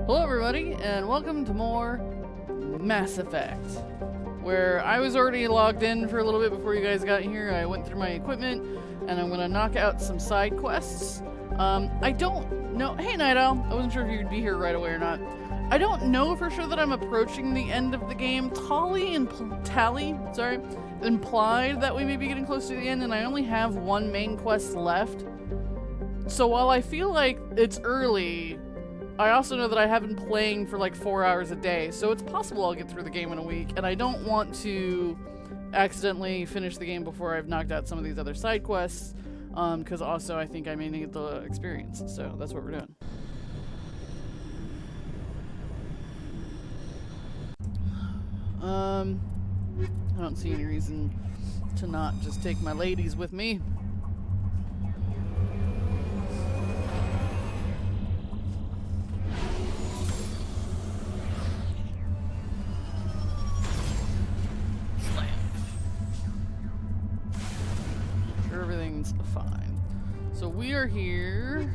Hello everybody, and welcome to more Mass Effect, where I was already logged in for a little bit before you guys got here. I went through my equipment, and I'm gonna knock out some side quests. I don't know. Hey Night Owl, I wasn't sure if you'd be here right away or not. I don't know for sure that I'm approaching the end of the game. Tali implied that we may be getting close to the end, and I only have one main quest left. So while I feel like it's early, I also know that I have been playing for like 4 hours a day, so it's possible I'll get through the game in a week, and I don't want to accidentally finish the game before I've knocked out some of these other side quests, because also I think I may need the experience, so that's what we're doing. I don't see any reason to not just take my ladies with me. Everything's fine. So we are here.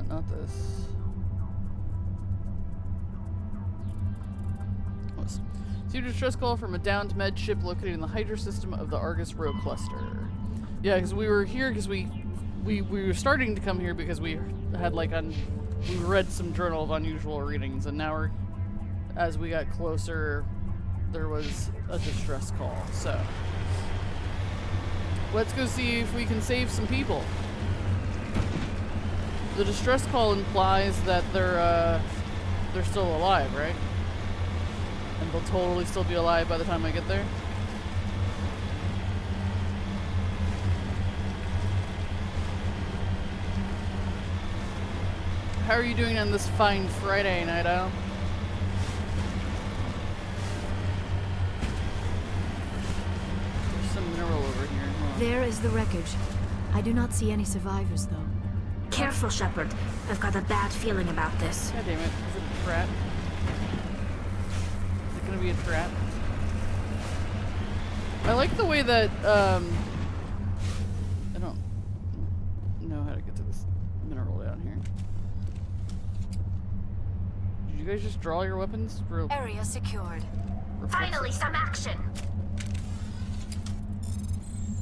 Not this. Received a distress call from a downed med ship located in the Hydra system of the Argus Row cluster. Yeah, because we were here because we were starting to come here because we had like we read some Journal of Unusual Readings, and now as we got closer, there was a distress call. So let's go see if we can save some people. The distress call implies that they're still alive, right? And they'll totally still be alive by the time I get there. How are you doing on this fine Friday, Night Owl? There's some mineral over here. There is the wreckage. I do not see any survivors, though. Careful, Shepard. I've got a bad feeling about this. God damn it. Is it a trap? Is it gonna be a trap? I like the way that, I don't know how to get to this mineral down here. Did you you guys just draw your weapons? Area secured. Finally, some action.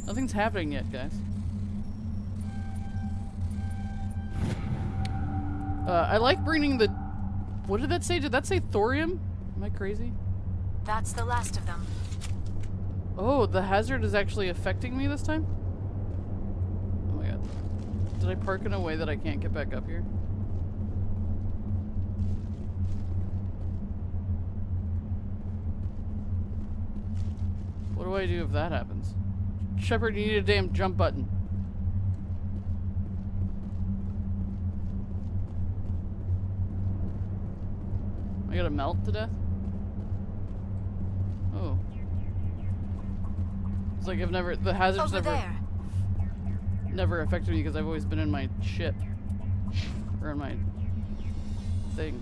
Nothing's happening yet, guys. I like bringing the... What did that say? Did that say thorium? Am I crazy? That's the last of them. Oh, the hazard is actually affecting me this time? Oh my god. Did I park in a way that I can't get back up here? What do I do if that happens? Shepard, you need a damn jump button. I gotta melt to death? Oh. It's like I've never, the hazard's never affected me because I've always been in my ship. Or in my thing.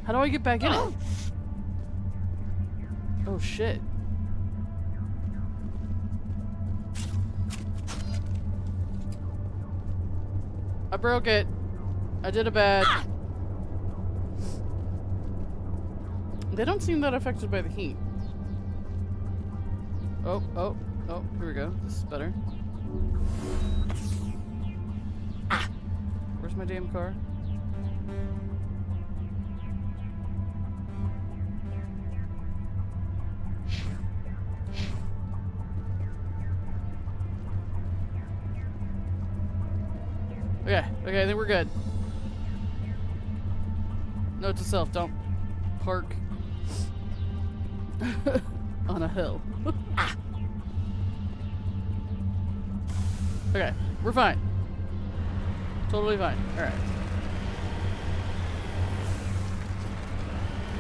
How do I get back in it? Oh shit. I broke it. I did a bad. They don't seem that affected by the heat. Oh, oh, oh, here we go. This is better. Where's my damn car? Okay, okay, I think we're good. Note to self, don't park on a hill. Okay, we're fine. Totally fine. Alright.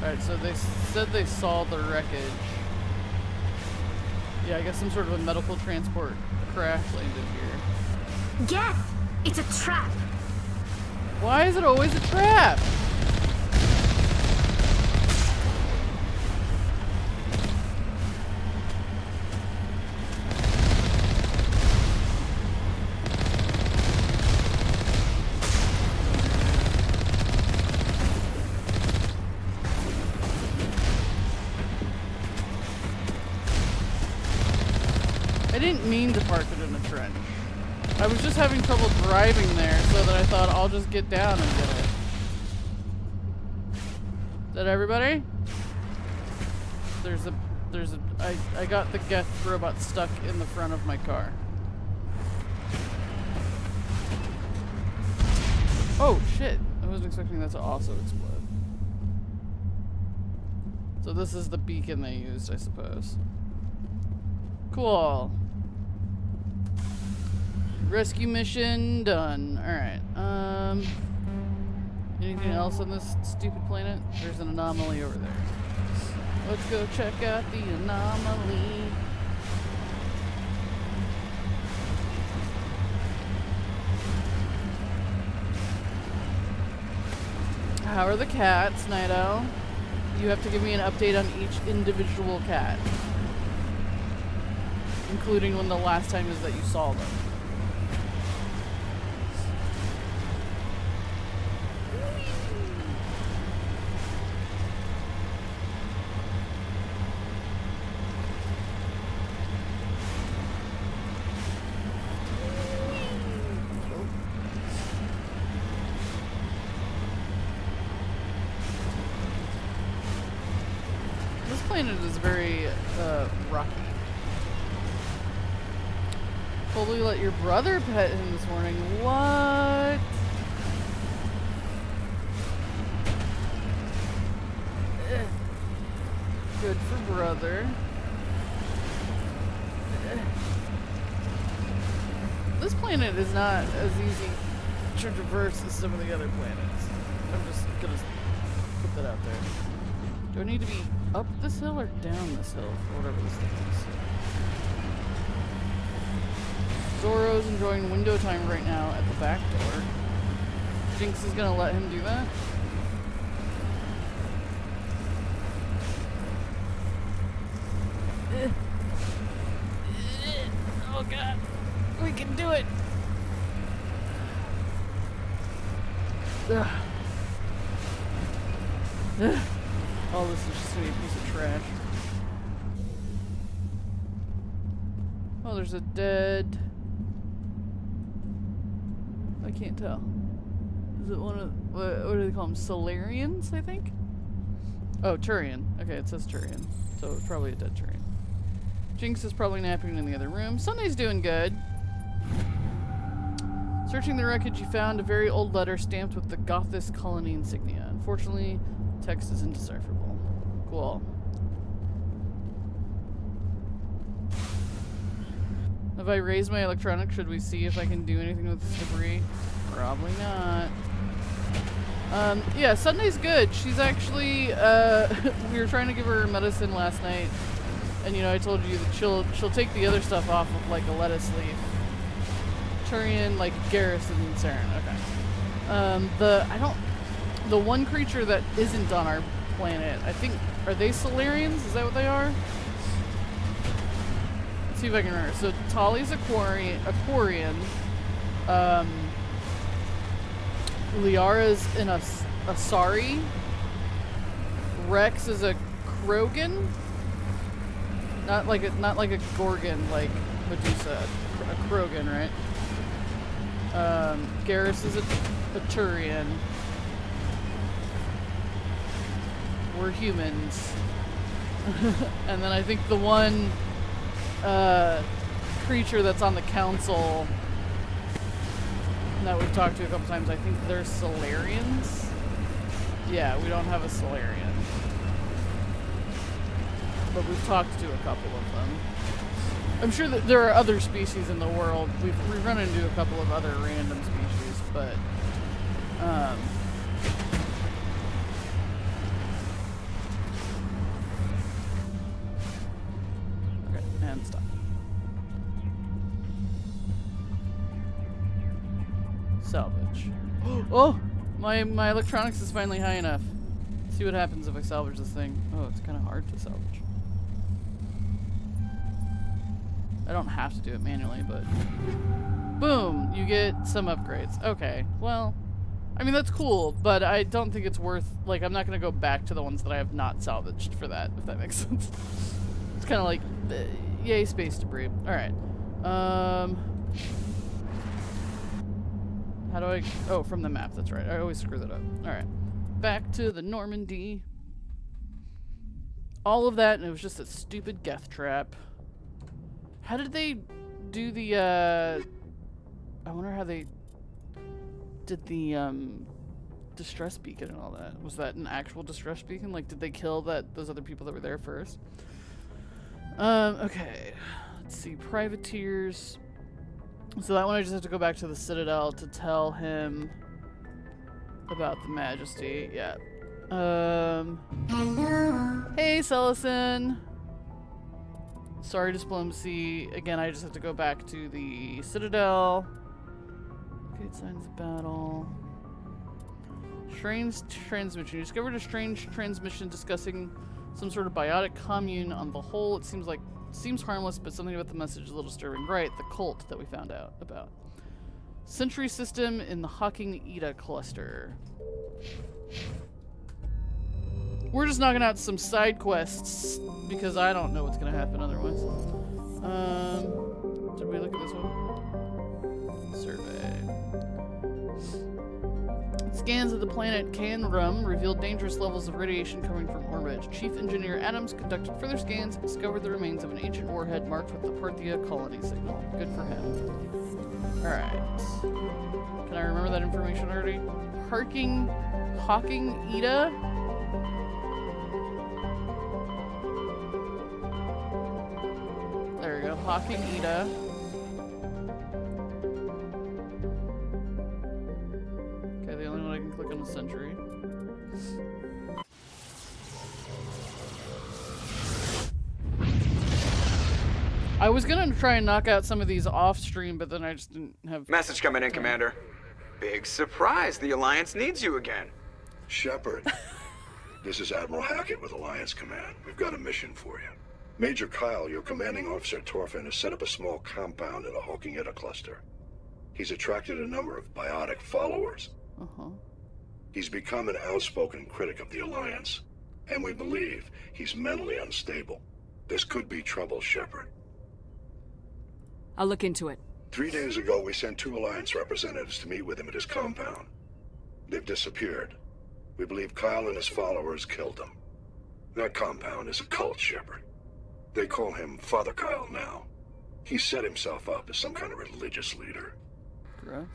Alright, so they said they saw the wreckage. Yeah, I guess some sort of a medical transport crash landed here. Geth! It's a trap. Why is it always a trap? I didn't mean to park it in a trench. I was just having trouble driving there, so that I thought I'll just get down and get it. Is that everybody? I got the Geth robot stuck in the front of my car. Oh shit! I wasn't expecting that to also explode. So this is the beacon they used, I suppose. Cool. Rescue mission done. Alright. Anything else on this stupid planet? There's an anomaly over there. Let's go check out the anomaly. How are the cats, Night Owl? You have to give me an update on each individual cat. Including when the last time is that you saw them. This planet is very rocky. Probably let your brother pet him this morning. What? Good for brother. This planet is not as easy to traverse as some of the other planets. I'm just gonna put that out there. Do I need to be up this hill or down this hill? Or whatever this thing is. Zoro's enjoying window time right now at the back door. Jinx is gonna let him do that? Oh god. We can do it! Ugh. All this is just gonna be a piece of trash. Oh, there's a dead... I can't tell. Is it one of... What do they call them? Solarians, I think? Oh, Turian. Okay, it says Turian. So it's probably a dead Turian. Jinx is probably napping in the other room. Sunday's doing good. Searching the wreckage, you found a very old letter stamped with the Gothis colony insignia. Unfortunately, text is indecipherable. Cool. If I raise my electronics, should we see if I can do anything with this debris? Probably not. Yeah, Sunday's good. She's actually, we were trying to give her medicine last night. And, you know, I told you that she'll take the other stuff off of, like, a lettuce leaf. Turian, like, Garrison and Saren. Okay. The one creature that isn't on our planet, I think, are they Solarians? Is that what they are? Let's see if I can remember. So, Tali's Aquarian. Liara's an Asari. Wrex is a Krogan. Not like a Gorgon like Medusa. A Krogan, right? Garrus is a Turian. We're humans. And then I think the one creature that's on the council that we've talked to a couple times, I think they're Solarians. Yeah, we don't have a Solarian. But we've talked to a couple of them. I'm sure that there are other species in the world. We've run into a couple of other random species, but okay, and stop. Salvage. Oh, my electronics is finally high enough. Let's see what happens if I salvage this thing. Oh, it's kind of hard to salvage. I don't have to do it manually, but boom, you get some upgrades. Okay, well, I mean, that's cool, but I don't think it's worth, like, I'm not going to go back to the ones that I have not salvaged for that, if that makes sense. It's kind of like, yay, space debris. Alright. How do I, oh, from the map, that's right. I always screw that up. Alright. Back to the Normandy. All of that, and it was just a stupid Geth trap. How did they do the, I wonder how they did the, distress beacon and all that. Was that an actual distress beacon? Like, did they kill those other people that were there first? Okay. Let's see. Privateers. So that one I just have to go back to the Citadel to tell him about the Majesty. Yeah. Hello. Hey, Celestine. Sorry, diplomacy. Again, I just have to go back to the Citadel. Okay, signs of battle. Strange transmission. You discovered a strange transmission discussing some sort of biotic commune. On the whole, it seems harmless, but something about the message is a little disturbing. Right, the cult that we found out about. Sentry system in the Hawking Ida cluster. We're just knocking out some side quests because I don't know what's gonna happen otherwise. Did we look at this one? Survey. Scans of the planet Canrum revealed dangerous levels of radiation coming from orbit. Chief Engineer Adams conducted further scans and discovered the remains of an ancient warhead marked with the Parthia colony signal. Good for him. Alright. Can I remember that information already? Hawking Ida? There we go. Hawking Ida. Okay, the only one I can click on is Sentry. I was gonna try and knock out some of these off stream, but then I just didn't have... Message coming in, Commander. Big surprise. The Alliance needs you again. Shepard, this is Admiral Hackett with Alliance Command. We've got a mission for you. Major Kyle, your commanding officer Torfin, has set up a small compound in the Hawking Ida cluster. He's attracted a number of biotic followers. Uh-huh. He's become an outspoken critic of the Alliance, and we believe he's mentally unstable. This could be trouble, Shepard. I'll look into it. 3 days ago, we sent 2 Alliance representatives to meet with him at his compound. They've disappeared. We believe Kyle and his followers killed them. That compound is a cult, Shepard. They call him Father Kyle now. He set himself up as some kind of religious leader. Correct.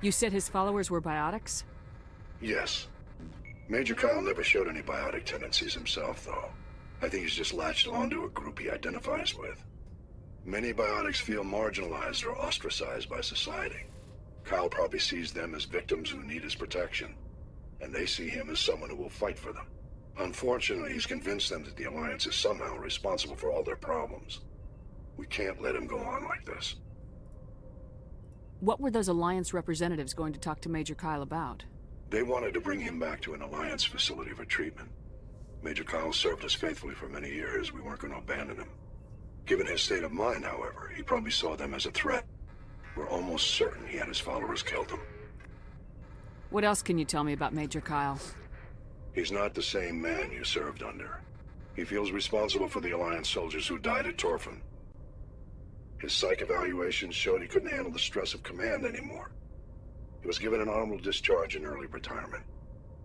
You said his followers were biotics? Yes. Major Kyle never showed any biotic tendencies himself, though. I think he's just latched onto a group he identifies with. Many biotics feel marginalized or ostracized by society. Kyle probably sees them as victims who need his protection, and they see him as someone who will fight for them. Unfortunately, he's convinced them that the Alliance is somehow responsible for all their problems. We can't let him go on like this. What were those Alliance representatives going to talk to Major Kyle about? They wanted to bring him back to an Alliance facility for treatment. Major Kyle served us faithfully for many years. We weren't going to abandon him. Given his state of mind, however, he probably saw them as a threat. We're almost certain he had his followers killed him. What else can you tell me about Major Kyle? He's not the same man you served under. He feels responsible for the Alliance soldiers who died at Torfin. His psych evaluations showed he couldn't handle the stress of command anymore. He was given an honorable discharge in early retirement.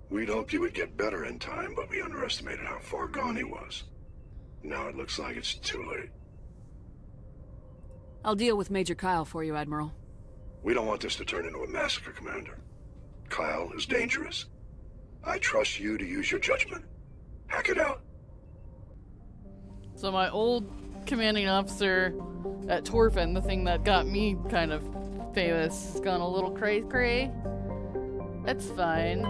We'd hoped he would get better in time, but we underestimated how far gone he was. Now it looks like it's too late. I'll deal with Major Kyle for you, Admiral. We don't want this to turn into a massacre, Commander. Kyle is dangerous. I trust you to use your judgment. Hack it out. So my old commanding officer at Torfin, the thing that got me kind of famous, has gone a little cray-cray. That's fine.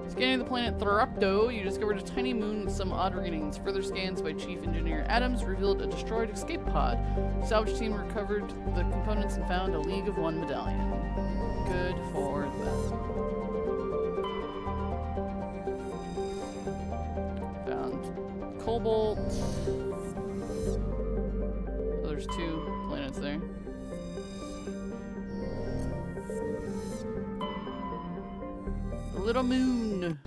Scanning the planet Thrapto, you discovered a tiny moon with some odd readings. Further scans by Chief Engineer Adams revealed a destroyed escape pod. Salvage team recovered the components and found a League of One medallion. Good for them. Found Cobalt. Oh, there's 2 planets there. Little moon.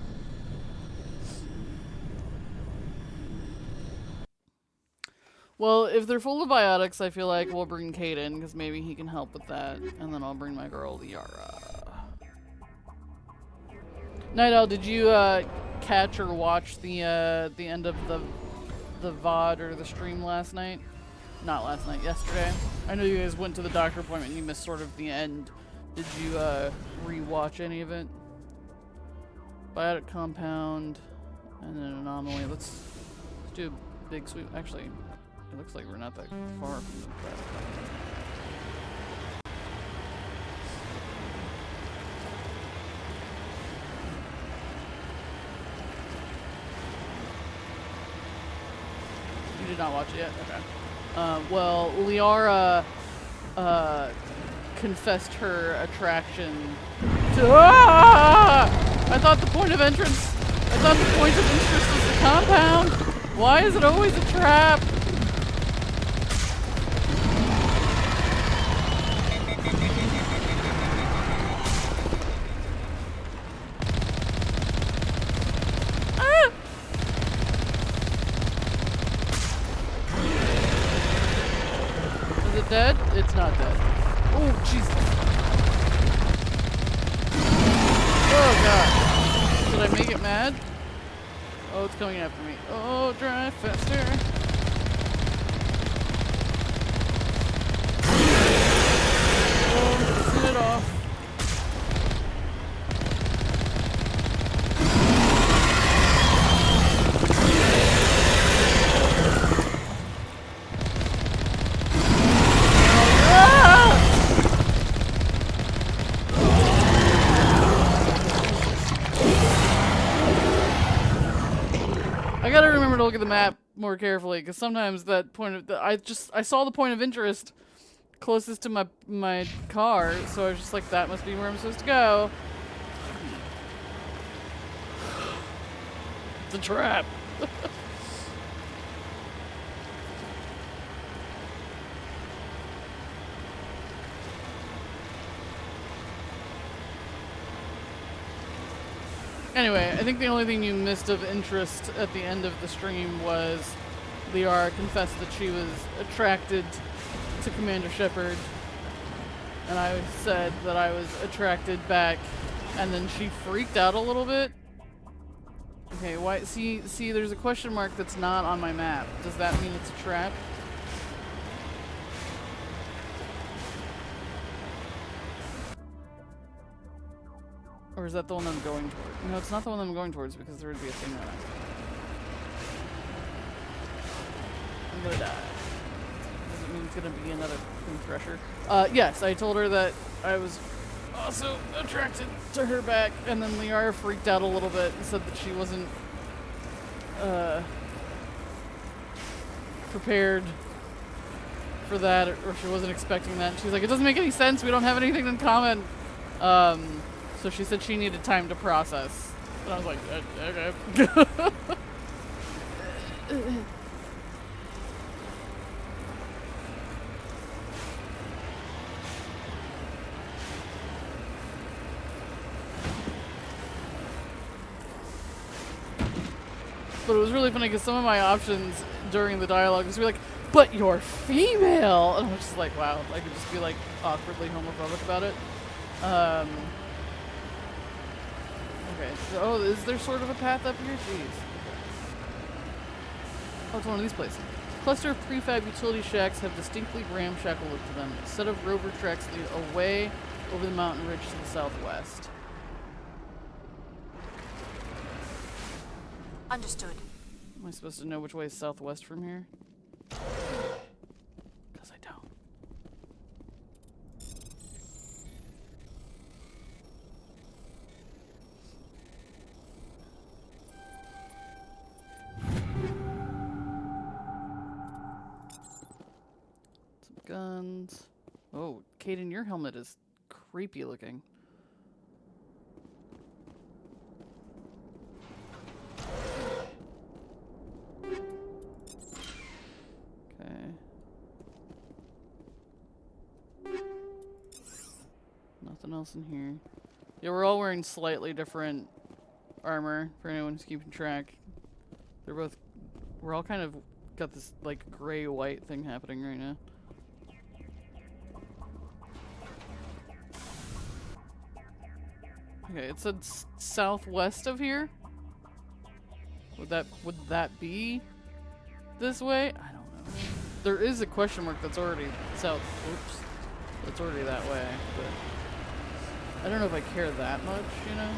Well, if they're full of biotics, I feel like we'll bring Caden, because maybe he can help with that. And then I'll bring my girl, Liara. Night Owl, did you catch or watch the end of the VOD or the stream last night? Not last night, yesterday. I know you guys went to the doctor appointment and you missed sort of the end. Did you re-watch any of it? Biotic compound, and then anomaly. Let's do a big sweep. Actually, it looks like we're not that far from the biotic compound. You did not watch it yet? Okay. Well, Liara confessed her attraction to... I thought the point of interest was the compound. Why is it always a trap? Ah! Is it dead? It's not dead. Oh, Jesus. Oh, God. Did I make it mad? Oh, it's coming after me. Oh, drive faster. Oh, send it off. I gotta remember to look at the map more carefully, because sometimes that point of I saw the point of interest closest to my car, so I was just like, that must be where I'm supposed to go. It's a trap. Anyway, I think the only thing you missed of interest at the end of the stream was Liara confessed that she was attracted to Commander Shepard, and I said that I was attracted back, and then she freaked out a little bit. Okay, why? See, there's a question mark that's not on my map. Does that mean it's a trap? Or is that the one I'm going toward? No, it's not the one I'm going towards because there would be a thing on it. I'm gonna die. Does it mean it's gonna be another thresher? Yes, I told her that I was also attracted to her back, and then Liara freaked out a little bit and said that she wasn't prepared for that, or she wasn't expecting that. She was like, it doesn't make any sense, we don't have anything in common. So she said she needed time to process. And I was like, okay. But it was really funny because some of my options during the dialogue was to be like, but you're female! And I was just like, wow, I could just be like awkwardly homophobic about it. Okay, so, oh, is there sort of a path up here? Jeez. Oh, it's one of these places. Cluster of prefab utility shacks have distinctly ramshackle look to them. A set of rover tracks lead away over the mountain ridge to the southwest. Understood. Am I supposed to know which way is southwest from here? Because I don't. Some guns. Oh, Caden, your helmet is creepy looking. Nothing else in here. Yeah, we're all wearing slightly different armor for anyone who's keeping track. We're all kind of got this like gray-white thing happening right now. Okay, it said southwest of here. Would that be this way? I don't know. There is a question mark that's already south. Oops. That's already that way, but I don't know if I care that much, you know?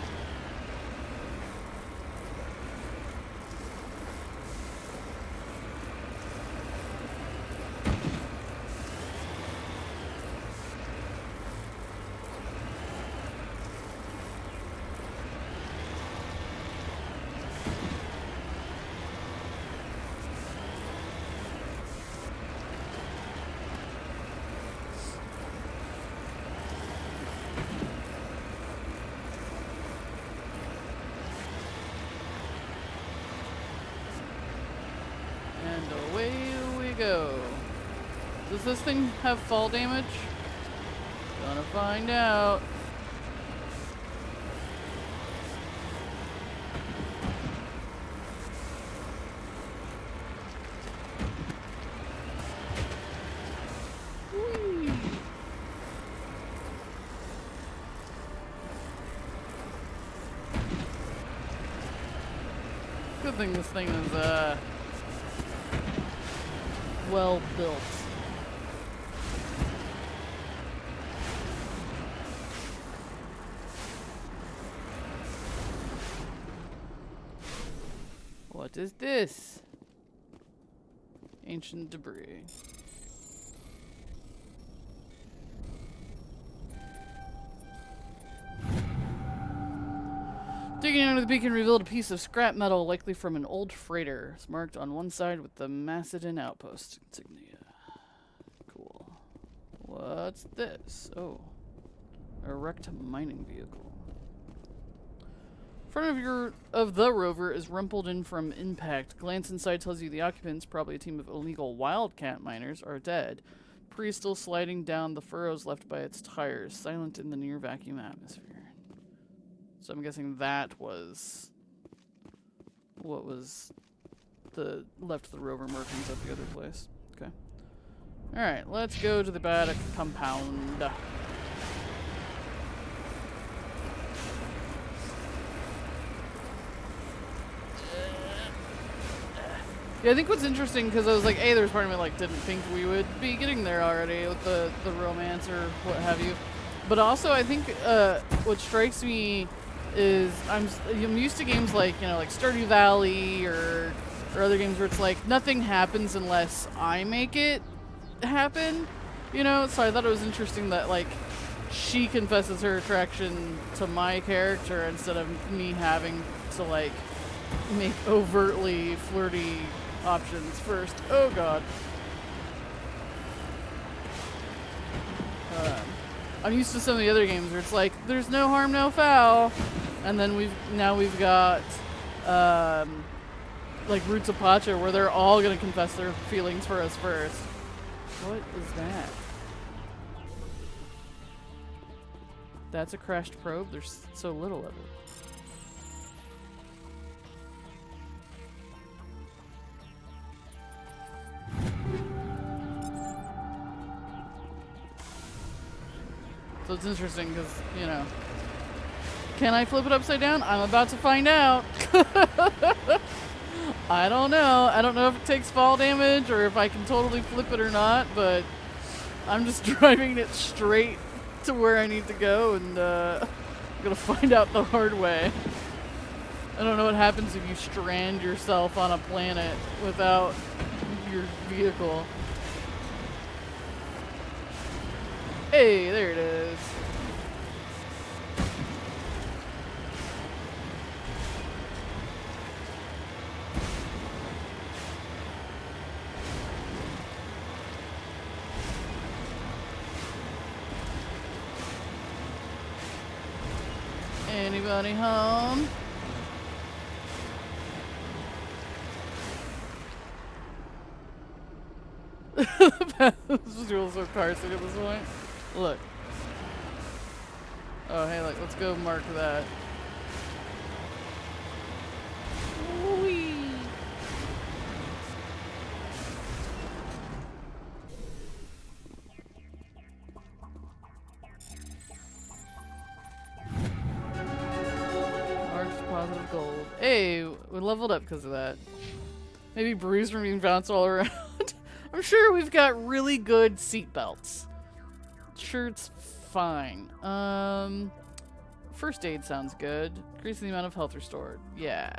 And away we go. Does this thing have fall damage? Gonna find out. Whee! Good thing this thing is well built. What is this? Ancient debris. Digging under the beacon revealed a piece of scrap metal, likely from an old freighter. It's marked on one side with the Macedon outpost insignia. Cool. What's this? Oh. A wrecked mining vehicle. Front of the rover is rumpled in from impact. Glance inside tells you the occupants, probably a team of illegal wildcat miners, are dead. Debris still sliding down the furrows left by its tires, silent in the near vacuum atmosphere. So I'm guessing that was what was the left the rover merchants at the other place. Okay. Alright, let's go to the biotic compound. Yeah, I think what's interesting, because I was like, there's part of me like didn't think we would be getting there already with the romance or what have you. But also, I think what strikes me is I'm used to games like, you know, like Stardew Valley or other games where it's like nothing happens unless I make it happen, you know. So I thought it was interesting that like she confesses her attraction to my character instead of me having to like make overtly flirty options first. Oh god. I'm used to some of the other games where it's like there's no harm, no foul, and then we've got like Roots of Pacha where they're all gonna confess their feelings for us first. What is that? That's a crashed probe? There's so little of it. So it's interesting because, you know, can I flip it upside down? I'm about to find out. I don't know. I don't know if it takes fall damage or if I can totally flip it or not, but I'm just driving it straight to where I need to go, and I'm gonna find out the hard way. I don't know what happens if you strand yourself on a planet without your vehicle. Hey, there it is. Anybody home? This feels so Carson at this point. Look. Oh, hey, look, let's go mark that. Whee! Large deposit of gold. Hey, we leveled up because of that. Maybe bruised from being bounced all around. I'm sure we've got really good seatbelts. Sure, it's fine. First aid sounds good. Increasing the amount of health restored. Yeah.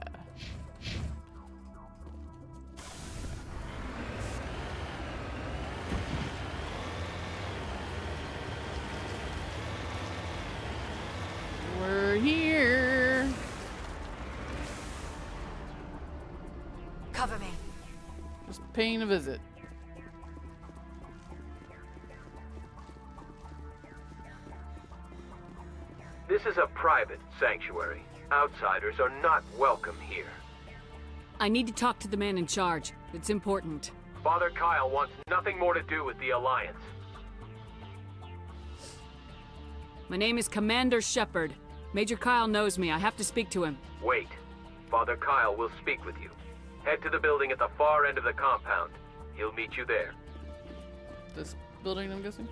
We're here. Cover me. Just paying a visit. This is a private sanctuary. Outsiders are not welcome here. I need to talk to the man in charge. It's important. Father Kyle wants nothing more to do with the Alliance. My name is Commander Shepard. Major Kyle knows me. I have to speak to him. Wait. Father Kyle will speak with you. Head to the building at the far end of the compound. He'll meet you there. This building, I'm guessing?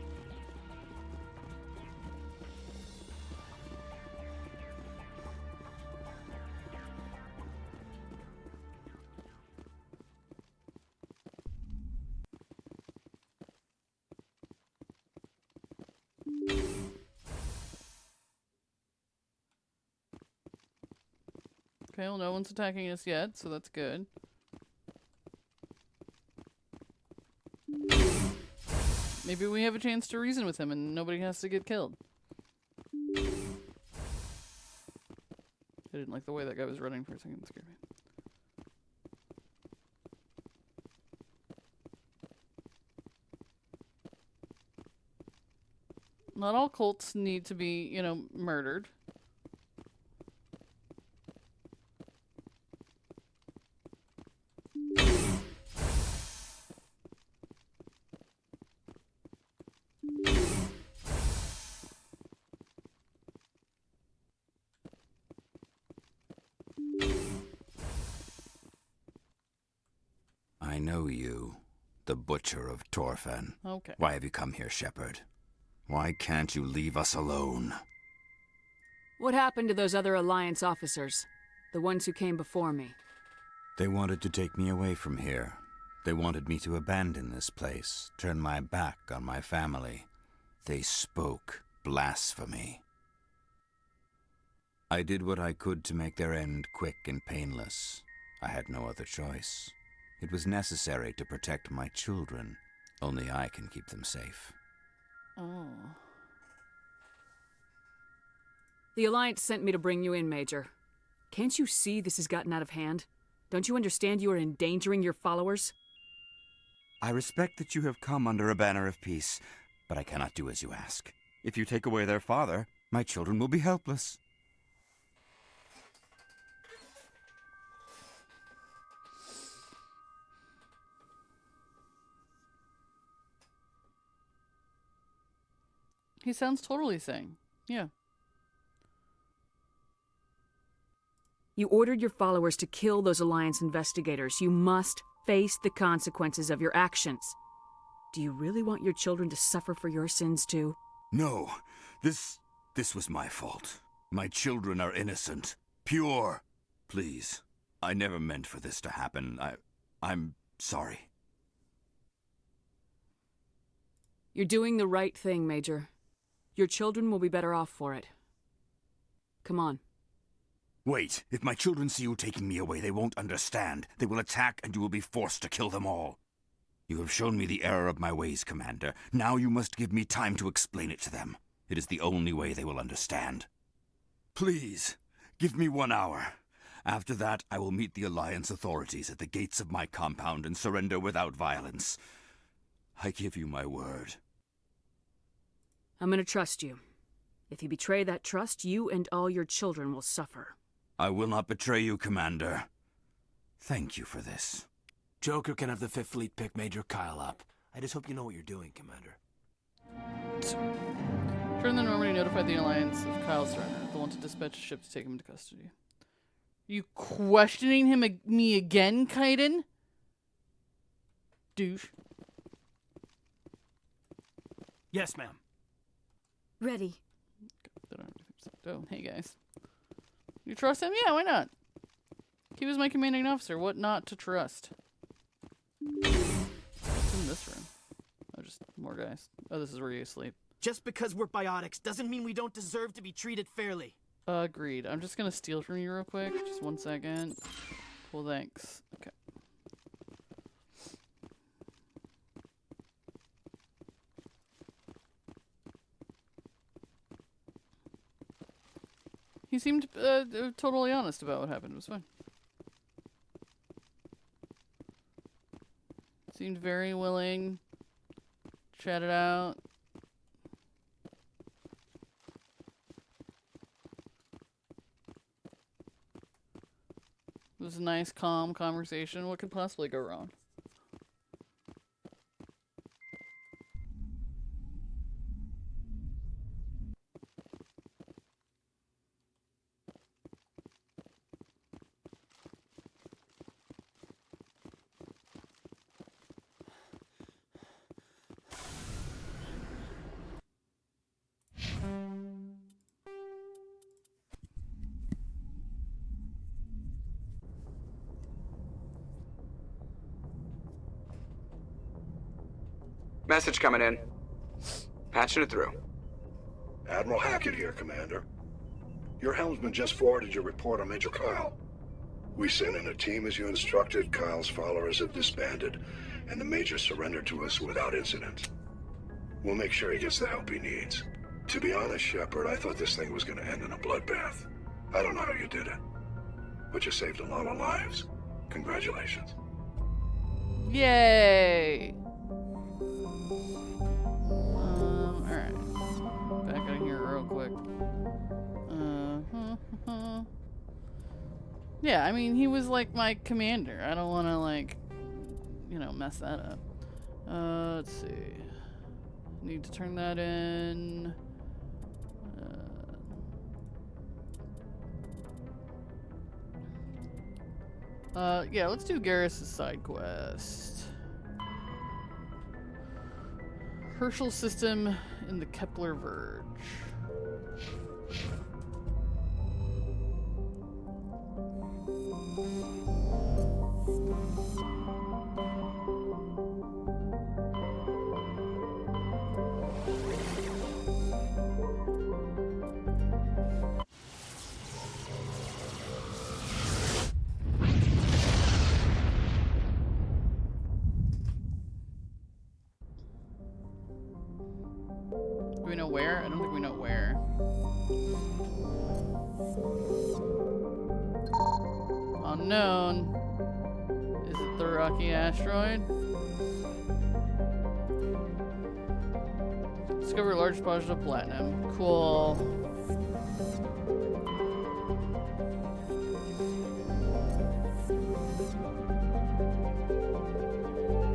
Okay, well, no one's attacking us yet, so that's good. Maybe we have a chance to reason with him and nobody has to get killed. I didn't like the way that guy was running for a second. It scared me. Not all cults need to be, you know, murdered. know you, the Butcher of Torfen. Okay. Why have you come here, Shepard? Why can't you leave us alone? What happened to those other Alliance officers? The ones who came before me? They wanted to take me away from here. They wanted me to abandon this place, turn my back on my family. They spoke blasphemy. I did what I could to make their end quick and painless. I had no other choice. It was necessary to protect my children. Only I can keep them safe. Oh. The Alliance sent me to bring you in, Major. Can't you see this has gotten out of hand? Don't you understand you are endangering your followers? I respect that you have come under a banner of peace, but I cannot do as you ask. If you take away their father, my children will be helpless. He sounds totally sane. Yeah. You ordered your followers to kill those Alliance investigators. You must face the consequences of your actions. Do you really want your children to suffer for your sins too? No, this was my fault. My children are innocent, pure. Please, I never meant for this to happen. I'm sorry. You're doing the right thing, Major. Your children will be better off for it. Come on. Wait, if my children see you taking me away, they won't understand. They will attack and you will be forced to kill them all. You have shown me the error of my ways, Commander. Now you must give me time to explain it to them. It is the only way they will understand. Please, give me 1 hour. After that, I will meet the Alliance authorities at the gates of my compound and surrender without violence. I give you my word. I'm gonna trust you. If you betray that trust, you and all your children will suffer. I will not betray you, Commander. Thank you for this. Joker can have the 5th Fleet pick Major Kyle up. I just hope you know what you're doing, Commander. Turn the Normandy notified the Alliance of Kyle's surrender. They'll want to dispatch a ship to take him into custody. You questioning me again, Kaiden? Douche. Yes, ma'am. Ready. Oh, hey guys. You trust him? Yeah, why not? He was my commanding officer. What not to trust? What's in this room? Oh, just more guys. Oh, this is where you sleep. Just because we're biotics doesn't mean we don't deserve to be treated fairly. Agreed. I'm just gonna steal from you real quick. Just 1 second. Well, thanks. Okay. He seemed totally honest about what happened. It was fine. Seemed very willing. Chat it out. It was a nice, calm conversation. What could possibly go wrong? Message coming in. Patching it through. Admiral Hackett here, Commander. Your helmsman just forwarded your report on Major Kyle. We sent in a team as you instructed. Kyle's followers have disbanded, and the Major surrendered to us without incident. We'll make sure he gets the help he needs. To be honest, Shepard, I thought this thing was going to end in a bloodbath. I don't know how you did it, but you saved a lot of lives. Congratulations. Yay! Alright. Back out of here real quick. Yeah, I mean, he was like my commander. I don't want to, like, you know, mess that up. Let's see. Need to turn that in. Yeah, let's do Garrus' side quest. Herschel system in the Kepler Verge. Do we know where? I don't think we know where. Unknown. Is it the rocky asteroid? Discover a large deposit of platinum. Cool.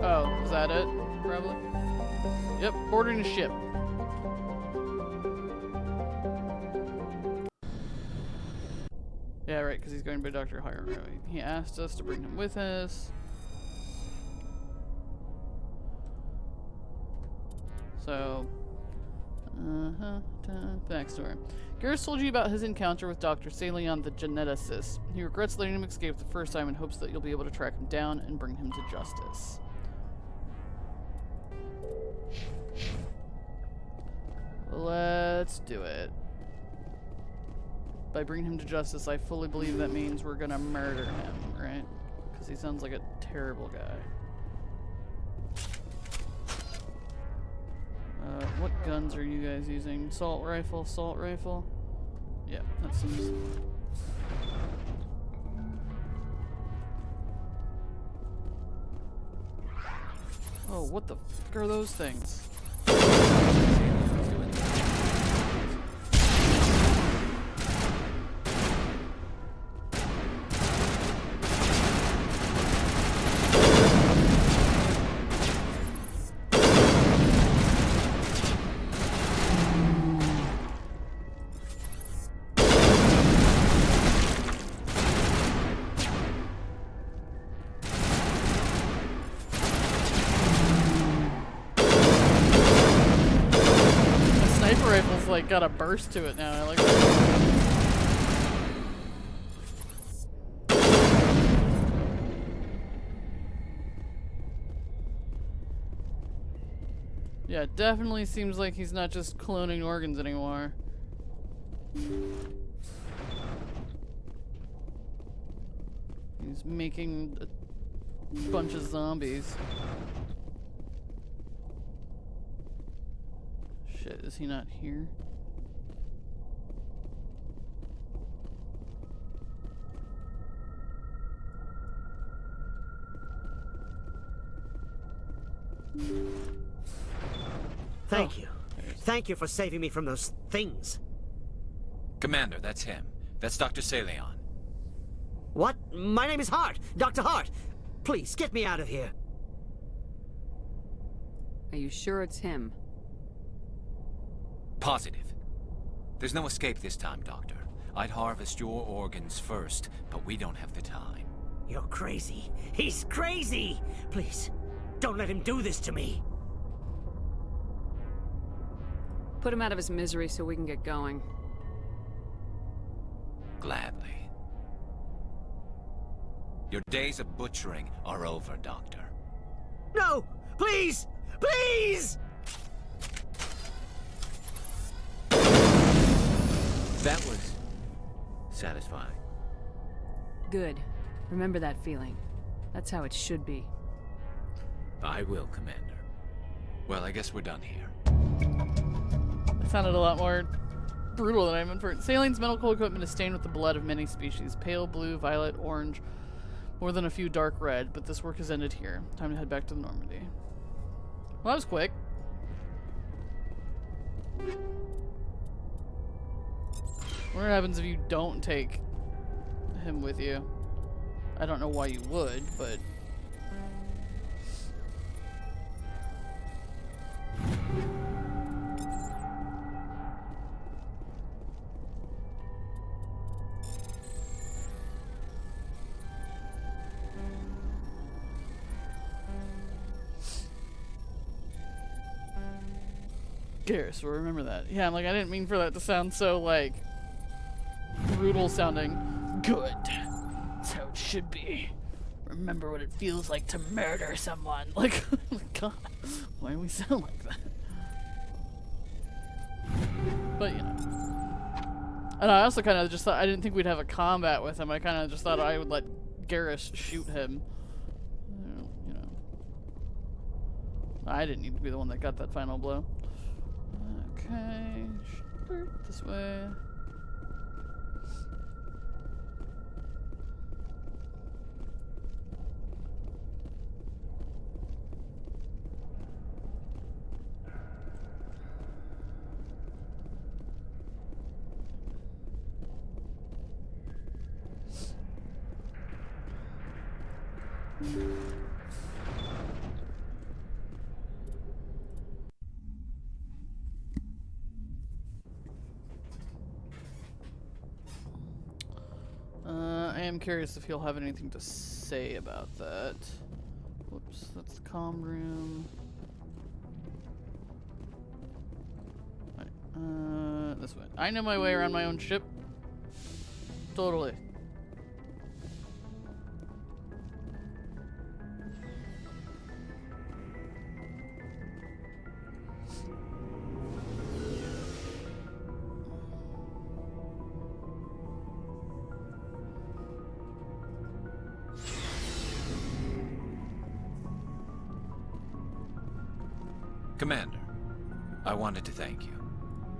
Oh, is that it? Probably. Yep, boarding a ship. Yeah, right, because he's going by Dr. Harrow. He asked us to bring him with us. So, backstory. Garrus told you about his encounter with Dr. Saleon, the geneticist. He regrets letting him escape the first time and hopes that you'll be able to track him down and bring him to justice. Let's do it. By bringing him to justice, I fully believe that means we're gonna murder him, right? Because he sounds like a terrible guy. What guns are you guys using? Assault rifle, assault rifle? Yeah, that seems... Oh, what the fuck are those things? Like got a burst to it now. I like that. Yeah, it definitely seems like he's not just cloning organs anymore. He's making a bunch of zombies. Shit, is he not here? Thank you. Thank you for saving me from those things. Commander, that's him. That's Dr. Saleon. What? My name is Hart. Dr. Hart. Please, get me out of here. Are you sure it's him? Positive. There's no escape this time, Doctor. I'd harvest your organs first, but we don't have the time. You're crazy. He's crazy! Please, don't let him do this to me. Put him out of his misery so we can get going. Gladly. Your days of butchering are over, Doctor. No! Please! Please! That was satisfying. Good. Remember that feeling. That's how it should be. I will, Commander. Well, I guess we're done here. That sounded a lot more brutal than I meant for it. Saleon's medical equipment is stained with the blood of many species. Pale blue, violet, orange, more than a few dark red, but this work has ended here. Time to head back to the Normandy. Well, that was quick. What happens if you don't take him with you? I don't know why you would, but... Garrus will remember that. Yeah, I'm like, I didn't mean for that to sound so, like, brutal sounding. Good. That's how it should be. Remember what it feels like to murder someone. Like, oh my god, why do we sound like that? But, you know. And I also kind of just thought, I didn't think we'd have a combat with him. I kind of just thought I would let Garrus shoot him. You know. I didn't need to be the one that got that final blow. Okay. This way. I am curious if he'll have anything to say about that. Whoops, that's the comm room. Right, this way. I know my way around my own ship. Totally. Commander, I wanted to thank you.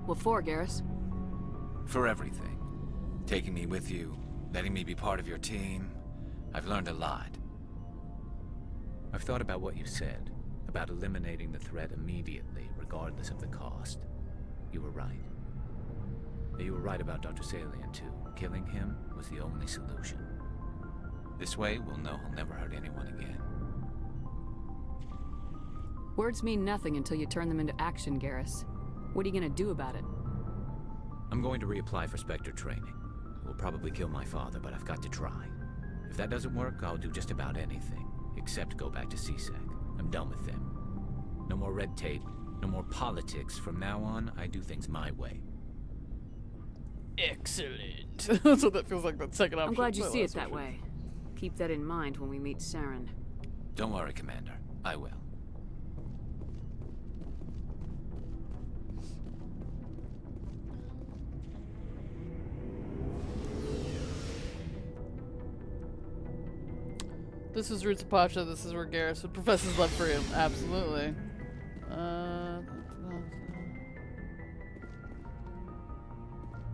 What for, Garrus? For everything. Taking me with you, letting me be part of your team. I've learned a lot. I've thought about what you said, about eliminating the threat immediately, regardless of the cost. You were right. You were right about Dr. Salian, too. Killing him was the only solution. This way, we'll know he'll never hurt anyone again. Words mean nothing until you turn them into action, Garrus. What are you gonna do about it? I'm going to reapply for Spectre training. It will probably kill my father, but I've got to try. If that doesn't work, I'll do just about anything, except go back to CSEC. I'm done with them. No more red tape, no more politics. From now on, I do things my way. Excellent. That's what that feels like, that second option. I'm glad you see it that way. Keep that in mind when we meet Saren. Don't worry, Commander. I will. This is Roots of Pacha. This is where Garrus would profess his love for him. Absolutely.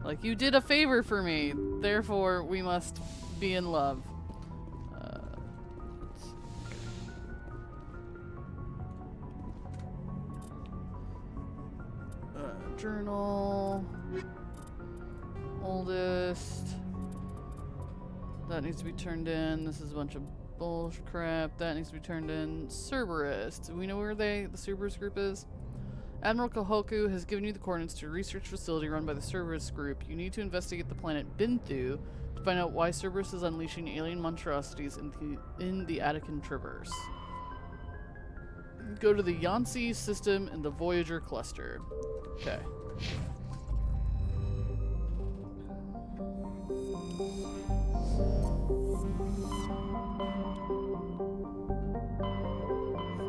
Like, you did a favor for me, therefore we must be in love. Journal. Oldest. That needs to be turned in. This is a bunch of bullshit crap. That needs to be turned in. Cerberus. Do we know where the Cerberus group is? Admiral Kahoku has given you the coordinates to a research facility run by the Cerberus group. You need to investigate the planet Binthu to find out why Cerberus is unleashing alien monstrosities in the Attican Traverse. Go to the Yansi system in the Voyager cluster. Okay.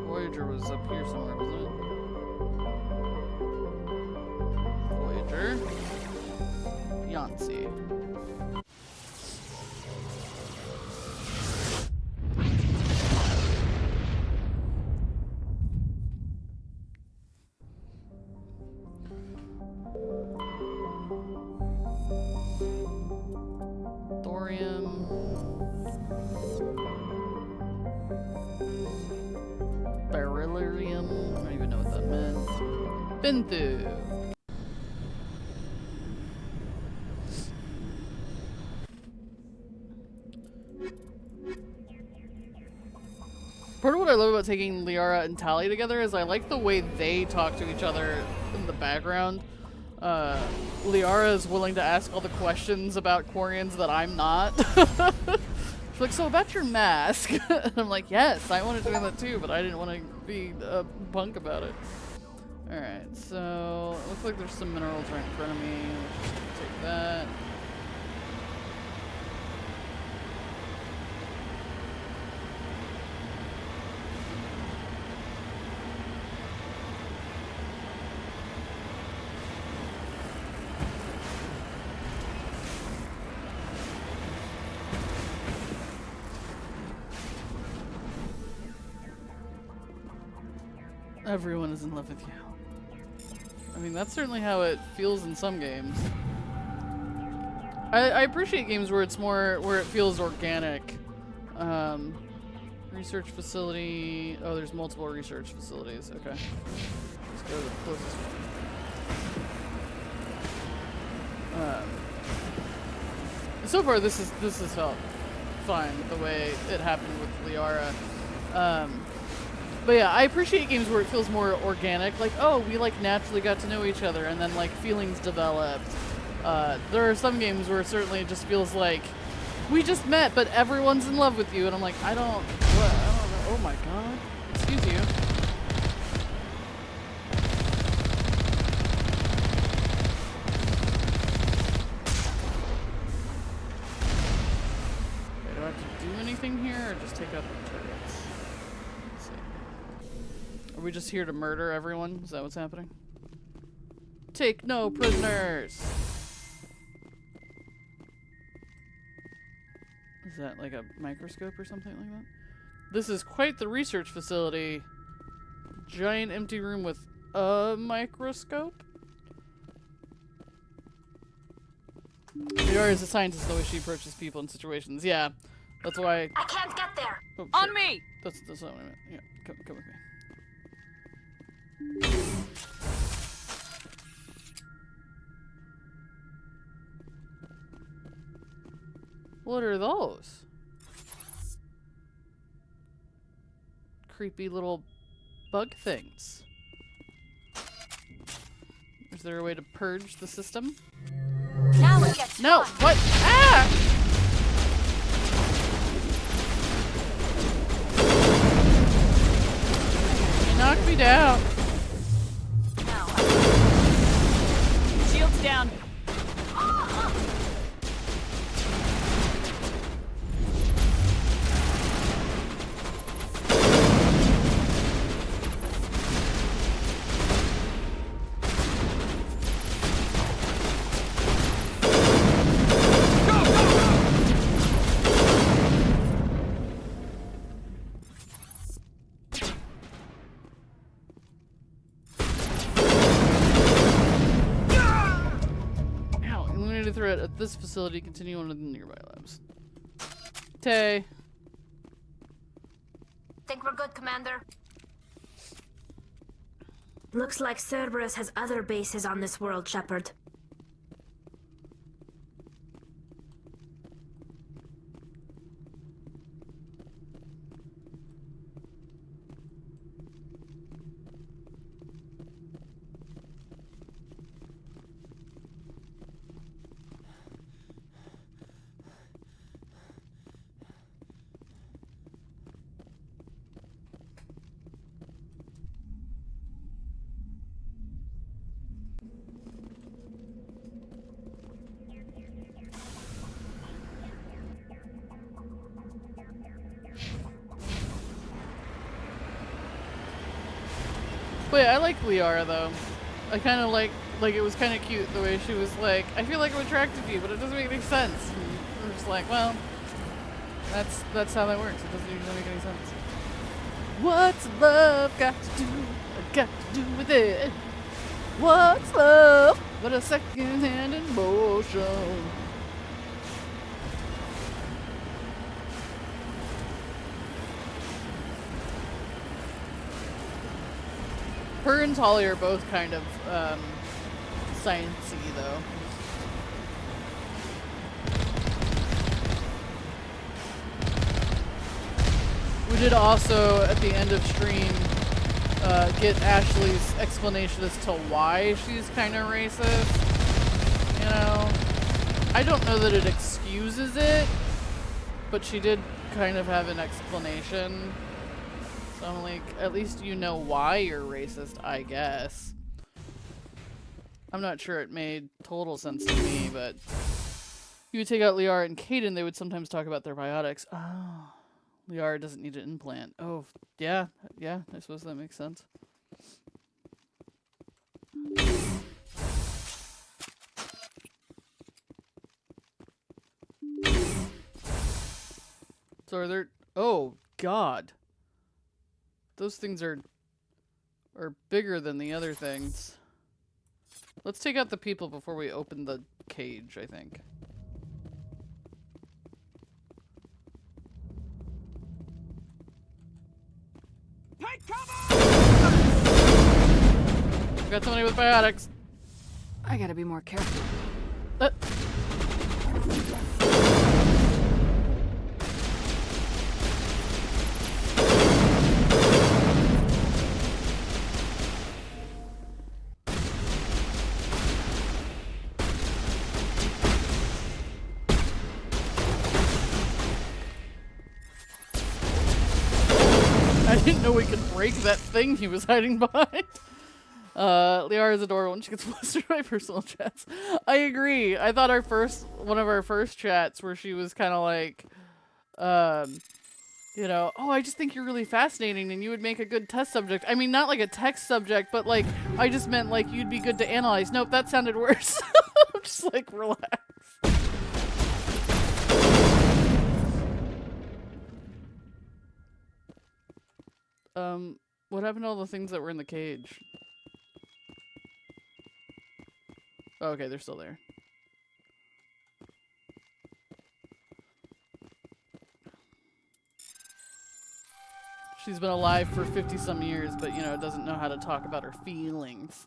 Voyager was up here somewhere, wasn't it? Voyager. Yansi. Thorium. Beryllium. I don't even know what that meant. Binthu. Part of what I love about taking Liara and Tali together is I like the way they talk to each other in the background. Liara is willing to ask all the questions about Quarians that I'm not. She's like, so about your mask. And I'm like, yes, I wanted to do that too, but I didn't want to be a punk about it. Alright, so it looks like there's some minerals right in front of me. Let's just take that. Everyone is in love with you. I mean, that's certainly how it feels in some games. I appreciate games where it's more, where it feels organic. Research facility. Oh, there's multiple research facilities. Okay. Let's go to the closest one. So far, this has felt fine the way it happened with Liara. But yeah, I appreciate games where it feels more organic. Like, oh, we like naturally got to know each other, and then like feelings developed. There are some games where it certainly just feels like we just met, but everyone's in love with you, and I'm like, I don't know. Oh my god, excuse you. Okay, do I have to do anything here, or just take out the turrets? Let's see. Are we just here to murder everyone? Is that what's happening? Take no prisoners! Is that like a microscope or something like that? This is quite the research facility. Giant empty room with a microscope? Liara is a scientist, the way she approaches people in situations. Yeah, that's why. I can't get there. Oh, On shit. me! That's not what I meant. Yeah, come with me. What are those? Creepy little bug things. Is there a way to purge the system? Now it gets No! fun. What? Ah! You knocked me down. Shields down. Threat at this facility, continue on to the nearby labs. Tay. Think we're good, Commander? Looks like Cerberus has other bases on this world, Shepard. Wait, I like Liara though. I kind of like it was kind of cute the way she was like, I feel like I'm attracted to you, but it doesn't make any sense. And we're just like, well, that's how that works. It doesn't usually make any sense. What's love got to do with it? What's love but a second-hand emotion? Her and Tali are both kind of sciencey though. We did also at the end of stream get Ashley's explanation as to why she's kind of racist. You know, I don't know that it excuses it, but she did kind of have an explanation. So I'm like, at least you know why you're racist, I guess. I'm not sure it made total sense to me, but you would take out Liara and Caden, they would sometimes talk about their biotics. Oh, Liara doesn't need an implant. Oh, yeah, I suppose that makes sense. So are there... Oh, God. Those things are bigger than the other things. Let's take out the people before we open the cage, I think. Take cover! We got somebody with biotics. I gotta be more careful. I didn't know we could break that thing he was hiding behind. Liara is adorable when she gets flustered by personal chats. I agree. I thought one of our first chats where she was kind of like, you know, oh, I just think you're really fascinating and you would make a good test subject. I mean, not like a text subject, but like, I just meant like you'd be good to analyze. Nope, that sounded worse. I'm just like, relax. What happened to all the things that were in the cage? Oh, okay, they're still there. She's been alive for 50-some years, but, you know, doesn't know how to talk about her feelings.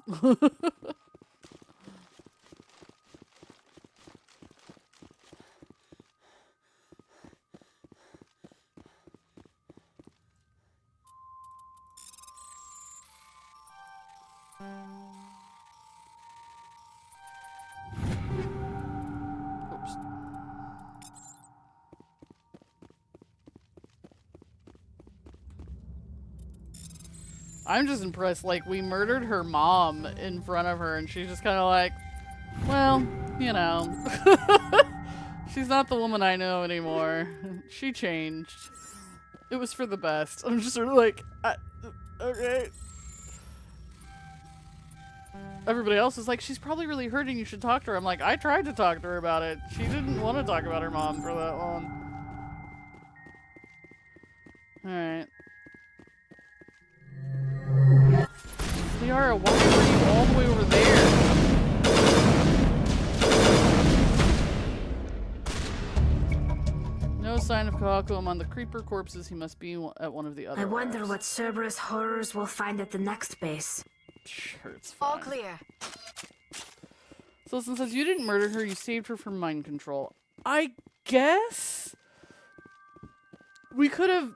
Oops. I'm just impressed, like, we murdered her mom in front of her, and she's just kind of like, well, you know. She's not the woman I know anymore. She changed. It was for the best. I'm just sort of like, okay. Everybody else is like, she's probably really hurting, you should talk to her. I'm like, I tried to talk to her about it. She didn't want to talk about her mom for that long. Alright. Liara, why were you all the way over there? No sign of Kahaku among the creeper corpses. He must be at one of the other I wonder labs. what Cerberus horrors we'll find at the next base. Sure, it's fine. All clear. Silson says, you didn't murder her, you saved her from mind control. I guess? We could have...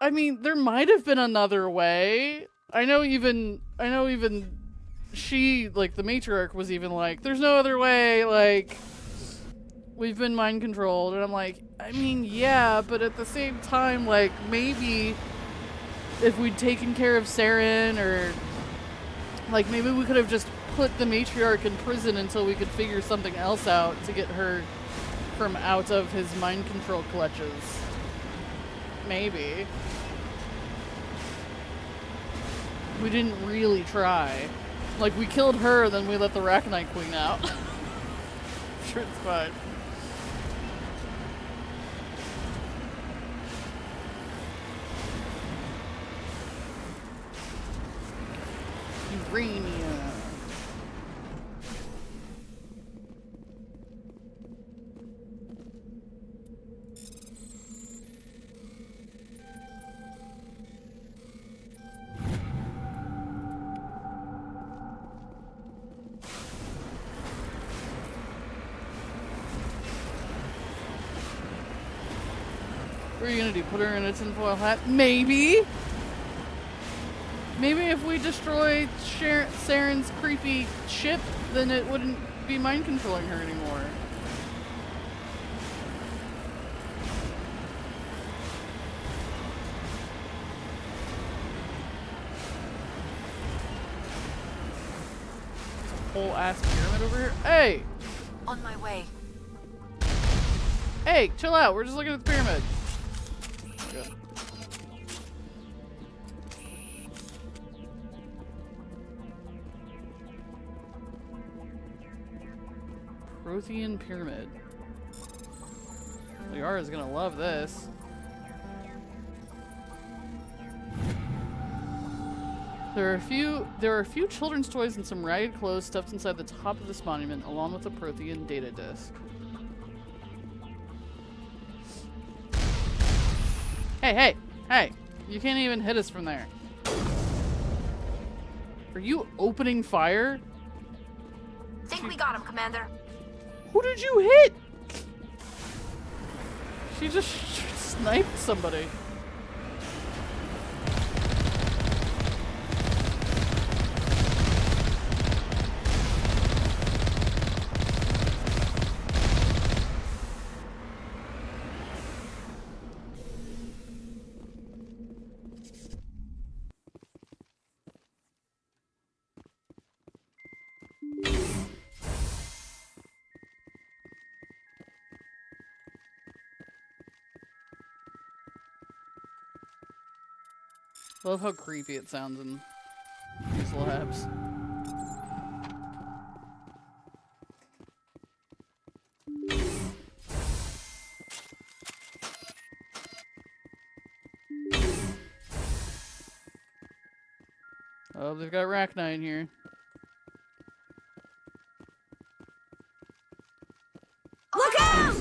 I mean, there might have been another way. I know even she, like, the matriarch was even like, there's no other way, like, we've been mind controlled. And I'm like, I mean, yeah, but at the same time, like, maybe if we'd taken care of Saren, or, like, maybe we could have just put the matriarch in prison until we could figure something else out to get her from out of his mind control clutches. Maybe. We didn't really try. Like, we killed her, then we let the Rakanite Queen out. Sure, it's fine. Urania. What are you gonna do? Put her in a tinfoil hat? Maybe? Maybe if we destroyed Saren's creepy ship, then it wouldn't be mind controlling her anymore. whole ass pyramid over here. Hey! On my way. Hey, chill out. We're just looking at the pyramid. Good. Prothean pyramid. Liara's gonna love this. There are a few children's toys and some ragged clothes stuffed inside the top of this monument, along with a Prothean data disk. Hey, hey, hey! You can't even hit us from there. Are you opening fire? Think we got him, Commander. Who did you hit? She just sniped somebody. I love how creepy it sounds in these labs. Oh, they've got Rachni in here. Look out!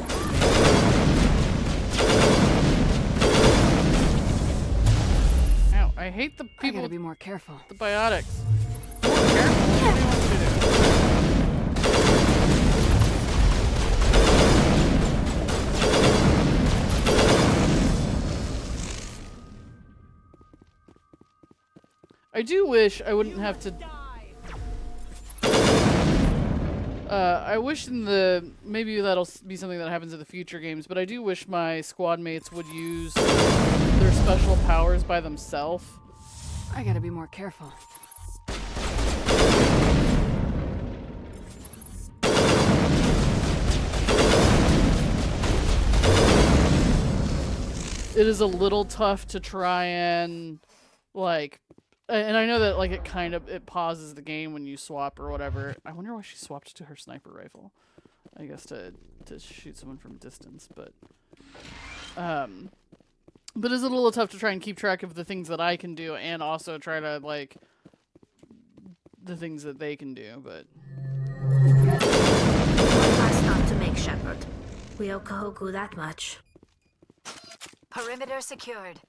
Ow, I hate the people. I gotta be more careful. The biotics. More careful? What do you want me to do? I do wish I wouldn't have to. I wish in the maybe that'll be something that happens in the future games, but I do wish my squad mates would use their special powers by themselves. I gotta be more careful. It is a little tough to try and like. And I know that like it pauses the game when you swap or whatever. I wonder why she swapped to her sniper rifle. I guess to shoot someone from distance, but it's a little tough to try and keep track of the things that I can do and also try to like the things that they can do, but That's not to make Shepard. We owe Kahoku that much. Perimeter secured.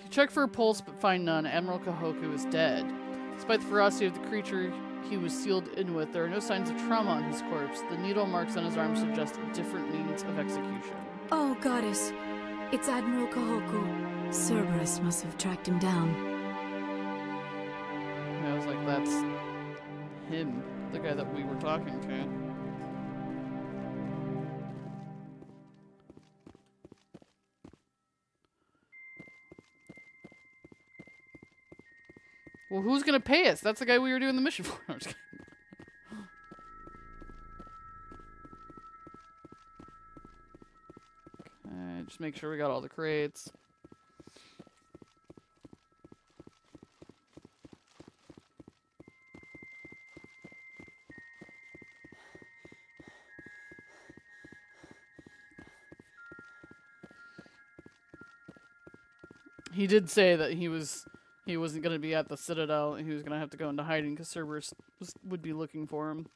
you check for a pulse but find none. Admiral Kahoku is dead. Despite the ferocity of the creature he was sealed in with, there are no signs of trauma on his corpse. The needle marks on his arm suggest different means of execution. Oh, goddess. It's Admiral Kahoku. Cerberus must have tracked him down. And I was like, that's him, the guy that we were talking to. Well, who's gonna pay us? That's the guy we were doing the mission for. I'm just kidding. Okay, just make sure we got all the crates. He did say that he wasn't going to be at the Citadel. He was going to have to go into hiding because Cerberus would be looking for him.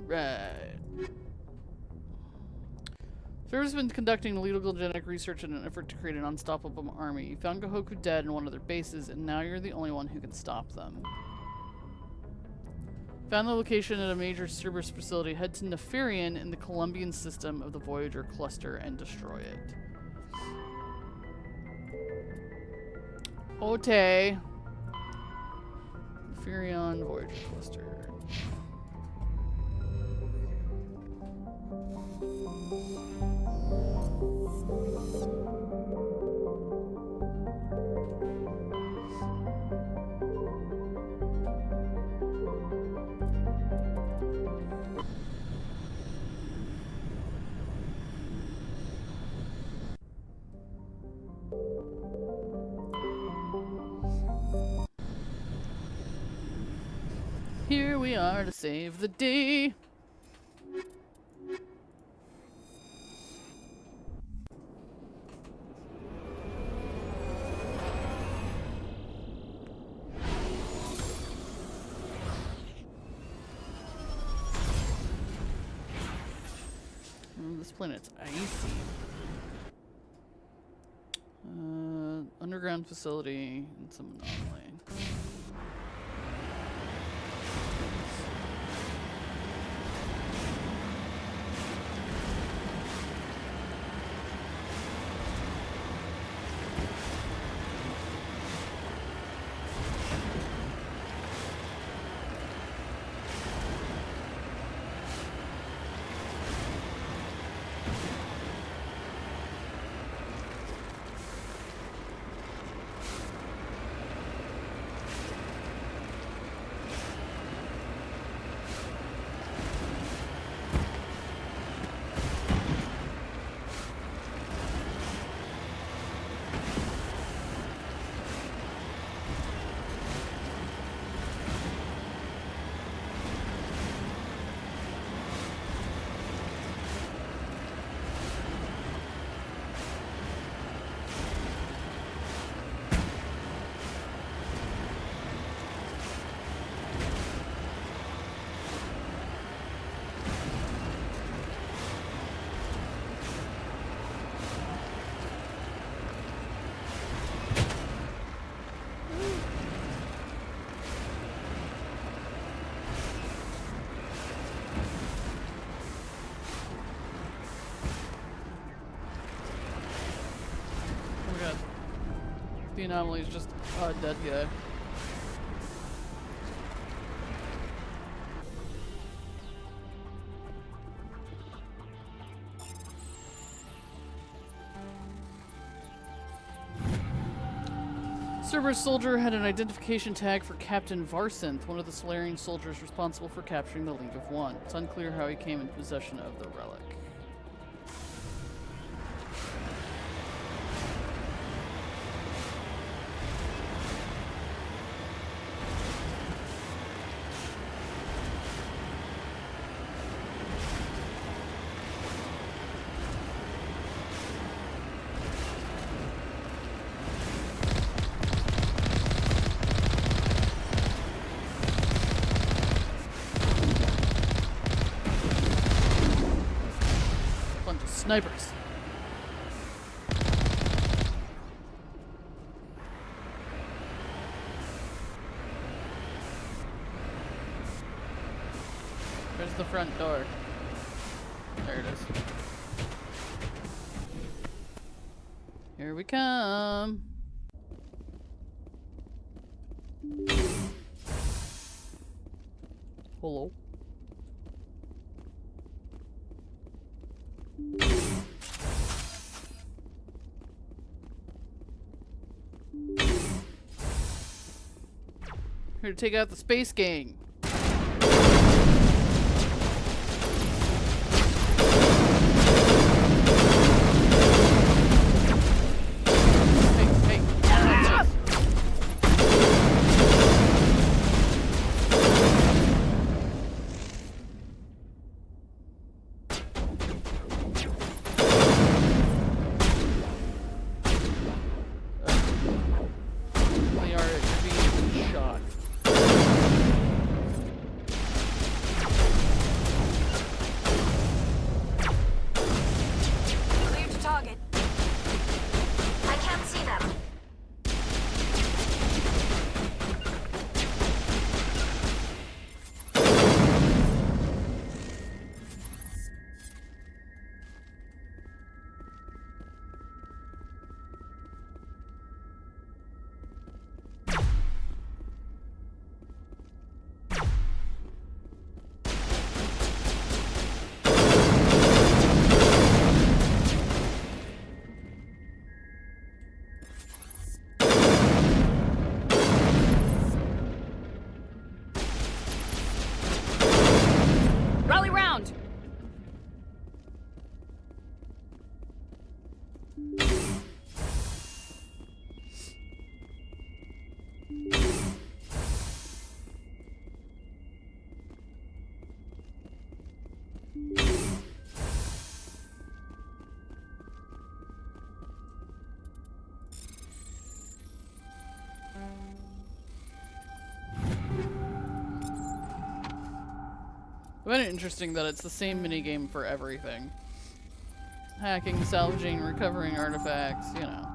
Right. Cerberus has been conducting illegal genetic research in an effort to create an unstoppable army. You found Kahoku dead in one of their bases, and now you're the only one who can stop them. Found the location at a major Cerberus facility. Head to Nefarian in the Columbian system of the Voyager cluster and destroy it. Ote. Furion Voyager Cluster. Here we are to save the day. This planet's icy. Underground facility and some anomaly. The anomaly is just a dead guy. Cerberus soldier had an identification tag for Captain Varsinth, one of the Solarian soldiers responsible for capturing the League of One. It's unclear how he came into possession of the relic. Snipers. Where's the front door? There it is. Here we come. Hello. Here to take out the space gang. Liara, you're being shot. I find it interesting that it's the same minigame for everything. Hacking, salvaging, recovering artifacts, you know.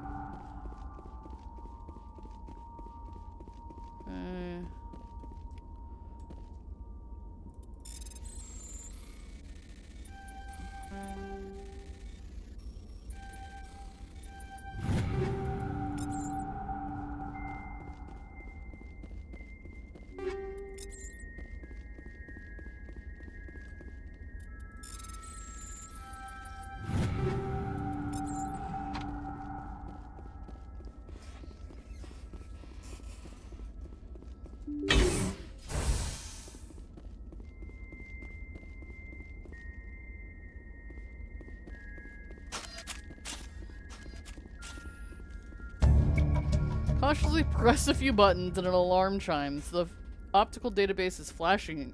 Cautiously press a few buttons and an alarm chimes. The optical database is flashing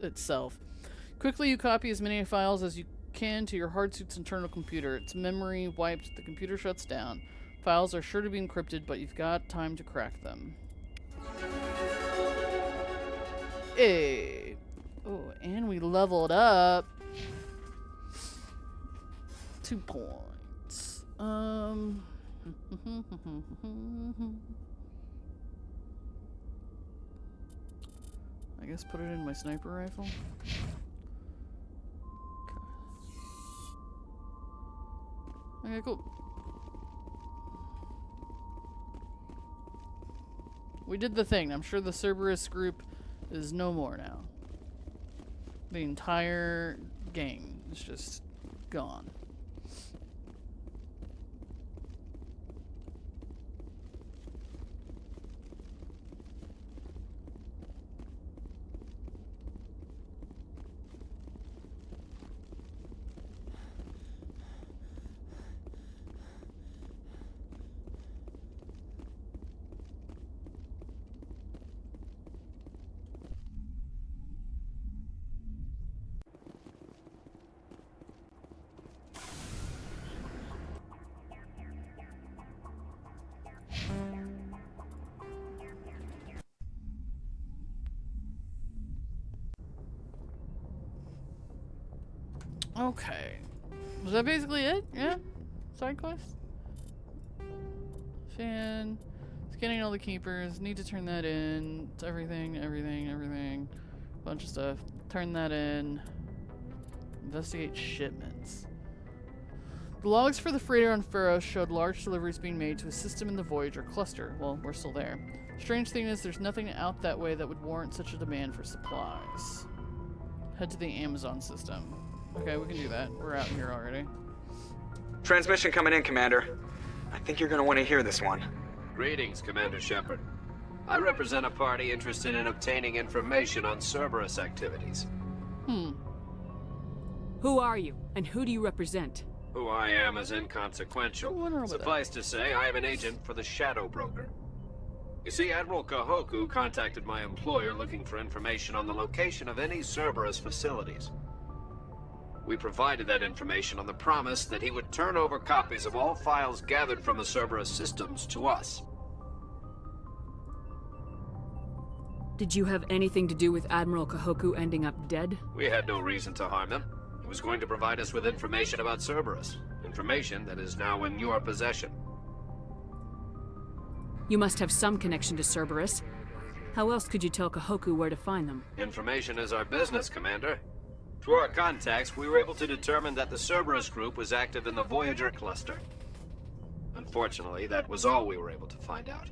itself. Quickly you copy as many files as you can to your hardsuit's internal computer. Its memory wiped, the computer shuts down. Files are sure to be encrypted, but you've got time to crack them. Hey. Oh, and we leveled up. 2 points. I guess put it in my sniper rifle. Okay, cool. We did the thing. I'm sure the Cerberus group is no more now. The entire gang is just gone. Okay. Was that basically it? Yeah? Side quest? Fan. Scanning all the keepers. Need to turn that in. It's everything. Bunch of stuff. Turn that in. Investigate shipments. The logs for the freighter on Pharos showed large deliveries being made to a system in the Voyager cluster. Well, we're still there. Strange thing is, there's nothing out that way that would warrant such a demand for supplies. Head to the Amazon system. Okay, we can do that. We're out here already. Transmission coming in, Commander. I think you're gonna want to hear this one. Greetings, Commander Shepard. I represent a party interested in obtaining information on Cerberus activities. Who are you, and who do you represent? Who I am is inconsequential. Suffice to say, I am an agent for the Shadow Broker. You see, Admiral Kahoku contacted my employer looking for information on the location of any Cerberus facilities. We provided that information on the promise that he would turn over copies of all files gathered from the Cerberus systems to us. Did you have anything to do with Admiral Kahoku ending up dead? We had no reason to harm him. He was going to provide us with information about Cerberus. Information that is now in your possession. You must have some connection to Cerberus. How else could you tell Kahoku where to find them? Information is our business, Commander. Through our contacts, we were able to determine that the Cerberus group was active in the Voyager cluster. Unfortunately, that was all we were able to find out.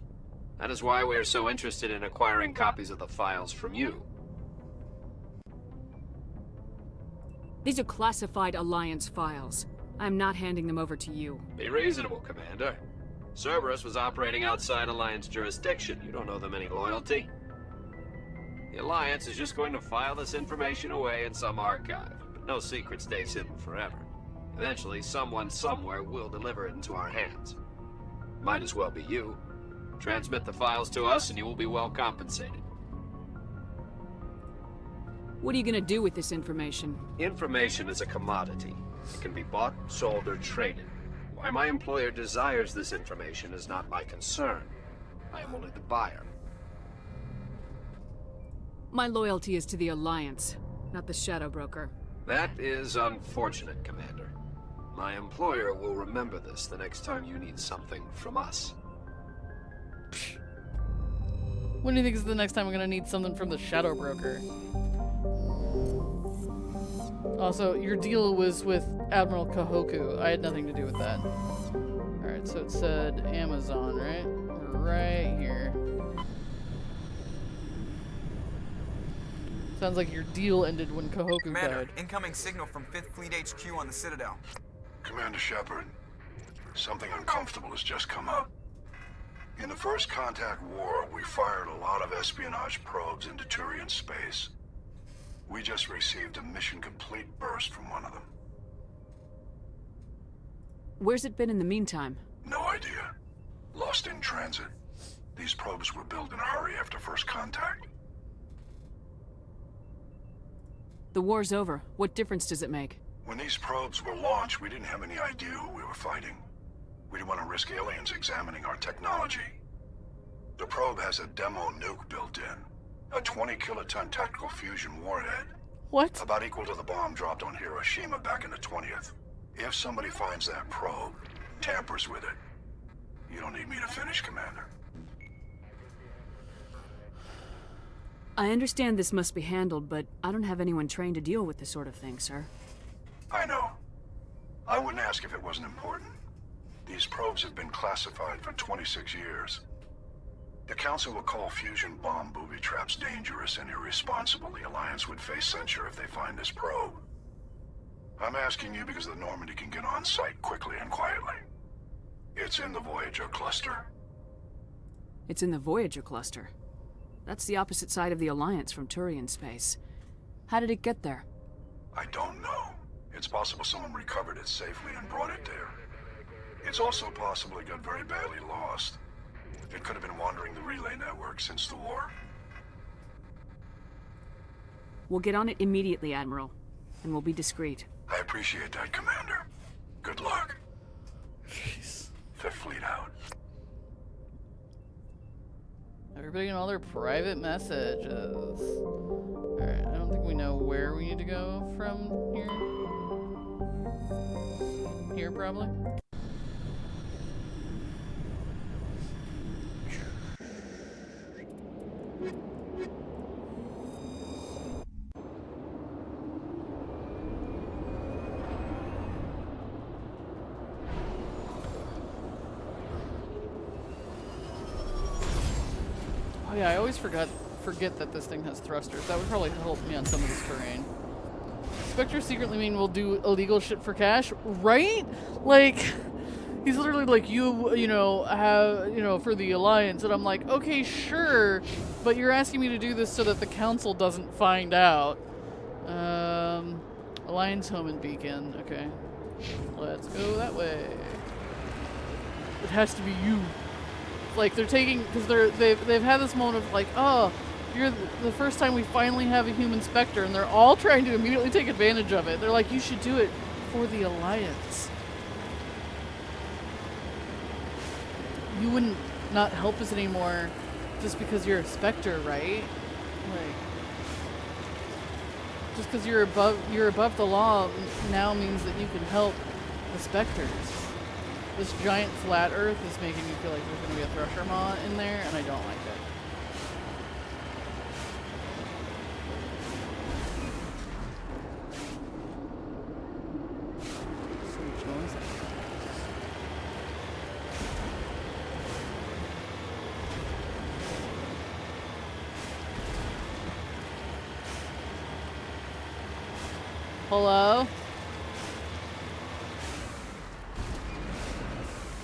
That is why we are so interested in acquiring copies of the files from you. These are classified Alliance files. I'm not handing them over to you. Be reasonable, Commander. Cerberus was operating outside Alliance jurisdiction. You don't owe them any loyalty. The Alliance is just going to file this information away in some archive, but no secret stays hidden forever. Eventually, someone somewhere will deliver it into our hands. Might as well be you. Transmit the files to us and you will be well compensated. What are you gonna do with this information? Information is a commodity. It can be bought, sold, or traded. Why my employer desires this information is not my concern. I am only the buyer. My loyalty is to the Alliance. not the Shadow Broker. That is unfortunate, Commander. My employer will remember this the next time you need something from us. When do you think is the next time I'm gonna need something from the Shadow Broker? Also, your deal was with Admiral Kahoku. I had nothing to do with that. Alright, so it said Amazon, right? Right here. Sounds like your deal ended when Kahoku Commander, died. incoming signal from 5th Fleet HQ on the Citadel. Commander Shepard, something uncomfortable has just come up. In the First Contact War, we fired a lot of espionage probes into Turian space. We just received a mission complete burst from one of them. Where's it been in the meantime? No idea. Lost in transit. These probes were built in a hurry after First Contact. The war's over. What difference does it make? When these probes were launched, we didn't have any idea who we were fighting. We didn't want to risk aliens examining our technology. The probe has a demo nuke built in. A 20-kiloton tactical fusion warhead. What? About equal to the bomb dropped on Hiroshima back in the 20th. If somebody finds that probe, tampers with it, you don't need me to finish, Commander. I understand this must be handled, but I don't have anyone trained to deal with this sort of thing, sir. I know. I wouldn't ask if it wasn't important. These probes have been classified for 26 years. The Council will call fusion bomb booby traps dangerous and irresponsible. The Alliance would face censure if they find this probe. I'm asking you because the Normandy can get on site quickly and quietly. It's in the Voyager cluster. It's in the Voyager cluster. That's the opposite side of the Alliance from Turian space. How did it get there? I don't know. It's possible someone recovered it safely and brought it there. It's also possible it got very badly lost. It could have been wandering the relay network since the war. We'll get on it immediately, Admiral. And we'll be discreet. I appreciate that, Commander. Good luck. Jeez. Fifth Fleet out. Everybody and all their private messages. Alright, I don't think we know where we need to go from here. Here, probably. Oh yeah, I always forget that this thing has thrusters. That would probably help me on some of this terrain. Spectres secretly mean we'll do illegal shit for cash, right? Like, he's literally like, you know, have, you know, for the Alliance, and I'm like, okay, sure, but you're asking me to do this so that the Council doesn't find out. Alliance home and beacon, okay. Let's go that way. It has to be you. Like, they're taking, because they've had this moment of like, oh, you're the first time we finally have a human Spectre, and they're all trying to immediately take advantage of it. They're like, you should do it for the Alliance. You wouldn't not help us anymore just because you're a Spectre, right? Like, just because you're above the law now means that you can help the Spectres. This giant flat Earth is making me feel like there's going to be a Thresher Maw in there, and I don't like it. So which one is that? Hello?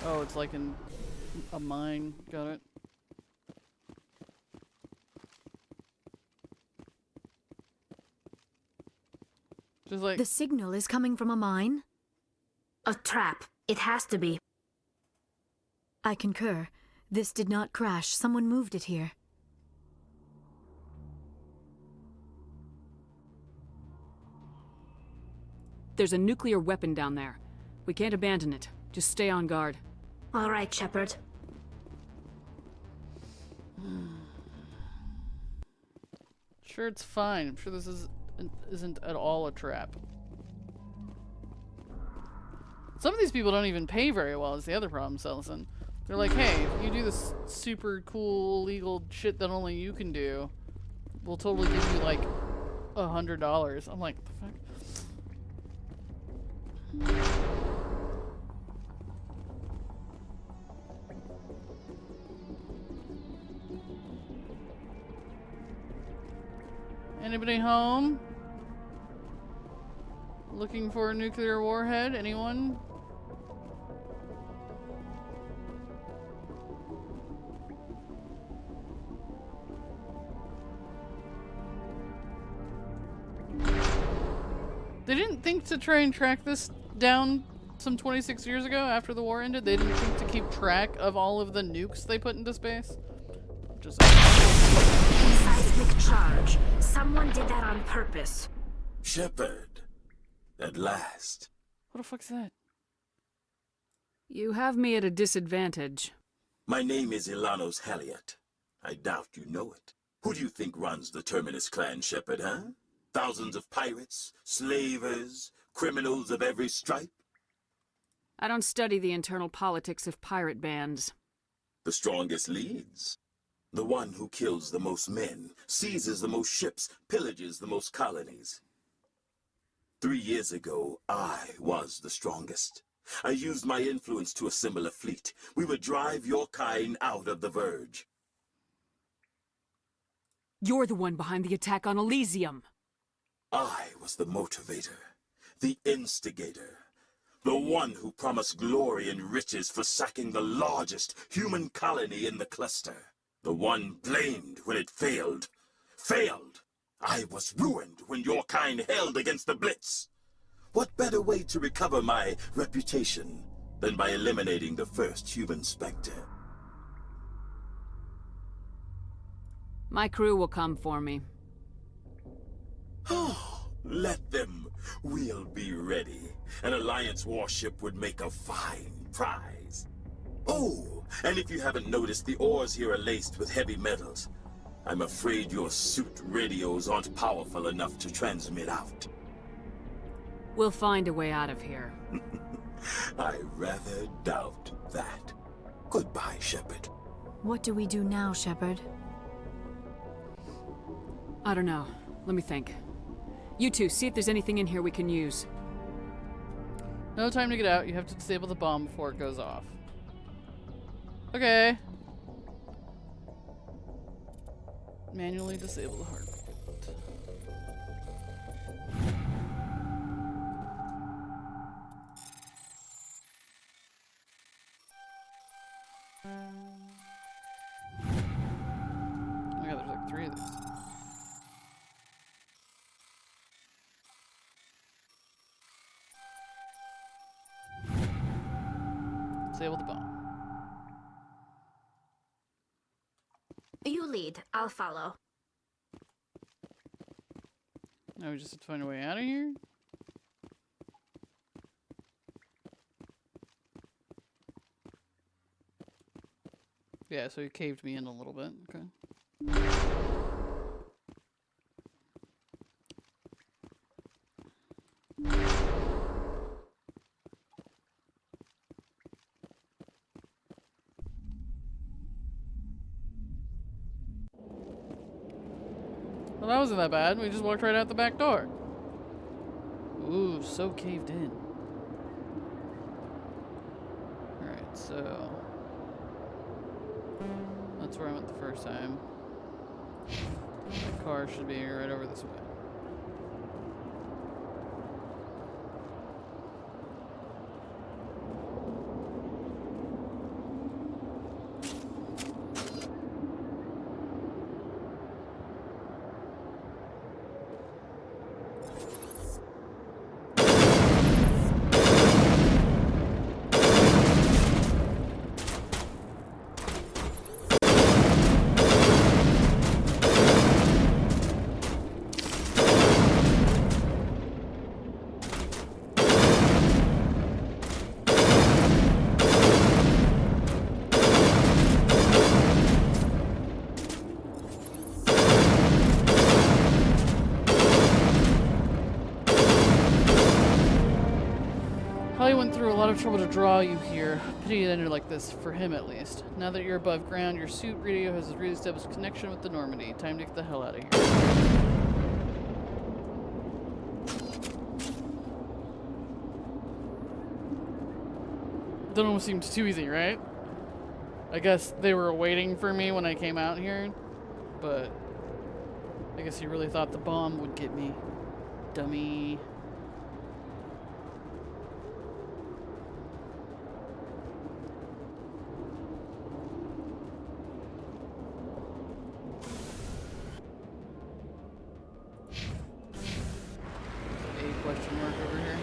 Oh, it's like in a mine. Got it. Just like... The signal is coming from a mine? A trap. It has to be. I concur. This did not crash. Someone moved it here. There's a nuclear weapon down there. We can't abandon it. Just stay on guard. All right, Shepard. Sure, it's fine. I'm sure this is isn't at all a trap. Some of these people don't even pay very well, is the other problem, Selson. They're like, hey, if you do this super cool legal shit that only you can do, we'll totally give you like $100. I'm like, the fuck? Anybody home? Looking for a nuclear warhead? Anyone? They didn't think to try and track this down some 26 years ago after the war ended. They didn't think to keep track of all of the nukes they put into space. Just Seismic charge. Someone did that on purpose. Shepard, at last. What the fuck's that? You have me at a disadvantage. My name is Ilanos Halliot. I doubt you know it. Who do you think runs the Terminus clan, Shepard, huh? Thousands of pirates, slavers, criminals of every stripe? I don't study the internal politics of pirate bands. The strongest leads. The one who kills the most men, seizes the most ships, pillages the most colonies. 3 years ago, I was the strongest. I used my influence to assemble a fleet. We would drive your kind out of the Verge. You're the one behind the attack on Elysium. I was the motivator, the instigator, the one who promised glory and riches for sacking the largest human colony in the cluster. The one blamed when it failed. Failed! I was ruined when your kind held against the Blitz. What better way to recover my reputation than by eliminating the first human Spectre? My crew will come for me. Let them. We'll be ready. An Alliance warship would make a fine prize. Oh, and if you haven't noticed, the ores here are laced with heavy metals. I'm afraid your suit radios aren't powerful enough to transmit out. We'll find a way out of here. I rather doubt that. Goodbye, Shepard. What do we do now, Shepard? I don't know. Let me think. You two, see if there's anything in here we can use. No time to get out. You have to disable the bomb before it goes off. Okay. Manually disable the hard drive. Oh my god, there's like 3 of these. Disable the bomb. You lead. I'll follow. Now we just have to find a way out of here? Yeah, so he caved me in a little bit. Okay. Well, that wasn't that bad. We just walked right out the back door. Ooh, so caved in. Alright, so... that's where I went the first time. The car should be right over this way. lot of trouble to draw you here. Pity it ended like this, for him at least. Now that you're above ground, your suit radio has a re-established connection with the Normandy. Time to get the hell out of here. That almost seemed too easy, right? I guess they were waiting for me when I came out here, but I guess he really thought the bomb would get me. Dummy. A question mark over here.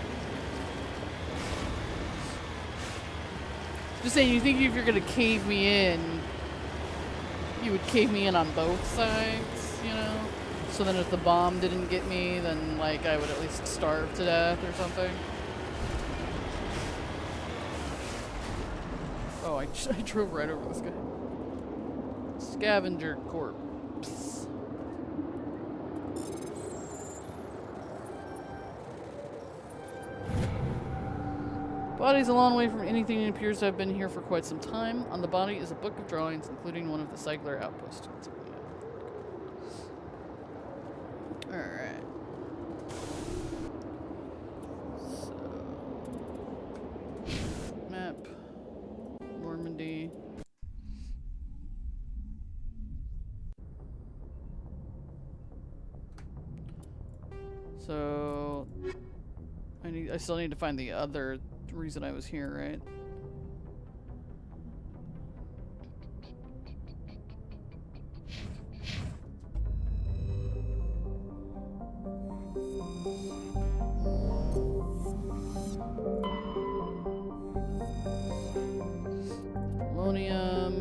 Just saying, you think if you're gonna cave me in, you would cave me in on both sides, you know? So then if the bomb didn't get me, then like I would at least starve to death or something. Oh, I drove right over this guy. Scavenger corpse. Body's a long way from anything that appears to have been here for quite some time. On the body is a book of drawings, including one of the Sigler outposts. Alright. So, map. Normandy. So, I still need to find the other reason I was here, right? Polonium.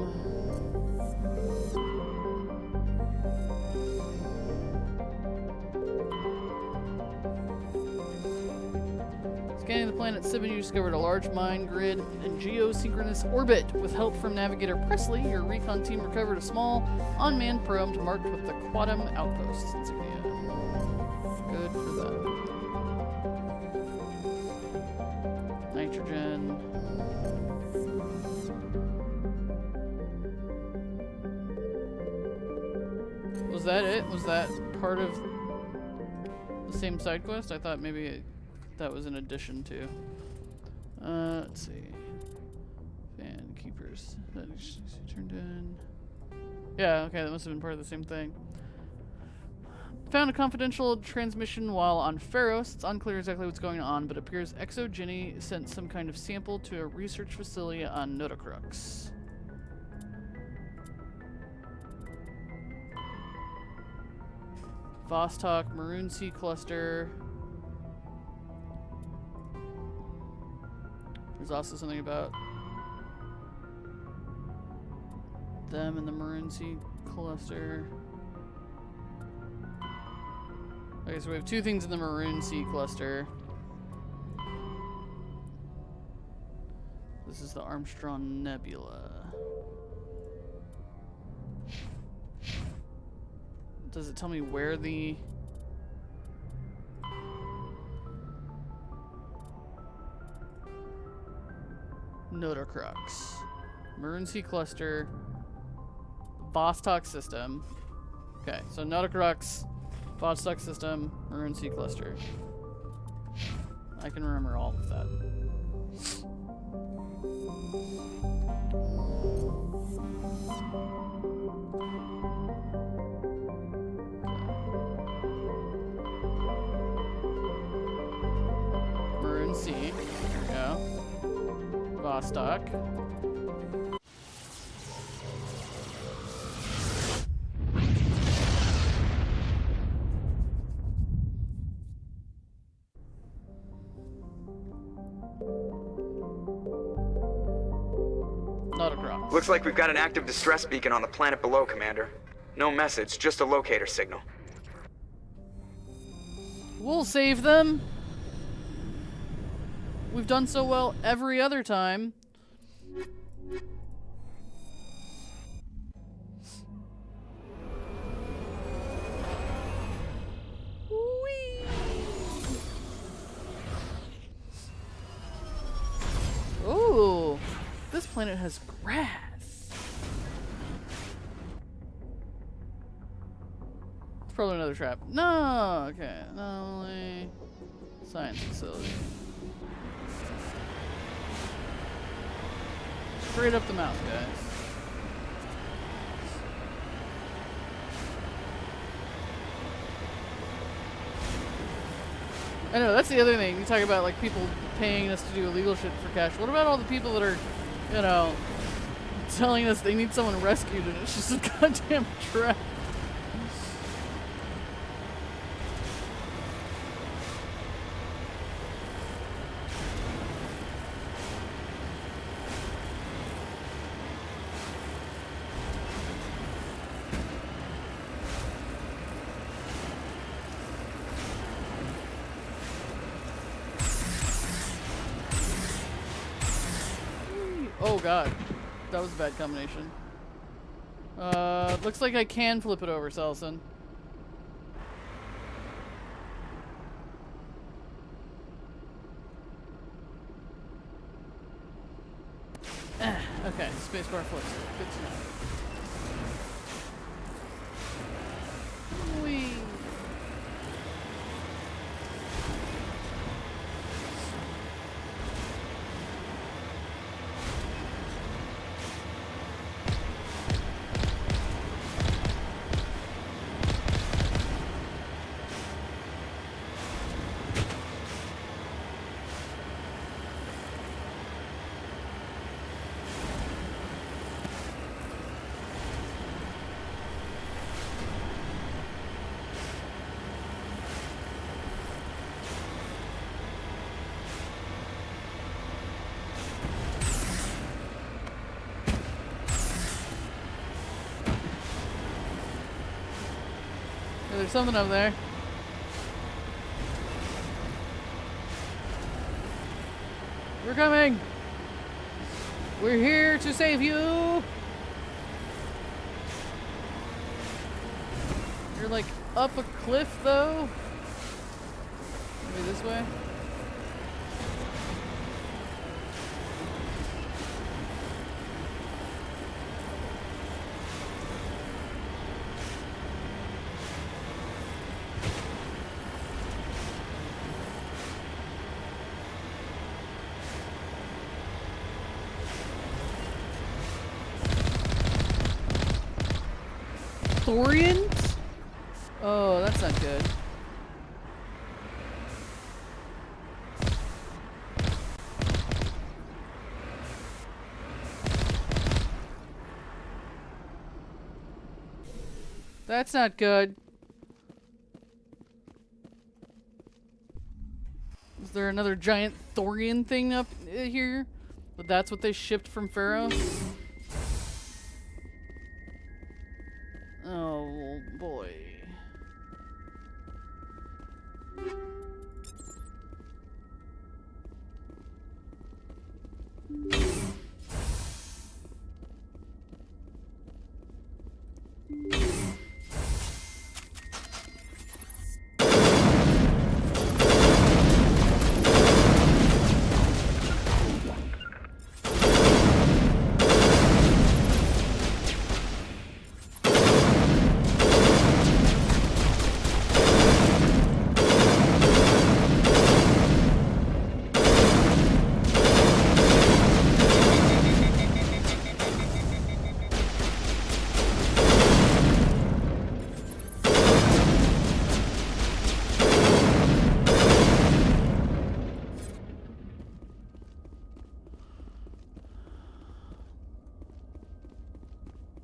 Scanning the planet 7, you discovered a large mine grid in geosynchronous orbit. With help from Navigator Presley, your recon team recovered a small, unmanned probe marked with the Quantum Outpost insignia. Good for them. Nitrogen. Was that it? Was that part of the same side quest? I thought maybe that was in addition to. Let's see. Fan keepers. That is turned in. Yeah, okay, that must have been part of the same thing. Found a confidential transmission while on Pharos. It's unclear exactly what's going on, but it appears ExoGenny sent some kind of sample to a research facility on Notocrux. Vostok, Maroon Sea Cluster. There's also something about them and the Maroon Sea Cluster. Okay, so we have two things in the Maroon Sea Cluster. This is the Armstrong Nebula. Does it tell me where the... Notocrux. Maroon Sea Cluster. Vostok System. Okay, so Notocrux, Vostok System, Maroon Sea Cluster. I can remember all of that. Maroon Sea. There we go. Vostok. Notocrux. Looks like we've got an active distress beacon on the planet below, Commander. No message, just a locator signal. We'll save them. We've done so well every other time. Whee! planet has grass? It's probably another trap. No, okay. Anomaly. Science facility. Straight up the mountain, guys. I know, that's the other thing. You talk about like people paying us to do illegal shit for cash. What about all the people that are, you know, telling us they need someone rescued and it's just a goddamn trap? Oh god, that was a bad combination. Looks like I can flip it over, Selson. Okay, spacebar flips it. Good to know. Whee! There's something up there. We're coming! We're here to save you! You're like up a cliff though? Maybe this way? Thorians? Oh, that's not good. That's not good. Is there another giant Thorian thing up here? But that's what they shipped from Pharos? Oh boy.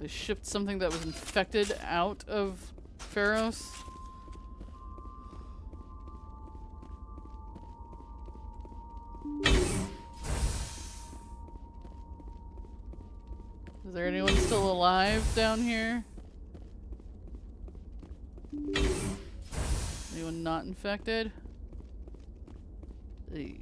They shipped something that was infected out of Pharos. Is there anyone still alive down here? Anyone not infected? Eey.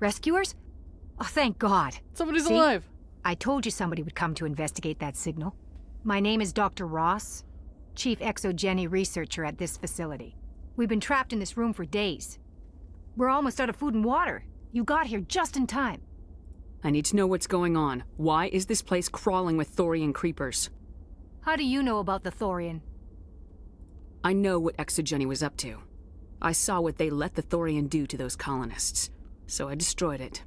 Rescuers? Oh, thank God. Somebody's See? alive. I told you somebody would come to investigate that signal. My name is Dr. Ross, Chief Exogeny Researcher at this facility. We've been trapped in this room for days. We're almost out of food and water. You got here just in time. I need to know what's going on. Why is this place crawling with Thorian creepers? How do you know about the Thorian? I know what Exogeny was up to. I saw what they let the Thorian do to those colonists, so I destroyed it.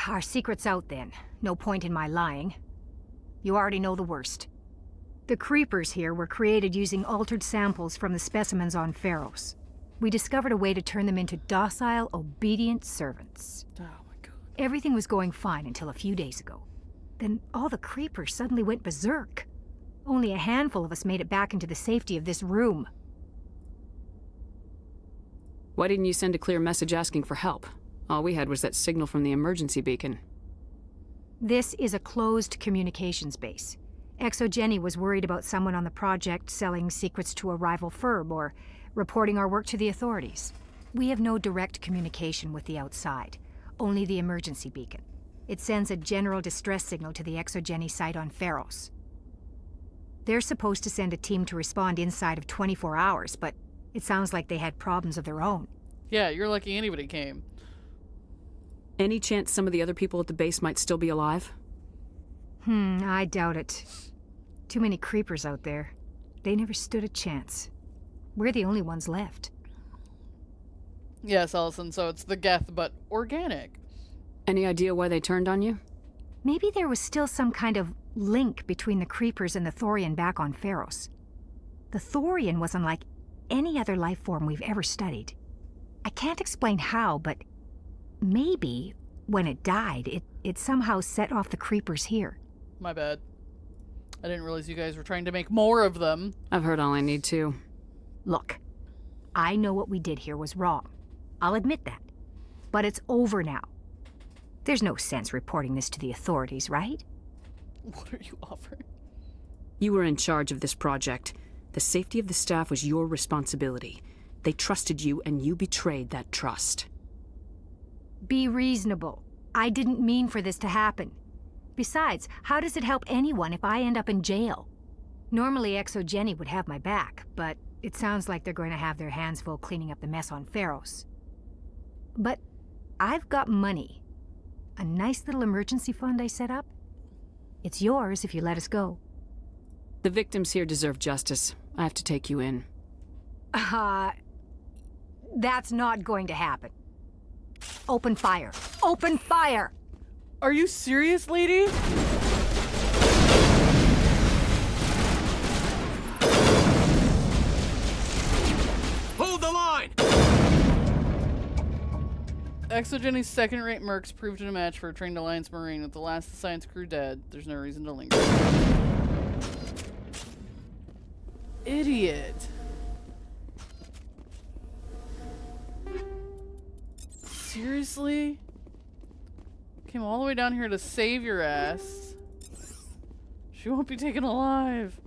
Our secret's out then. No point in my lying. You already know the worst. The creepers here were created using altered samples from the specimens on Pharos. We discovered a way to turn them into docile, obedient servants. Oh my God. Everything was going fine until a few days ago. Then all the creepers suddenly went berserk. Only a handful of us made it back into the safety of this room. Why didn't you send a clear message asking for help? All we had was that signal from the emergency beacon. This is a closed communications base. Exogeny was worried about someone on the project selling secrets to a rival firm or reporting our work to the authorities. We have no direct communication with the outside, only the emergency beacon. It sends a general distress signal to the Exogeny site on Pharos. They're supposed to send a team to respond inside of 24 hours, but it sounds like they had problems of their own. Yeah, you're lucky anybody came. Any chance some of the other people at the base might still be alive? I doubt it. Too many creepers out there. They never stood a chance. We're the only ones left. Yes, Allison, so it's the Geth, but organic. Any idea why they turned on you? Maybe there was still some kind of link between the creepers and the Thorian back on Pharos. The Thorian was unlike any other life form we've ever studied. I can't explain how, but maybe when it died, it somehow set off the creepers here. My bad. I didn't realize you guys were trying to make more of them. I've heard all I need to. Look, I know what we did here was wrong. I'll admit that. But it's over now. There's no sense reporting this to the authorities, right? What are you offering? You were in charge of this project. The safety of the staff was your responsibility. They trusted you, and you betrayed that trust. Be reasonable. I didn't mean for this to happen. Besides, how does it help anyone if I end up in jail? Normally Exogeny would have my back, but it sounds like they're going to have their hands full cleaning up the mess on Pharos. But I've got money. A nice little emergency fund I set up. It's yours if you let us go. The victims here deserve justice. I have to take you in. That's not going to happen. Open fire. Open fire! Are you serious, lady? Hold the line! Exogeny's second-rate mercs proved in a match for a trained Alliance Marine. With the last of the science crew dead, there's no reason to linger. Idiot. Seriously? Came all the way down here to save your ass. She won't be taken alive.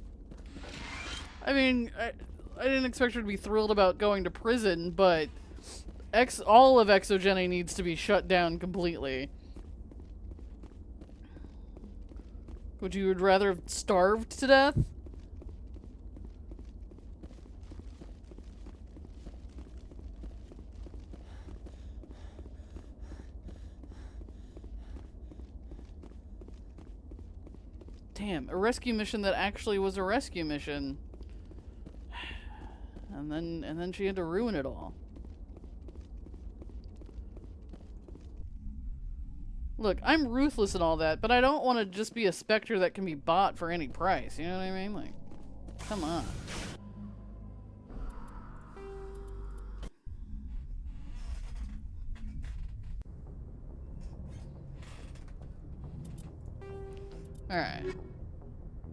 I mean, I didn't expect her to be thrilled about going to prison, but all of Exogeny needs to be shut down completely. Would you rather have starved to death? Damn, a rescue mission that actually was a rescue mission. And then she had to ruin it all. Look, I'm ruthless and all that, but I don't want to just be a specter that can be bought for any price, you know what I mean? Like, come on. Alright.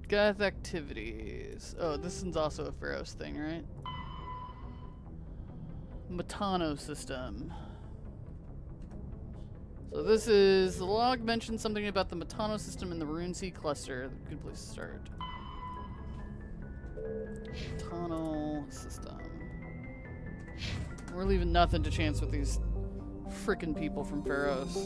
Geth activities. Oh, this one's also a Pharos thing, right? Metano system. So this is, the log mentioned something about the Metano system in the Rune Sea cluster. Good place to start. Metano system. We're leaving nothing to chance with these Frickin' people from Pharaohs.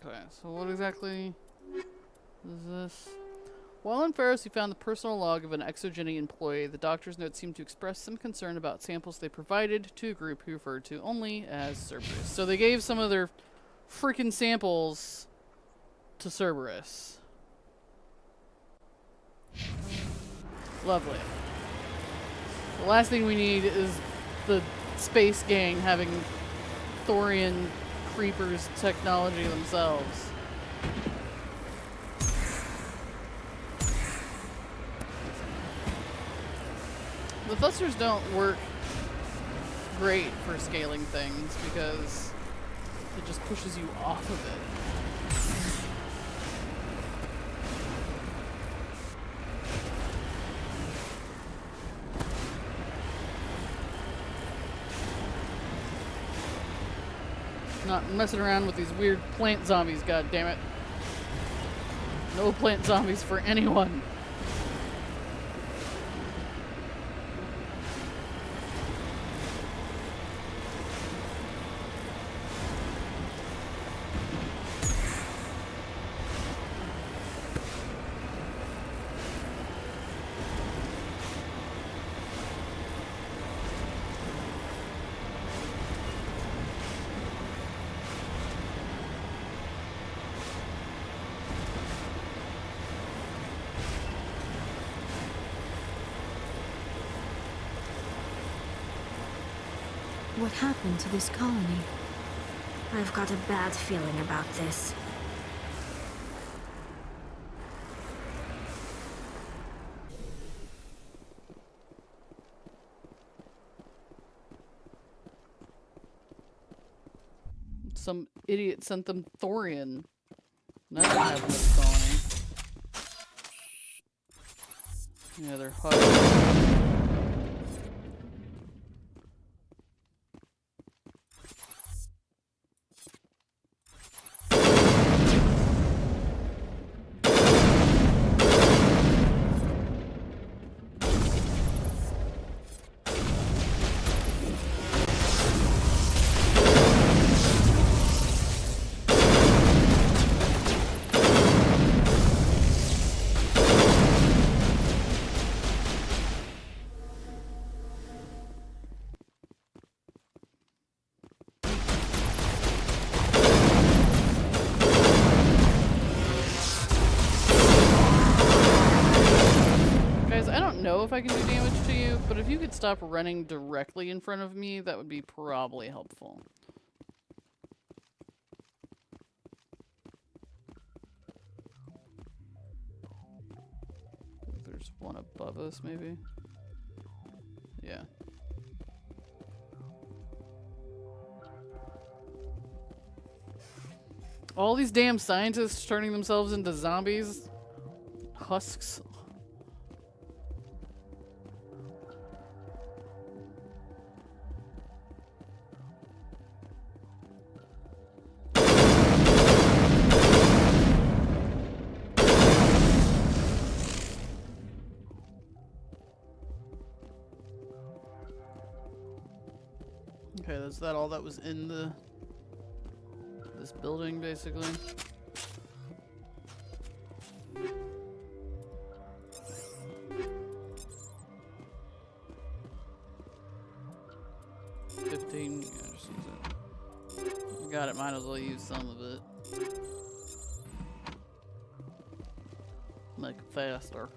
Okay, so what exactly is this? While in Pharos, he found the personal log of an Exogeny employee. The doctor's notes seemed to express some concern about samples they provided to a group he referred to only as Cerberus. So they gave some of their freaking samples to Cerberus. Lovely. The last thing we need is the space gang having Thorian creepers technology themselves. The thrusters don't work great for scaling things because it just pushes you off of it. Not messing around with these weird plant zombies, god damn it. No plant zombies for anyone. What happened to this colony? I've got a bad feeling about this. Some idiot sent them Thorian. That doesn't happen to the colony. Yeah, they're hugging. Know if I can do damage to you, but if you could stop running directly in front of me, that would be probably helpful. There's one above us, maybe? Yeah. All these damn scientists turning themselves into zombies. Husks. Okay, is that all that was in this building, basically? Yeah, just use it. Got it, might as well use some of it. Make it faster.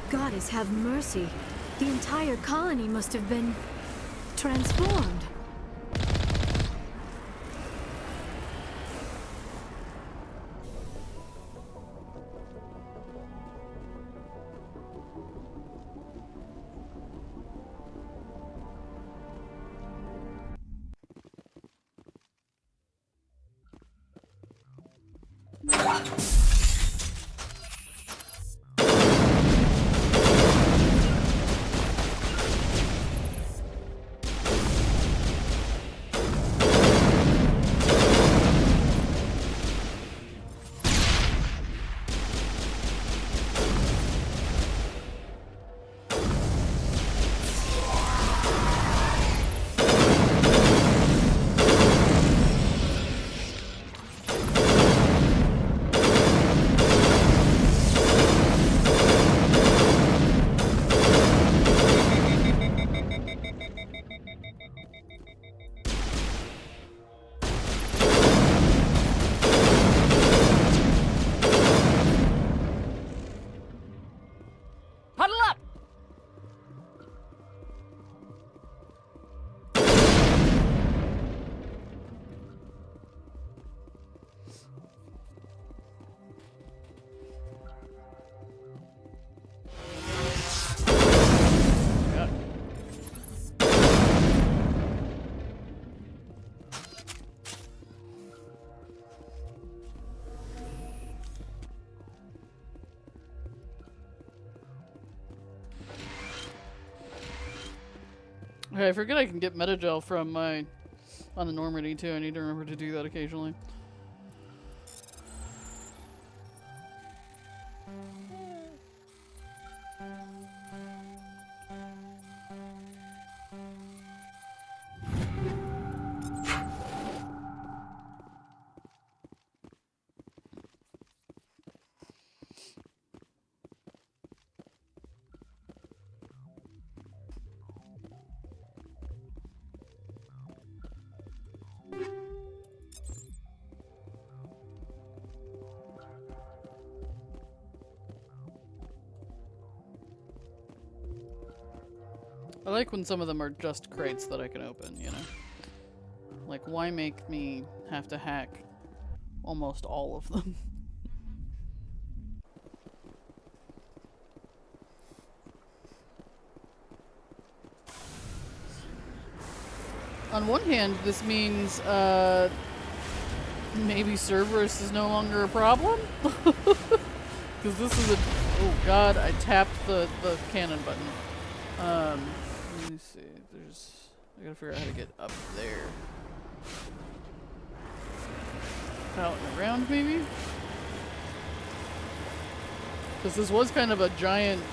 Goddess have mercy. The entire colony must have been transformed. Okay, I forget I can get Metagel from my on the Normandy too. I need to remember to do that occasionally. I like when some of them are just crates that I can open, you know? Like, why make me have to hack almost all of them? On one hand, this means, maybe Cerberus is no longer a problem? Because this is a... Oh god, I tapped the cannon button. Let me see. I gotta figure out how to get up there. Out and around, maybe? Because this was kind of a giant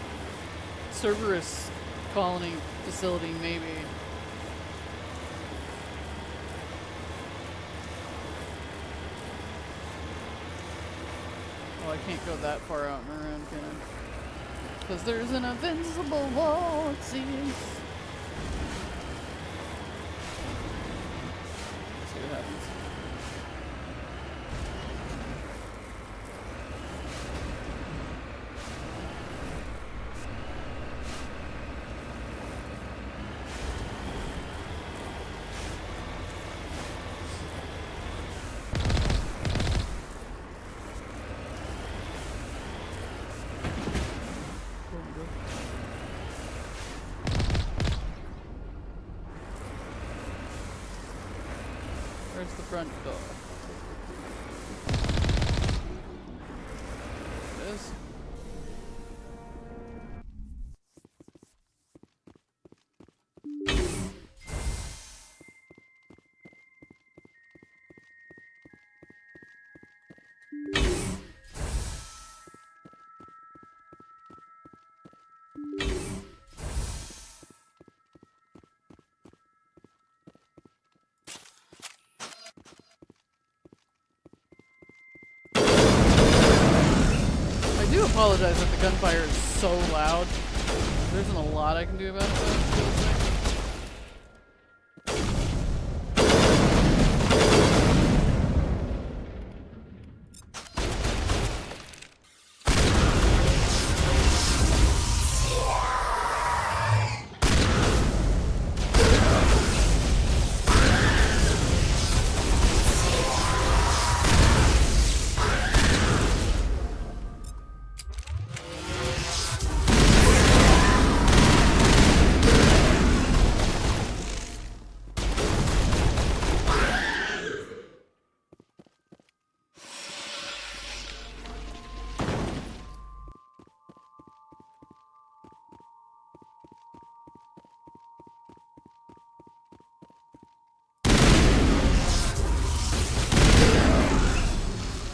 Cerberus colony facility, maybe. Well, I can't go that far out and around, can I? Because there's an invincible wall, it seems. Let's see what happens. Where's the front door? There it is. apologize that the gunfire is so loud. There isn't a lot I can do about it, though, it feels like.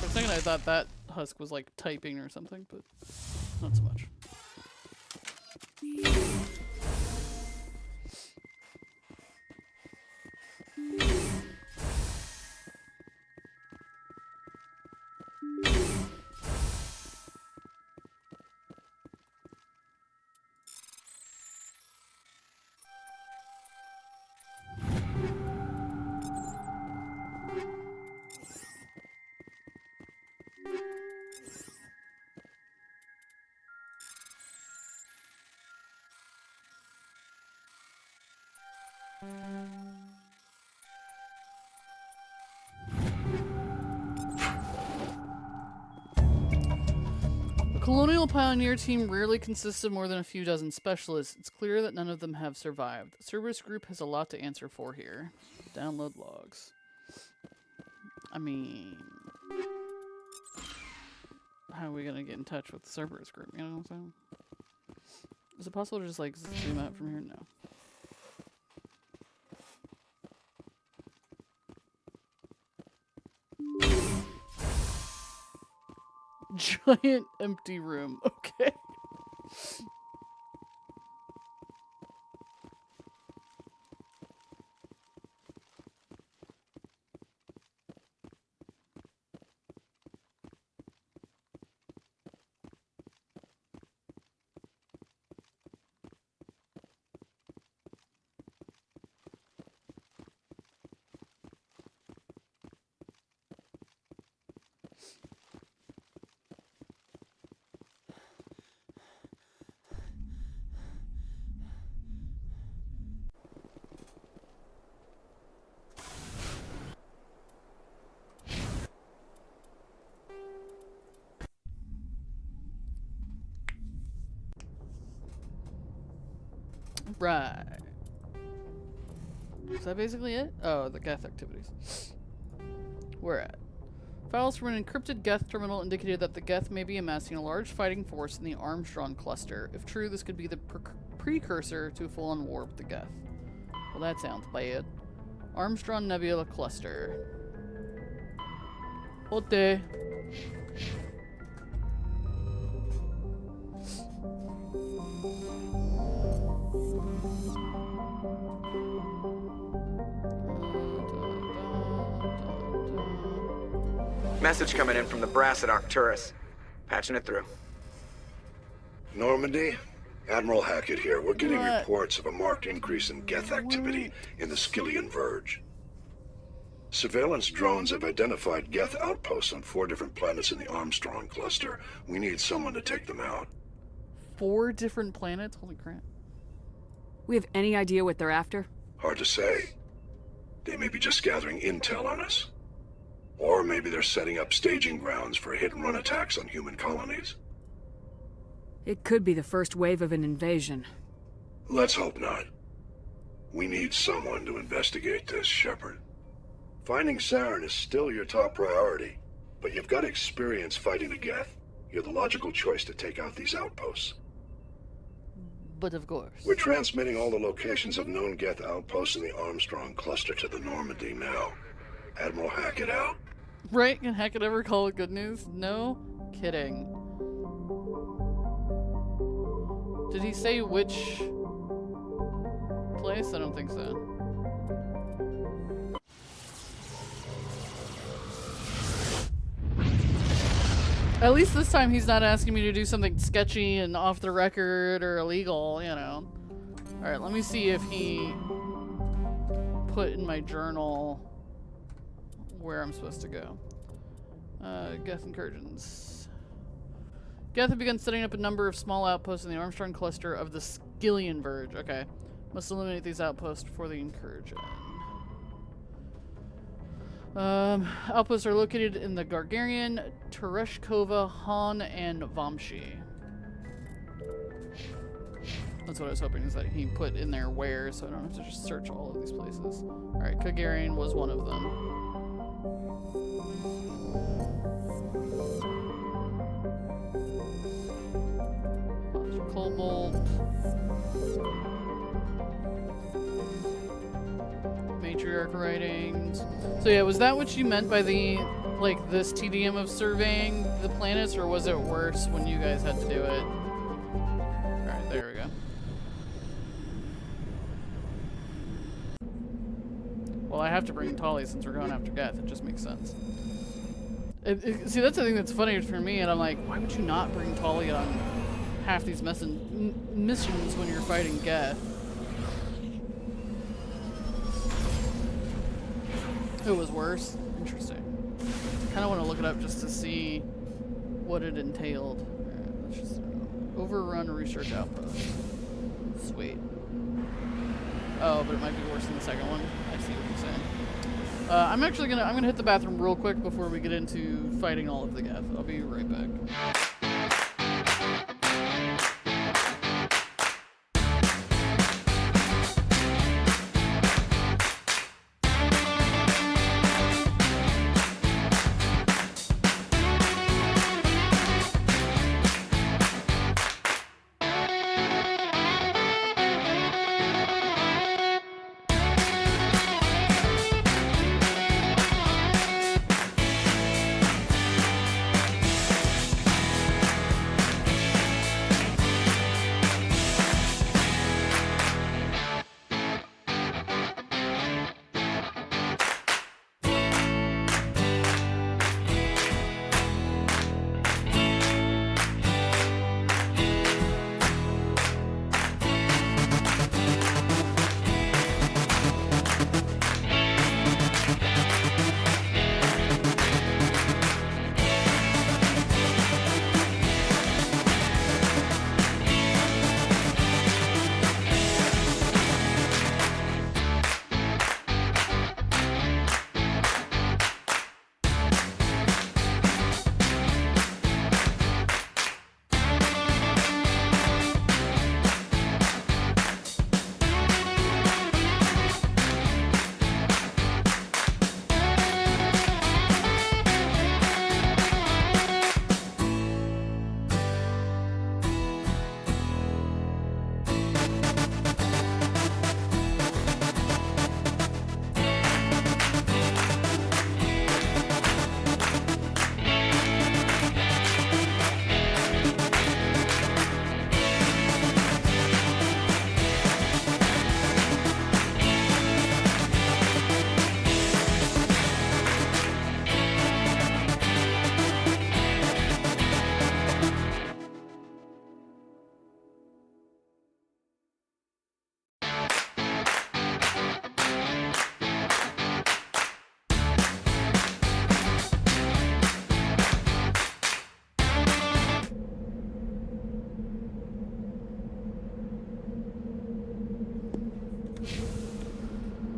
For a second I thought that husk was like typing or something, but not so much. The Colonial Pioneer team rarely consists of more than a few dozen specialists. It's clear that none of them have survived. The Cerberus group has a lot to answer for here. Download logs. I mean, how are we gonna get in touch with the Cerberus group? You know what I'm saying? Is it possible to just like zoom out from here? No. Giant empty room. Okay. Right. Is that basically it? Oh, the Geth activities. Where at? Files from an encrypted Geth terminal indicated that the Geth may be amassing a large fighting force in the Armstrong cluster. If true, this could be the precursor to a full-on war with the Geth. Well, that sounds bad. Armstrong Nebula cluster. What day? Message coming in from the brass at Arcturus. Patching it through. Normandy? Admiral Hackett here. We're getting reports of a marked increase in Geth activity in the Skyllian Verge. Surveillance drones have identified Geth outposts on 4 different planets in the Armstrong cluster. We need someone to take them out. 4 different planets? Holy crap. We have any idea what they're after? Hard to say. They may be just gathering intel on us. Or maybe they're setting up staging grounds for hit-and-run attacks on human colonies. It could be the first wave of an invasion. Let's hope not. We need someone to investigate this, Shepard. Finding Saren is still your top priority, but you've got experience fighting the Geth. You're the logical choice to take out these outposts. But of course. We're transmitting all the locations of known Geth outposts in the Armstrong cluster to the Normandy now. Admiral Hackett out. Right? Can Hackett ever call it good news? No kidding. Did he say which place? I don't think so. At least this time he's not asking me to do something sketchy and off the record or illegal, you know. Alright, let me see if he put in my journal where I'm supposed to go. Geth incursions. Geth have begun setting up a number of small outposts in the Armstrong cluster of the Skillian Verge. Okay. Must eliminate these outposts for the incursion. Outposts are located in the Gargarian, Tereshkova, Han, and Vamshi. That's what I was hoping, is that he put in there where, so I don't have to just search all of these places. Alright, Kagarian was one of them. Cobalt. Matriarch writings. So yeah, was that what you meant by the, like, this TDM of surveying the planets, or was it worse when you guys had to do it? Alright, there we go. Well, I have to bring Tali since we're going after Geth. It just makes sense. See, that's the thing that's funny for me, and I'm like, why would you not bring Tali on half these missions when you're fighting Geth? It was worse? Interesting. I kind of want to look it up just to see what it entailed. Alright, let's just overrun research outpost. Sweet. Oh, but it might be worse than the second one. I see what you're saying. I'm gonna hit the bathroom real quick before we get into fighting all of the Geth. I'll be right back.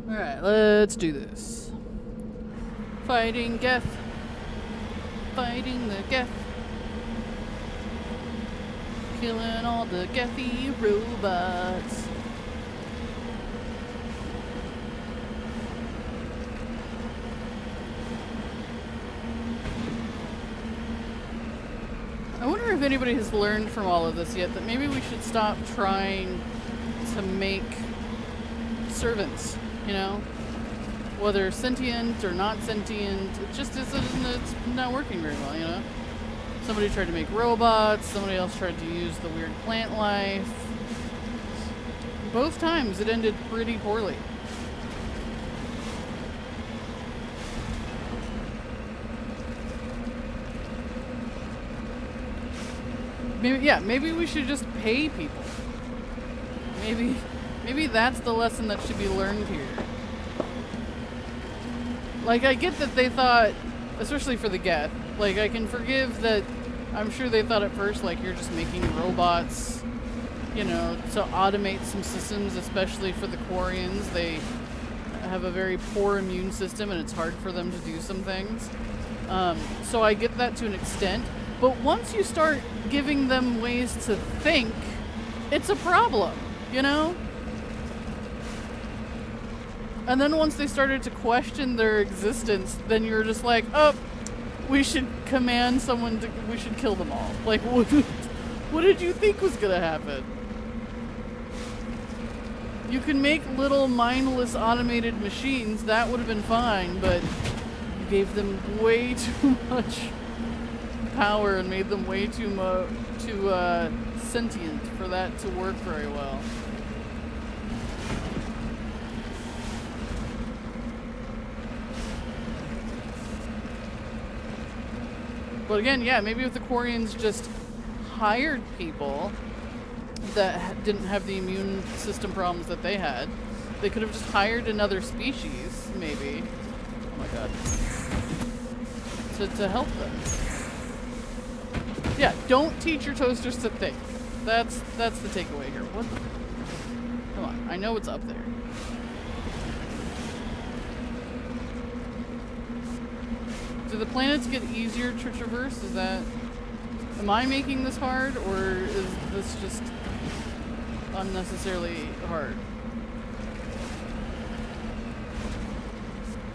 Alright, let's do this. Fighting Geth. Fighting the Geth. Killing all the Gethy robots. I wonder if anybody has learned from all of this yet that maybe we should stop trying to make servants, you know? Whether sentient or not sentient, it just isn't, it's not working very well, you know? Somebody tried to make robots, somebody else tried to use the weird plant life. Both times it ended pretty poorly. Maybe we should just pay people. Maybe that's the lesson that should be learned here. Like, I get that they thought, especially for the Geth, like, I can forgive that. I'm sure they thought at first, like, you're just making robots, you know, to automate some systems, especially for the Quarians. They have a very poor immune system and it's hard for them to do some things. So I get that to an extent. But once you start giving them ways to think, it's a problem, you know? And then once they started to question their existence, then you're just like, oh, we should command someone to, we should kill them all. Like, what did you think was gonna happen? You can make little mindless automated machines, that would have been fine, but you gave them way too much power and made them way too sentient for that to work very well. But again, yeah, maybe if the Quarians just hired people that didn't have the immune system problems that they had, they could have just hired another species, maybe. Oh my god. To help them. Yeah, don't teach your toasters to think. That's the takeaway here. What the? Come on, I know it's up there. Do the planets get easier to traverse? Is that... Am I making this hard, or is this just unnecessarily hard?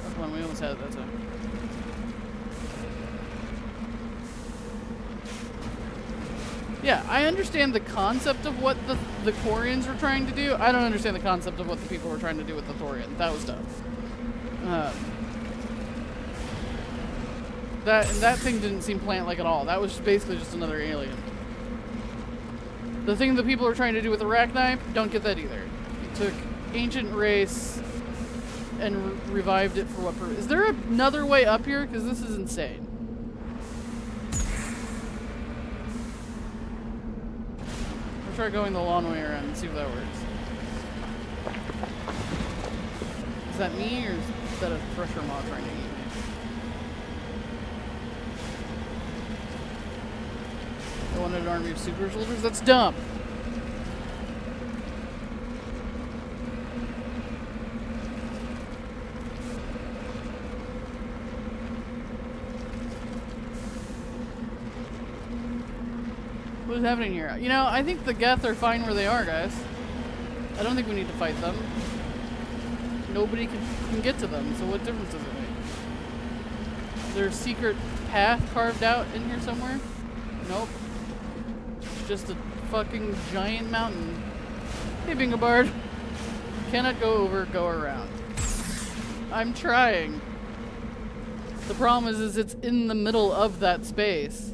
Oh, come on, we almost had it that time. Yeah, I understand the concept of what the Quarians were trying to do. I don't understand the concept of what the people were trying to do with the Thorian. That was dumb. That thing didn't seem plant-like at all. That was basically just another alien. The thing the people were trying to do with the Arachni, don't get that either. You took ancient race and revived it for what purpose? Is there another way up here? Because this is insane. We'll try going the long way around and see if that works. Is that me, or is that a pressure mod trying to eat me? I wanted an army of super soldiers? That's dumb! What is happening here? You know, I think the Geth are fine where they are, guys. I don't think we need to fight them. Nobody can get to them, so what difference does it make? Is there a secret path carved out in here somewhere? Nope. Just a fucking giant mountain. Hey, Bingabard. Cannot go over, go around. I'm trying. The problem is it's in the middle of that space.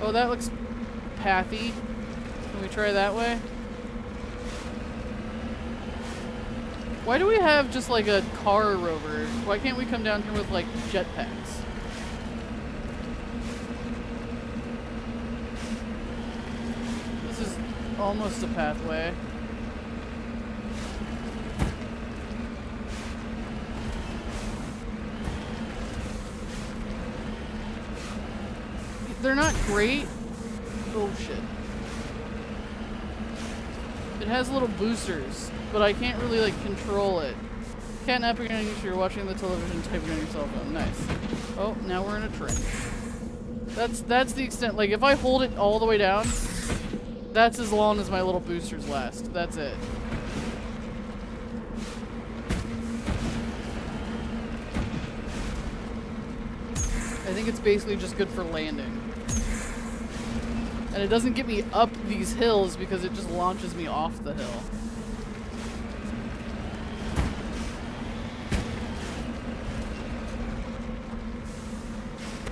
Oh, that looks pathy. Can we try that way? Why do we have just like a car rover? Why can't we come down here with like jetpacks? This is almost a pathway. They're not great. Oh shit. It has little boosters, but I can't really like control it. Catnapping on you, you're watching the television, typing on your cell phone. Nice. Oh, now we're in a trench. That's the extent. Like if I hold it all the way down, that's as long as my little boosters last. That's it. I think it's basically just good for landing. And it doesn't get me up these hills because it just launches me off the hill.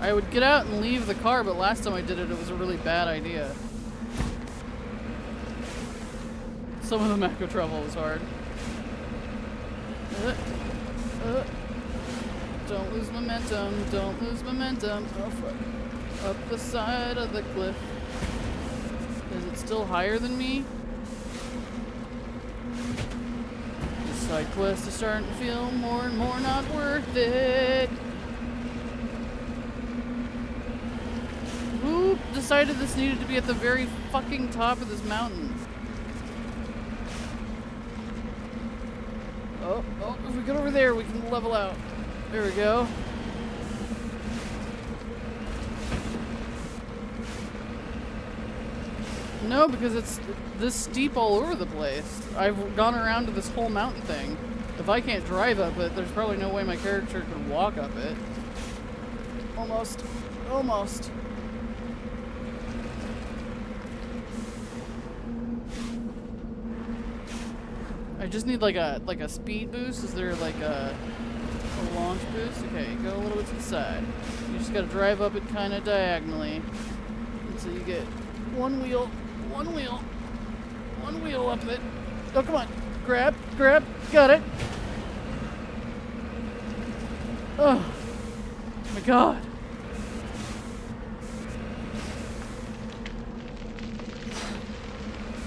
I would get out and leave the car, but last time I did it, it was a really bad idea. Some of the macro travel was hard. Don't lose momentum. Don't lose momentum. Oh, fuck. Up the side of the cliff. Is it still higher than me? This side quest is starting to feel more and more not worth it. Who decided this needed to be at the very fucking top of this mountain? Oh, if we get over there, we can level out. There we go. No, because it's this steep all over the place. I've gone around to this whole mountain thing. If I can't drive up it, there's probably no way my character could walk up it. Almost. Almost. I just need like a speed boost. Is there like a launch boost? Okay, go a little bit to the side. You just gotta drive up it kind of diagonally until you get one wheel up it. Oh, come on. Grab, got it. Oh my god.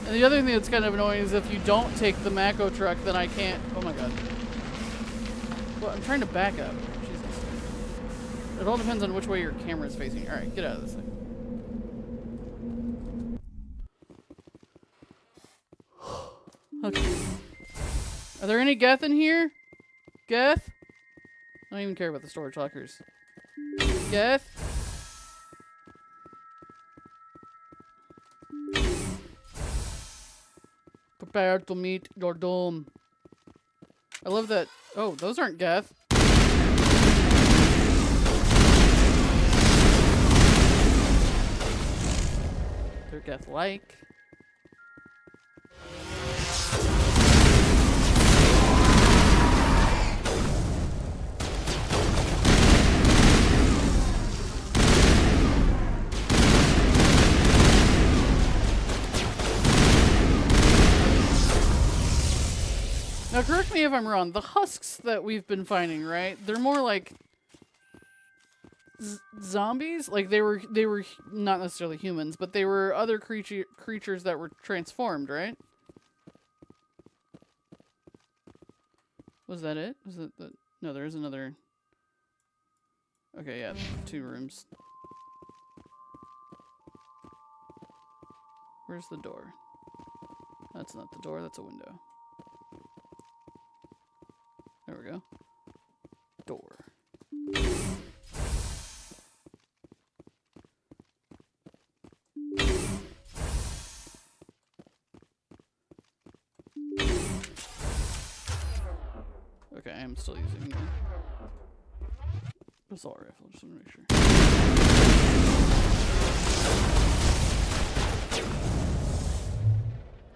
And the other thing that's kind of annoying is if you don't take the Mako truck, then I can't. Oh my god. Well, I'm trying to back up. Jesus. It all depends on which way your camera is facing. Alright, get out of this thing. Okay. Are there any Geth in here? Geth? I don't even care about the storage lockers. Geth? Prepare to meet your doom. I love that. Oh, those aren't Geth. They're Geth-like. Now, correct me if I'm wrong. The husks that we've been finding, right? They're more like zombies. Like they were not necessarily humans, but they were other creatures that were transformed, right? Was that it? Was it the? No, there is another. Okay, yeah, 2 rooms. Where's the door? That's not the door. That's a window. There we go. Door. Okay, I am still using the assault rifle. Just want to make sure.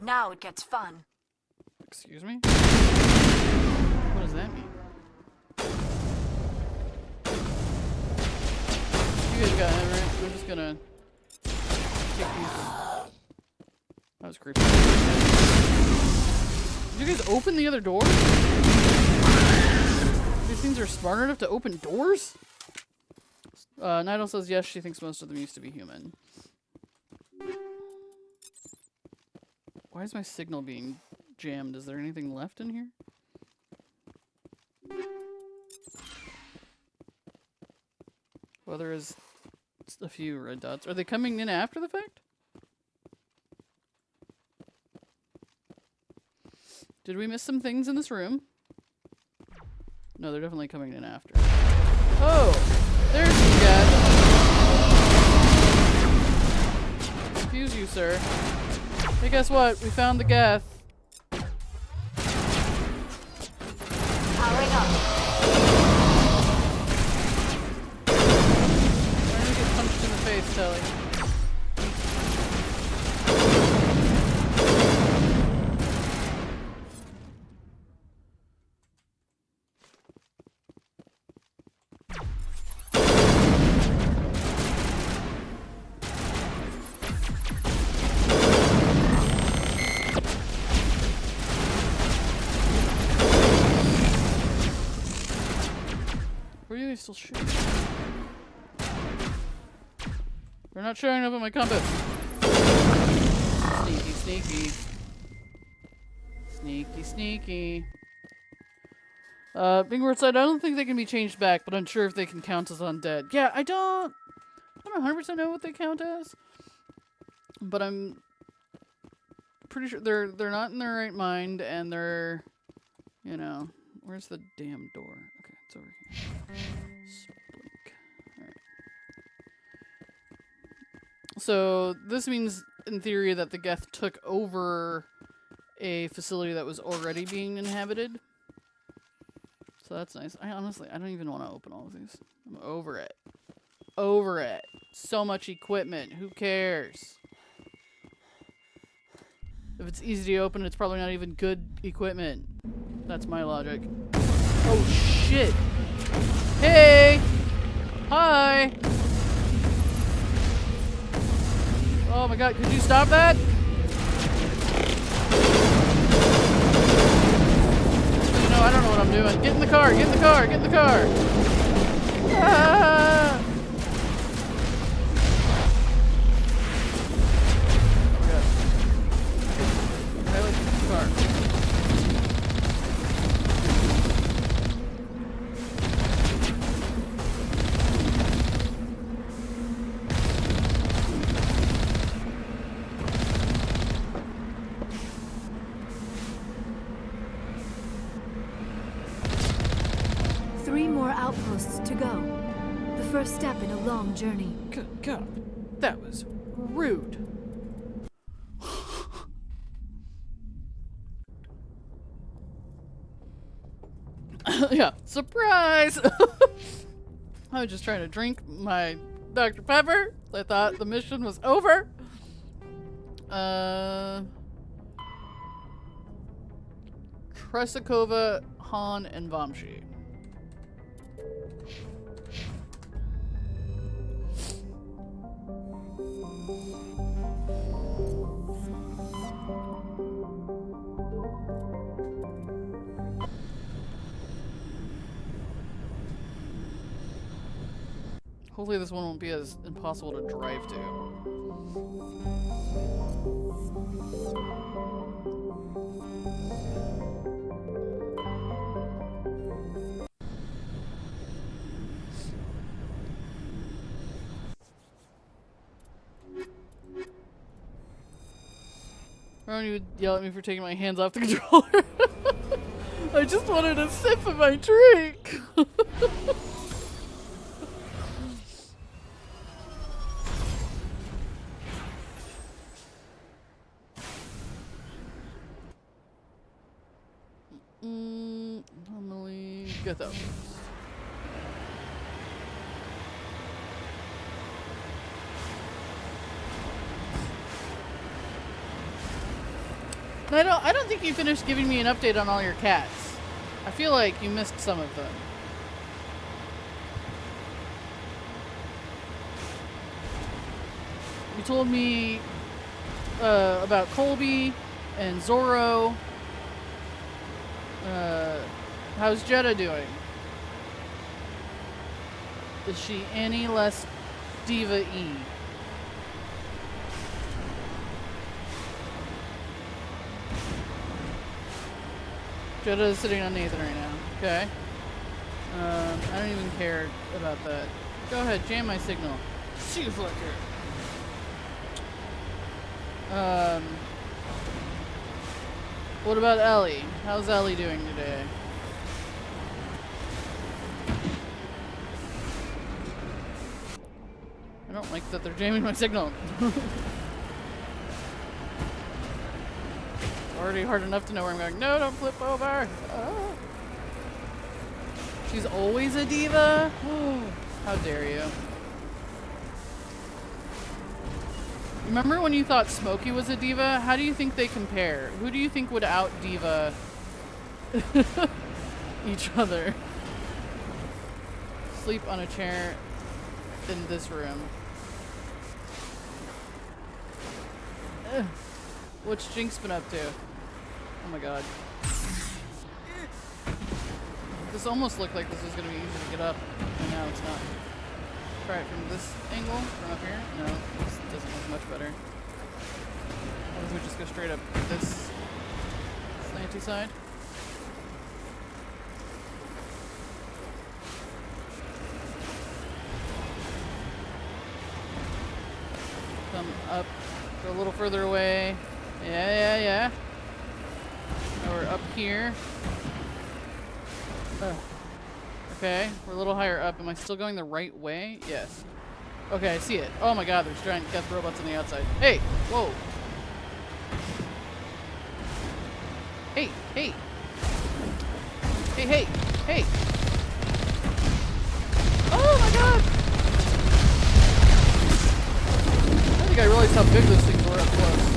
Now it gets fun. Excuse me? What does that mean? You guys got it, right? We're just gonna kick these. That was creepy. Did you guys open the other door? These things are smart enough to open doors? Nidal says yes, she thinks most of them used to be human. Why is my signal being jammed? Is there anything left in here? Well, there is a few red dots. Are they coming in after the fact? Did we miss some things in this room? No, they're definitely coming in after. Oh! There's some Geth. Excuse you, sir. Hey, guess what? We found the Geth. Powering up. Trying to get punched in the face, Tali. Where are they still shooting? They're not showing up at my compass. Sneaky, sneaky. Sneaky, sneaky. Bingward said, I don't think they can be changed back, but I'm sure if they can count as undead. Yeah, I don't 100% know what they count as. But I'm pretty sure they're not in their right mind, and they're, you know, where's the damn door? Okay, it's over here. Blink. Alright. So this means, in theory, that the Geth took over a facility that was already being inhabited. So that's nice. I don't even want to open all of these. I'm over it. Over it. So much equipment. Who cares? If it's easy to open, it's probably not even good equipment. That's my logic. Oh shit! Hey! Hi! Oh my god, could you stop that? You know, I don't know what I'm doing. Get in the car, get in the car, get in the car! Ah! Oh my god. I like the car. 3 more outposts to go. The first step in a long journey. Good God, that was rude. Yeah, surprise! I was just trying to drink my Dr. Pepper. I thought the mission was over. Kresikova, Han, and Vamshi. Hopefully this one won't be as impossible to drive to. Ron, you would yell at me for taking my hands off the controller. I just wanted a sip of my drink. Normally get that one. I don't think you finished giving me an update on all your cats. I feel like you missed some of them. You told me about Colby and Zorro. How's Jetta doing? Is she any less diva-y? Jetta is sitting on Nathan right now. Okay. I don't even care about that. Go ahead, jam my signal. Shoe flicker. What about Ellie? How's Ellie doing today? I don't like that they're jamming my signal. Already hard enough to know where I'm going. No, don't flip over. Oh. She's always a diva? How dare you. Remember when you thought Smokey was a diva? How do you think they compare? Who do you think would out-diva each other? Sleep on a chair in this room. Ugh. What's Jinx been up to? Oh my god. This almost looked like this was going to be easy to get up, and now it's not. Try it from this angle, from up here. No, this doesn't look much better. What if we just go straight up this slanty side? Come up, go a little further away. Yeah. Now we're up here. Okay, we're a little higher up. Am I still going the right way? Yes. Okay, I see it. Oh my god, there's giant death robots on the outside. Hey! Whoa! Hey! Hey! Hey! Oh my god! I think I realized how big those things were up close.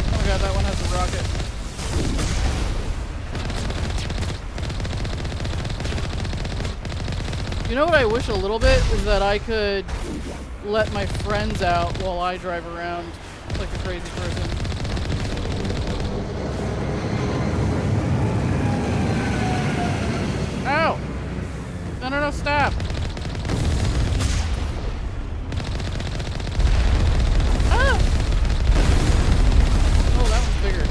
Oh my god, that one has a rocket. You know what I wish a little bit is that I could let my friends out while I drive around like a crazy person. Ow! No, stop! Ah! Oh, that one's bigger.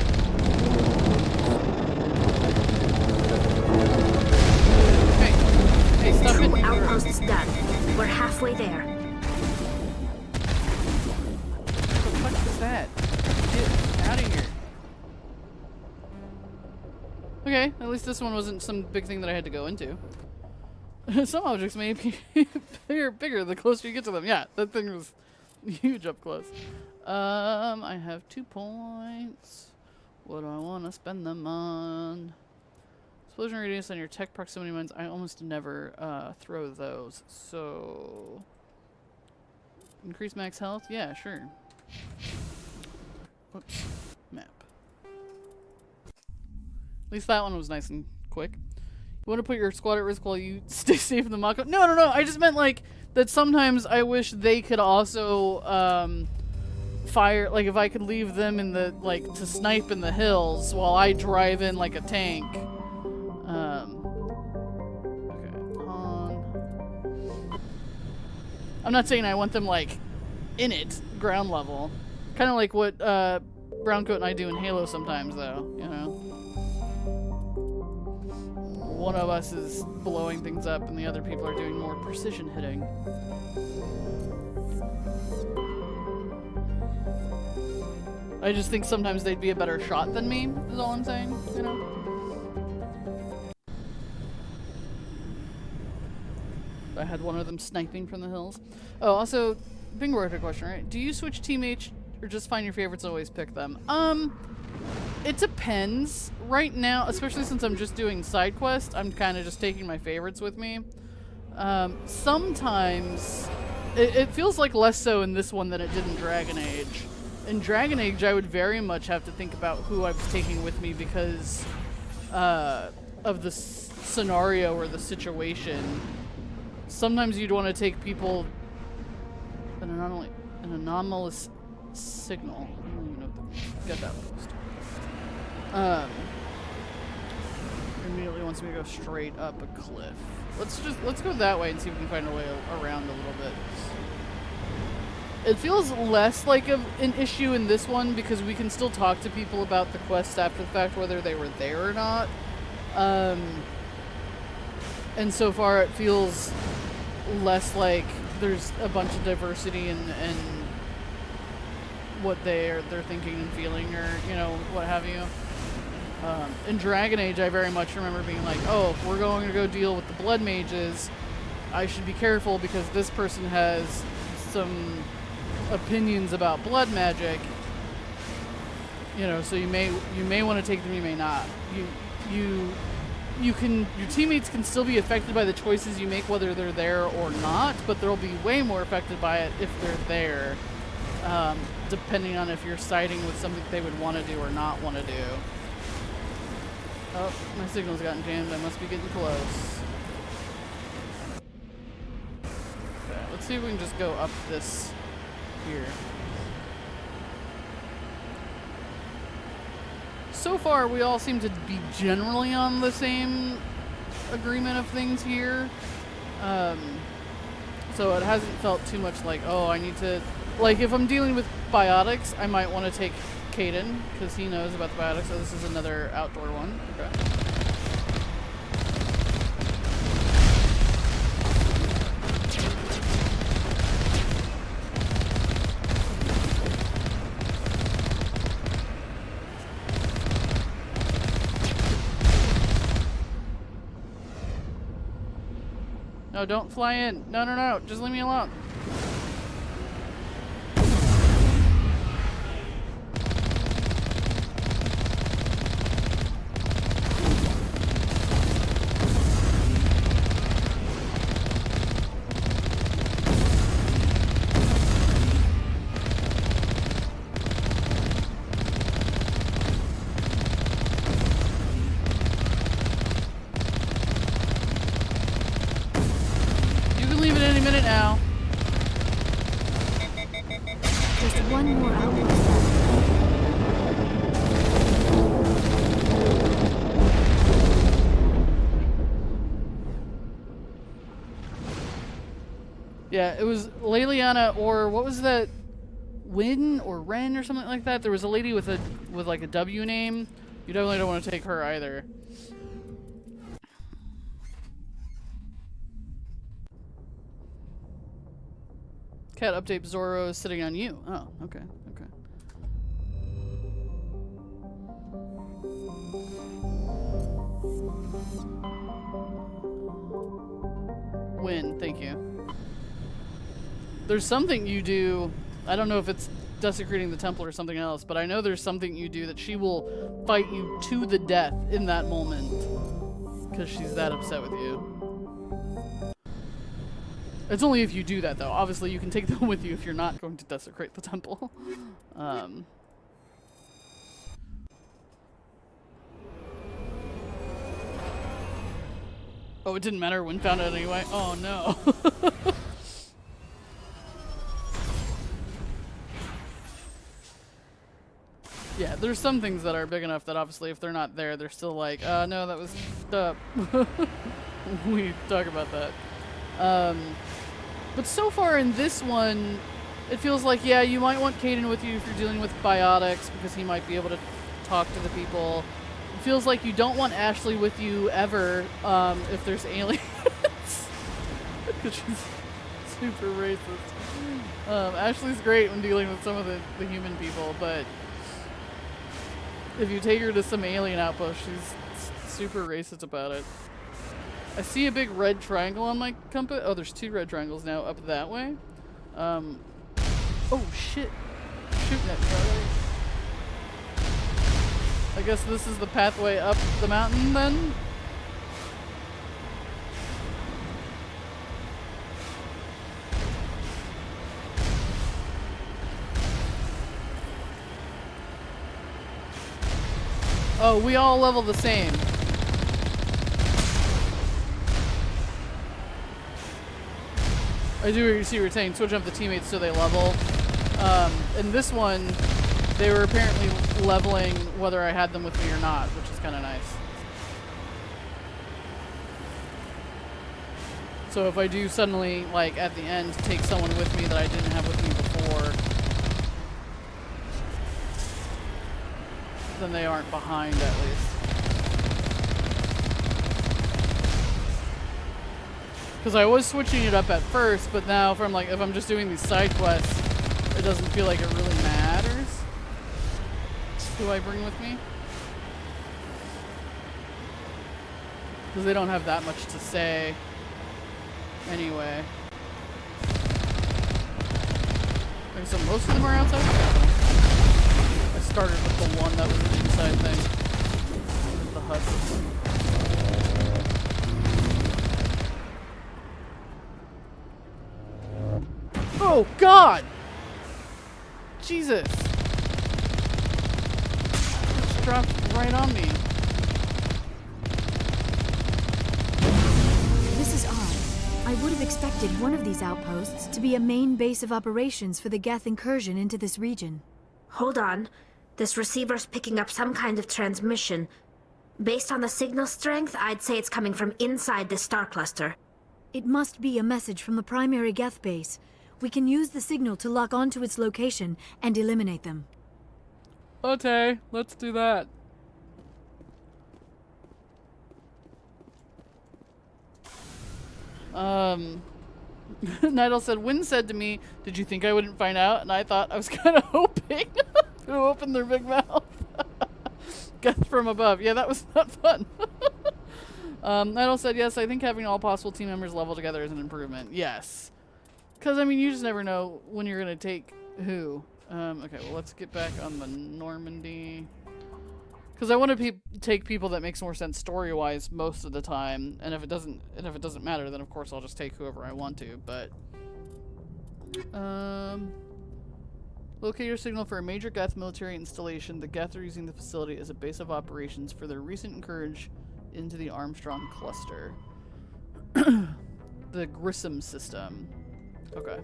Hey, stop it. Outpost's done. We're halfway there. What the fuck is that? Get out of here. Okay, at least this one wasn't some big thing that I had to go into. Some objects may be bigger the closer you get to them. Yeah, that thing was huge up close. I have 2 points. What do I want to spend them on? Explosion radius on your tech proximity mines. I almost never throw those. So increase max health? Yeah, sure. Whoops. Map. At least that one was nice and quick. You want to put your squad at risk while you stay safe in the mock-up? No. I just meant like that sometimes I wish they could also fire, like if I could leave them in the, like, to snipe in the hills while I drive in like a tank. Okay, on. I'm not saying I want them like in it, ground level. Kind of like what Browncoat and I do in Halo sometimes though, you know? One of us is blowing things up and the other people are doing more precision hitting. I just think sometimes they'd be a better shot than me, is all I'm saying, you know? I had one of them sniping from the hills. Oh, also, Bingo wrote a question, right? Do you switch teammates or just find your favorites and always pick them? It depends. Right now, especially since I'm just doing side quests, I'm kind of just taking my favorites with me. Sometimes, it feels like less so in this one than it did in Dragon Age. In Dragon Age, I would very much have to think about who I was taking with me because of the scenario or the situation. Sometimes you'd want to take people an anomalous signal. I don't even know what get that post. Immediately wants me to go straight up a cliff. Let's go that way and see if we can find a way around a little bit. It feels less like an issue in this one because we can still talk to people about the quest after the fact, whether they were there or not. And so far it feels less like there's a bunch of diversity in what they're thinking and feeling, or you know, what have you. In Dragon Age, I very much remember being like, oh, if we're going to go deal with the blood mages, I should be careful because this person has some opinions about blood magic. You know, so you may want to take them, you may not. Your teammates can still be affected by the choices you make, whether they're there or not, but they'll be way more affected by it if they're there, depending on if you're siding with something they would want to do or not want to do. Oh, my signal's gotten jammed. I must be getting close. Okay, let's see if we can just go up this here. so far we all seem to be generally on the same agreement of things here. So it hasn't felt too much like, oh, I need to... Like, if I'm dealing with biotics, I might want to take Caden, because he knows about the biotics, so this is another outdoor one. Okay. No, don't fly in. No, no, no. Just leave me alone. Yeah, it was Leliana, or what was that? Win or Ren or something like that. There was a lady with like a W name. You definitely don't want to take her either. Cat update, Zorro is sitting on you. Oh, okay, okay. Win, thank you. There's something you do, I don't know if it's desecrating the temple or something else, but I know there's something you do that she will fight you to the death in that moment because she's that upset with you. It's only if you do that, though. Obviously, you can take them with you if you're not going to desecrate the temple. Oh, it didn't matter. Wynn found it anyway. Oh, no. Yeah, there's some things that are big enough that obviously if they're not there, they're still like, no, that was up. We talk about that. But so far in this one, it feels like, yeah, you might want Caden with you if you're dealing with biotics because he might be able to talk to the people. It feels like you don't want Ashley with you ever if there's aliens. Because she's super racist. Ashley's great when dealing with some of the human people, but if you take her to some alien outpost, she's super racist about it. I see a big red triangle on my compass. Oh, there's 2 red triangles now up that way. Oh, shit. Shooting at me. I guess this is the pathway up the mountain, then? Oh, we all level the same. I do see what you're saying, switch up the teammates so they level. In this one, they were apparently leveling whether I had them with me or not, which is kind of nice. So if I do suddenly, like, at the end, take someone with me that I didn't have with me before, then they aren't behind, at least. Because I was switching it up at first, but now if I'm just doing these side quests, it doesn't feel like it really matters who I bring with me. Because they don't have that much to say anyway. Okay, so most of them are outside? I started with the one that was an inside thing. With the hut. Oh, God! Jesus! Just dropped right on me. This is odd. I would have expected one of these outposts to be a main base of operations for the Geth incursion into this region. Hold on. This receiver's picking up some kind of transmission. Based on the signal strength, I'd say it's coming from inside the star cluster. It must be a message from the primary Geth base. We can use the signal to lock onto its location and eliminate them. Okay, let's do that. Nidal said, Wynn said to me, did you think I wouldn't find out? And I thought I was kind of hoping to open their big mouth. Geth from above. Yeah, that was not fun. Nidal said, yes, I think having all possible team members level together is an improvement. Yes. Because, I mean, you just never know when you're going to take who. Okay, well, let's get back on the Normandy. Because I want to take people that makes more sense story-wise most of the time, and if it doesn't matter, then of course I'll just take whoever I want to. But locate your signal for a major Geth military installation. The Geth are using the facility as a base of operations for their recent incursion into the Armstrong cluster. The Grissom system. Okay.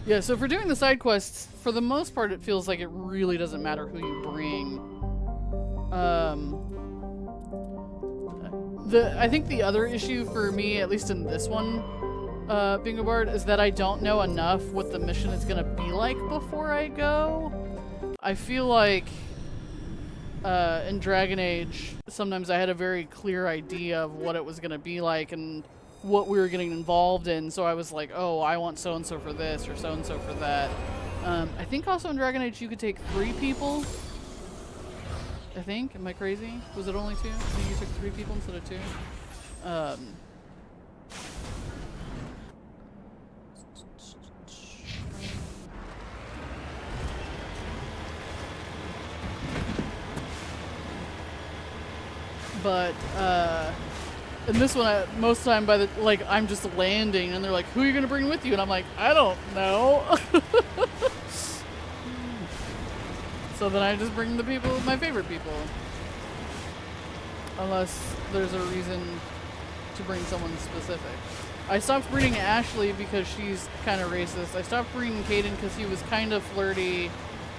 Yeah, so for doing the side quests, for the most part, it feels like it really doesn't matter who you bring. I think the other issue for me, at least in this one, Bingo Bard, is that I don't know enough what the mission is going to be like before I go. I feel like in Dragon Age, sometimes I had a very clear idea of what it was going to be like and what we were getting involved in, so I was like, oh, I want so-and-so for this or so-and-so for that. I think also in Dragon Age you could take 3 people. I think. Am I crazy? Was it only 2? I think you took 3 people instead of 2. But, in this one, most of the time, I'm just landing, and they're like, who are you going to bring with you? And I'm like, I don't know. So then I just bring the people, my favorite people. Unless there's a reason to bring someone specific. I stopped bringing Ashley because she's kind of racist. I stopped bringing Caden because he was kind of flirty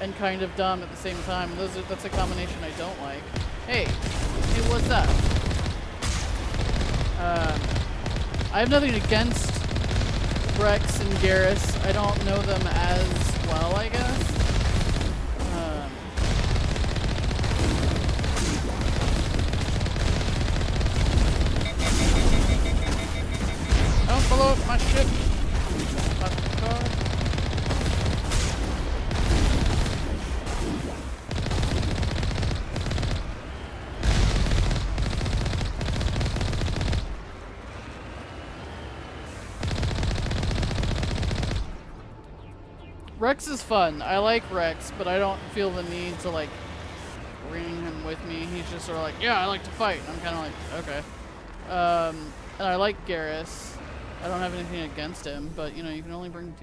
and kind of dumb at the same time. That's a combination I don't like. Hey, what's up? I have nothing against Wrex and Garrus. I don't know them as well, I guess. Don't blow up my ship. My car. Wrex is fun. I like Wrex, but I don't feel the need to like bring him with me. He's just sort of like, yeah, I like to fight. I'm kind of like, okay. And I like Garrus. I don't have anything against him, but you know, you can only bring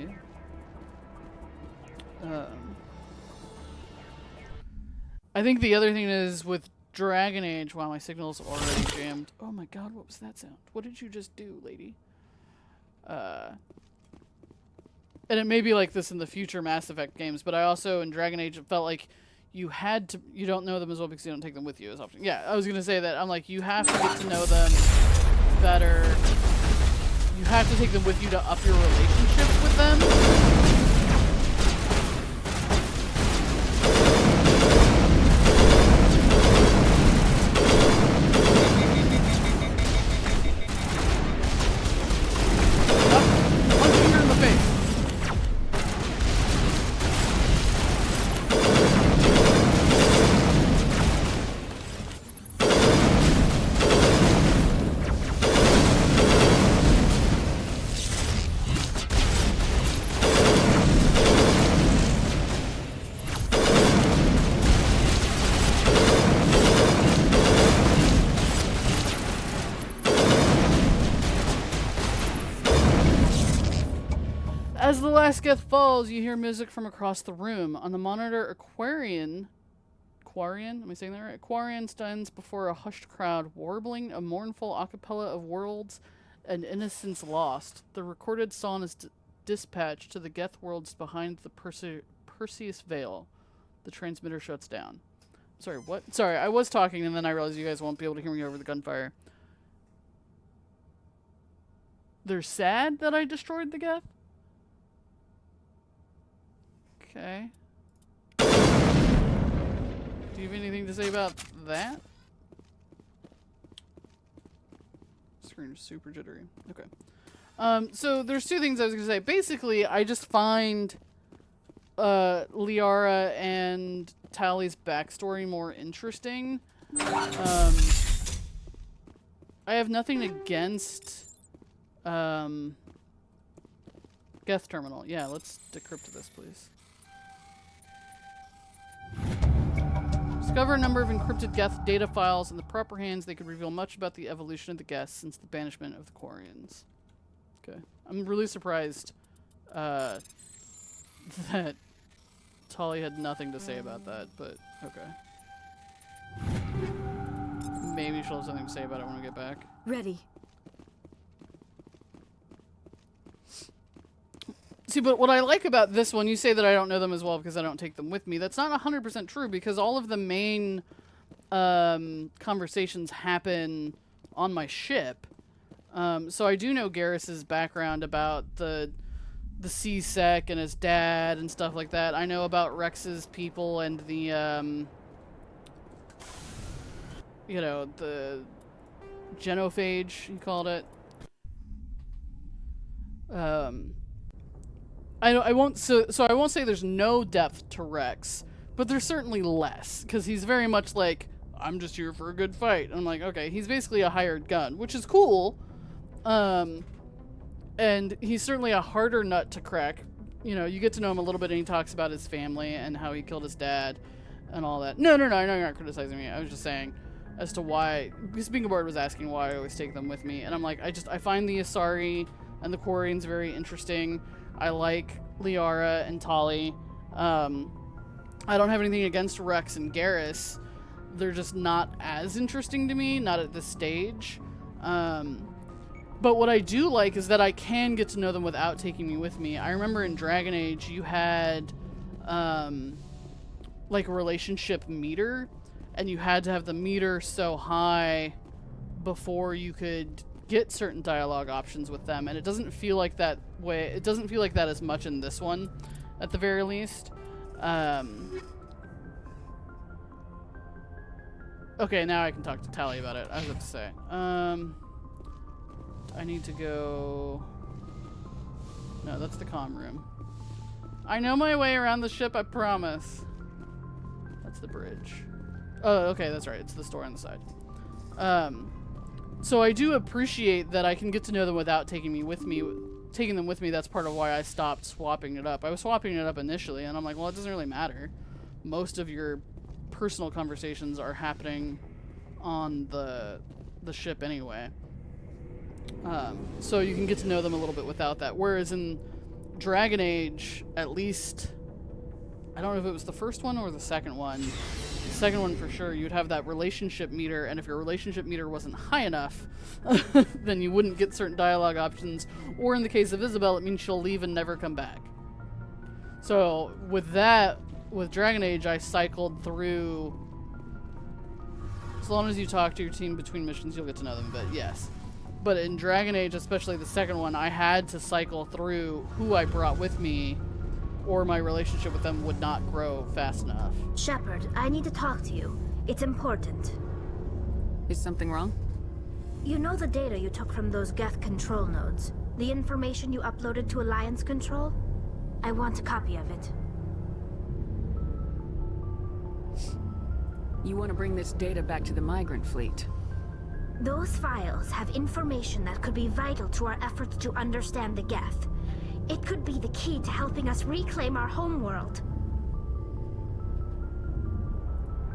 2. I think the other thing is with Dragon Age. Wow, my signal's already jammed. Oh my god, what was that sound? What did you just do, lady? And it may be like this in the future Mass Effect games, but I also, in Dragon Age, it felt like you don't know them as well because you don't take them with you as often. Yeah, I was going to say that. I'm like, you have to get to know them better. You have to take them with you to up your relationship with them. last Geth falls, you hear music from across the room. On the monitor, Aquarian, am I saying that right? Aquarian stands before a hushed crowd, warbling a mournful a cappella of worlds and innocence lost. The recorded song is dispatched to the Geth worlds behind the Perseus Veil. The transmitter shuts down. Sorry, what? Sorry, I was talking and then I realized you guys won't be able to hear me over the gunfire. They're sad that I destroyed the Geth? Okay. Do you have anything to say about that? Screen is super jittery. Okay. So there's two things I was gonna say. Basically, I just find Liara and Tali's backstory more interesting. I have nothing against Geth terminal. Yeah, let's decrypt this, please. Discover a number of encrypted Geth data files in the proper hands. They could reveal much about the evolution of the Geth since the banishment of the Quarians. Okay. I'm really surprised that Tali had nothing to say about that, but okay. Maybe she'll have something to say about it when we get back. Ready. See, but what I like about this one, you say that I don't know them as well because I don't take them with me. That's not 100% true because all of the main conversations happen on my ship. So I do know Garrus's background about the C-Sec and his dad and stuff like that. I know about Wrex's people and the, you know, the genophage, he called it. I won't say there's no depth to Wrex, but there's certainly less because he's very much like, I'm just here for a good fight. And I'm like, okay, he's basically a hired gun, which is cool. And he's certainly a harder nut to crack. You know, you get to know him a little bit and he talks about his family and how he killed his dad and all that. No, I know you're not criticizing me. I was just saying as to why, because Bingo Board was asking why I always take them with me. And I'm like, I find the Asari and the Quarians very interesting. I like Liara and Tali. I don't have anything against Wrex and Garrus. They're just not as interesting to me, not at this stage. But what I do like is that I can get to know them without taking me with me. I remember in Dragon Age you had like a relationship meter, and you had to have the meter so high before you could get certain dialogue options with them, and it doesn't feel like that way. It doesn't feel like that as much in this one, at the very least. Okay, now I can talk to Tali about it. I was about to say. I need to go... No, that's the comm room. I know my way around the ship, I promise. That's the bridge. Oh, okay, that's right. It's the store on the side. So I do appreciate that I can get to know them without taking them with me. That's part of why I stopped swapping it up. I was swapping it up initially, and I'm like, well, it doesn't really matter. Most of your personal conversations are happening on the ship anyway. So you can get to know them a little bit without that. Whereas in Dragon Age, at least, I don't know if it was the first one or the second one. The second one for sure, you'd have that relationship meter, and if your relationship meter wasn't high enough, then you wouldn't get certain dialogue options. Or in the case of Isabel, it means she'll leave and never come back. So with that, with Dragon Age, I cycled through. As long as you talk to your team between missions, you'll get to know them. But yes. But in Dragon Age, especially the second one, I had to cycle through who I brought with me, or my relationship with them would not grow fast enough. Shepard, I need to talk to you. It's important. Is something wrong? You know the data you took from those Geth control nodes? The information you uploaded to Alliance Control? I want a copy of it. You want to bring this data back to the migrant fleet? Those files have information that could be vital to our efforts to understand the Geth. It could be the key to helping us reclaim our homeworld.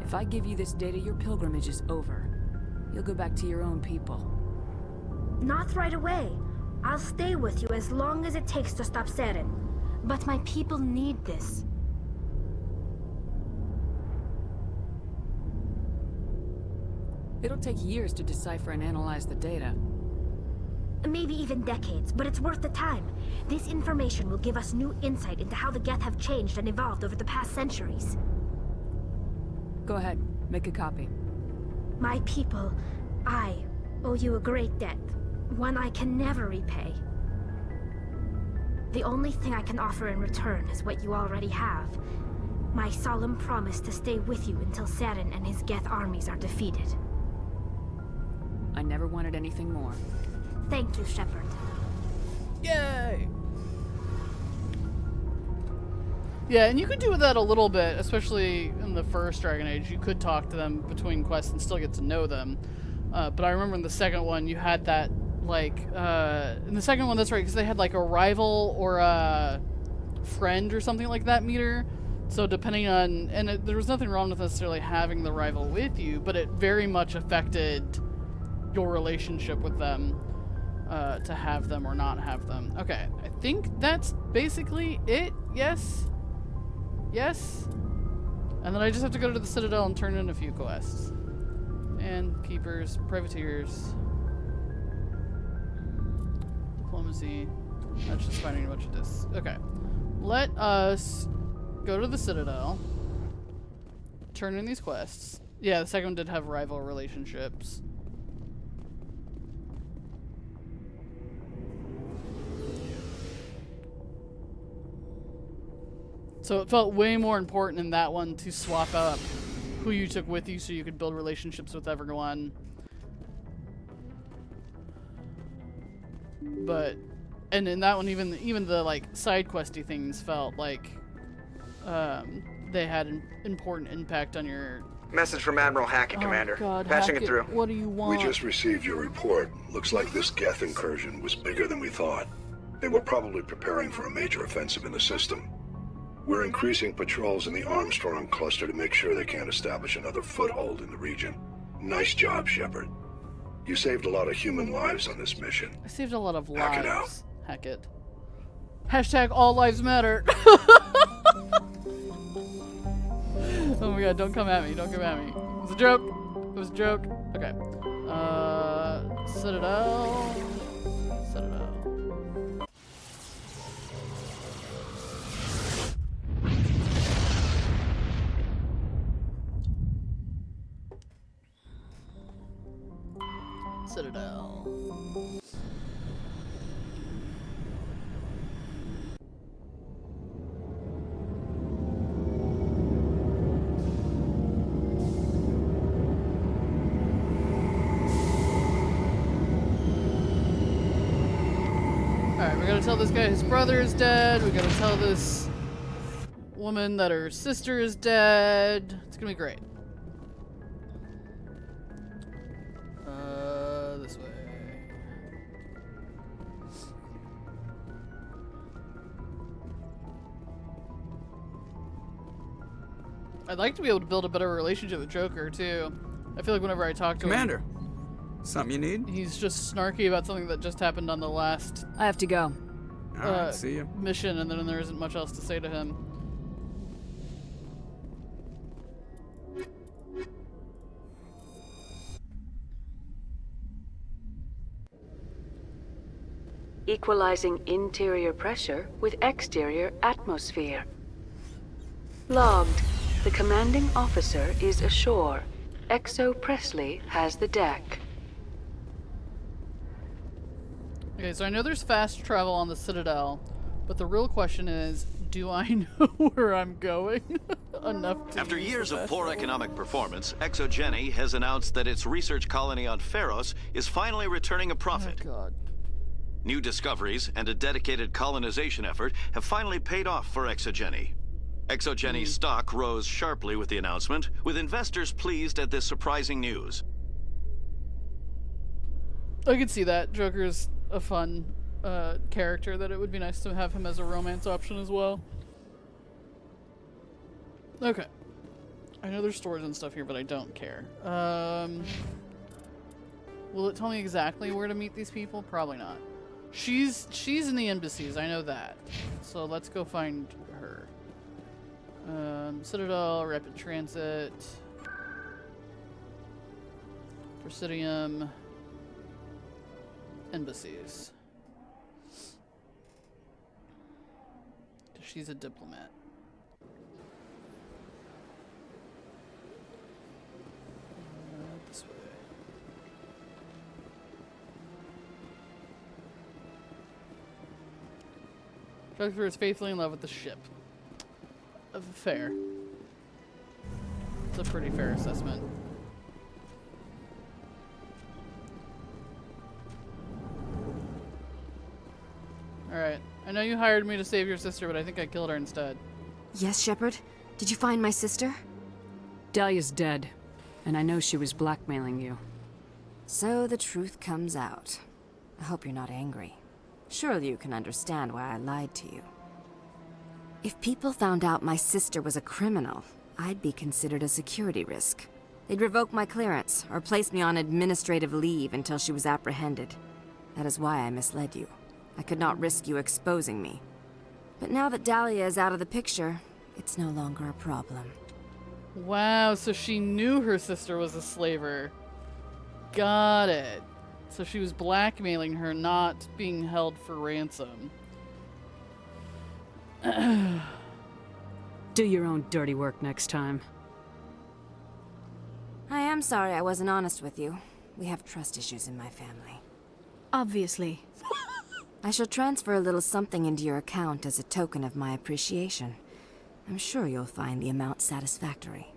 If I give you this data, your pilgrimage is over. You'll go back to your own people. Not right away. I'll stay with you as long as it takes to stop Seren. But my people need this. It'll take years to decipher and analyze the data. Maybe even decades, but it's worth the time. This information will give us new insight into how the Geth have changed and evolved over the past centuries. Go ahead, make a copy. My people, I owe you a great debt. One I can never repay. The only thing I can offer in return is what you already have. My solemn promise to stay with you until Saren and his Geth armies are defeated. I never wanted anything more. Thank you, Shepard. Yay! Yeah, and you could do that a little bit, especially in the first Dragon Age. You could talk to them between quests and still get to know them. But I remember in the second one, you had that, like, in the second one, that's right, because they had, like, a rival or a friend or something like that meter. So depending on, and there was nothing wrong with necessarily having the rival with you, but it very much affected your relationship with them, to have them or not have them. Okay, I think that's basically it. Yes? Yes? And then I just have to go to the Citadel and turn in a few quests. And keepers, privateers, diplomacy. That's just finding a bunch of this. Okay. Let us go to the Citadel, turn in these quests. Yeah, the second one did have rival relationships. So it felt way more important in that one to swap up who you took with you so you could build relationships with everyone. But, and in that one, even the like side questy things felt like they had an important impact on your... Message from Admiral Hackett, Commander. God, Patching Hackett, it through. What do you want? We just received your report. Looks like this Geth incursion was bigger than we thought. They were probably preparing for a major offensive in the system. We're increasing patrols in the Armstrong cluster to make sure they can't establish another foothold in the region. Nice job, Shepard. You saved a lot of human lives on this mission. I saved a lot of lives. Hack it out. Hack it. Hashtag all lives matter. Oh my god, don't come at me. Don't come at me. It was a joke. It was a joke. Okay. Citadel. Citadel. Citadel. Alright, we gotta tell this guy his brother is dead. We gotta tell this woman that her sister is dead. It's gonna be great. This way. I'd like to be able to build a better relationship with Joker, too. I feel like whenever I talk to Commander, him... something you need? He's just snarky about something that just happened on the last... I have to go. Alright, see you. Mission, and then there isn't much else to say to him. Equalizing interior pressure with exterior atmosphere. Logged. The commanding officer is ashore. Exo Presley has the deck. Okay, so I know there's fast travel on the Citadel, but the real question is, do I know where I'm going enough to After use years the of fast poor travel? economic performance, ExoGeni has announced that its research colony on Pharos is finally returning a profit. Oh, God. New discoveries and a dedicated colonization effort have finally paid off for ExoGeni. ExoGeni's stock rose sharply with the announcement, with investors pleased at this surprising news. I could see that. Joker's a fun character that it would be nice to have him as a romance option as well. Okay. I know there's stores and stuff here, but I don't care. Will it tell me exactly where to meet these people? Probably not. She's in the embassies, I know that. So let's go find her. Citadel, Rapid Transit, Presidium, embassies. She's a diplomat. This way. Drugsford is faithfully in love with the ship. Fair. It's a pretty fair assessment. Alright. I know you hired me to save your sister, but I think I killed her instead. Yes, Shepard? Did you find my sister? Dahlia's dead, and I know she was blackmailing you. So the truth comes out. I hope you're not angry. Surely you can understand why I lied to you. If people found out my sister was a criminal, I'd be considered a security risk. They'd revoke my clearance, or place me on administrative leave until she was apprehended. That is why I misled you. I could not risk you exposing me. But now that Dahlia is out of the picture, it's no longer a problem. Wow, so she knew her sister was a slaver. Got it. So she was blackmailing her, not being held for ransom. Do your own dirty work next time. I am sorry I wasn't honest with you. We have trust issues in my family. Obviously. I shall transfer a little something into your account as a token of my appreciation. I'm sure you'll find the amount satisfactory.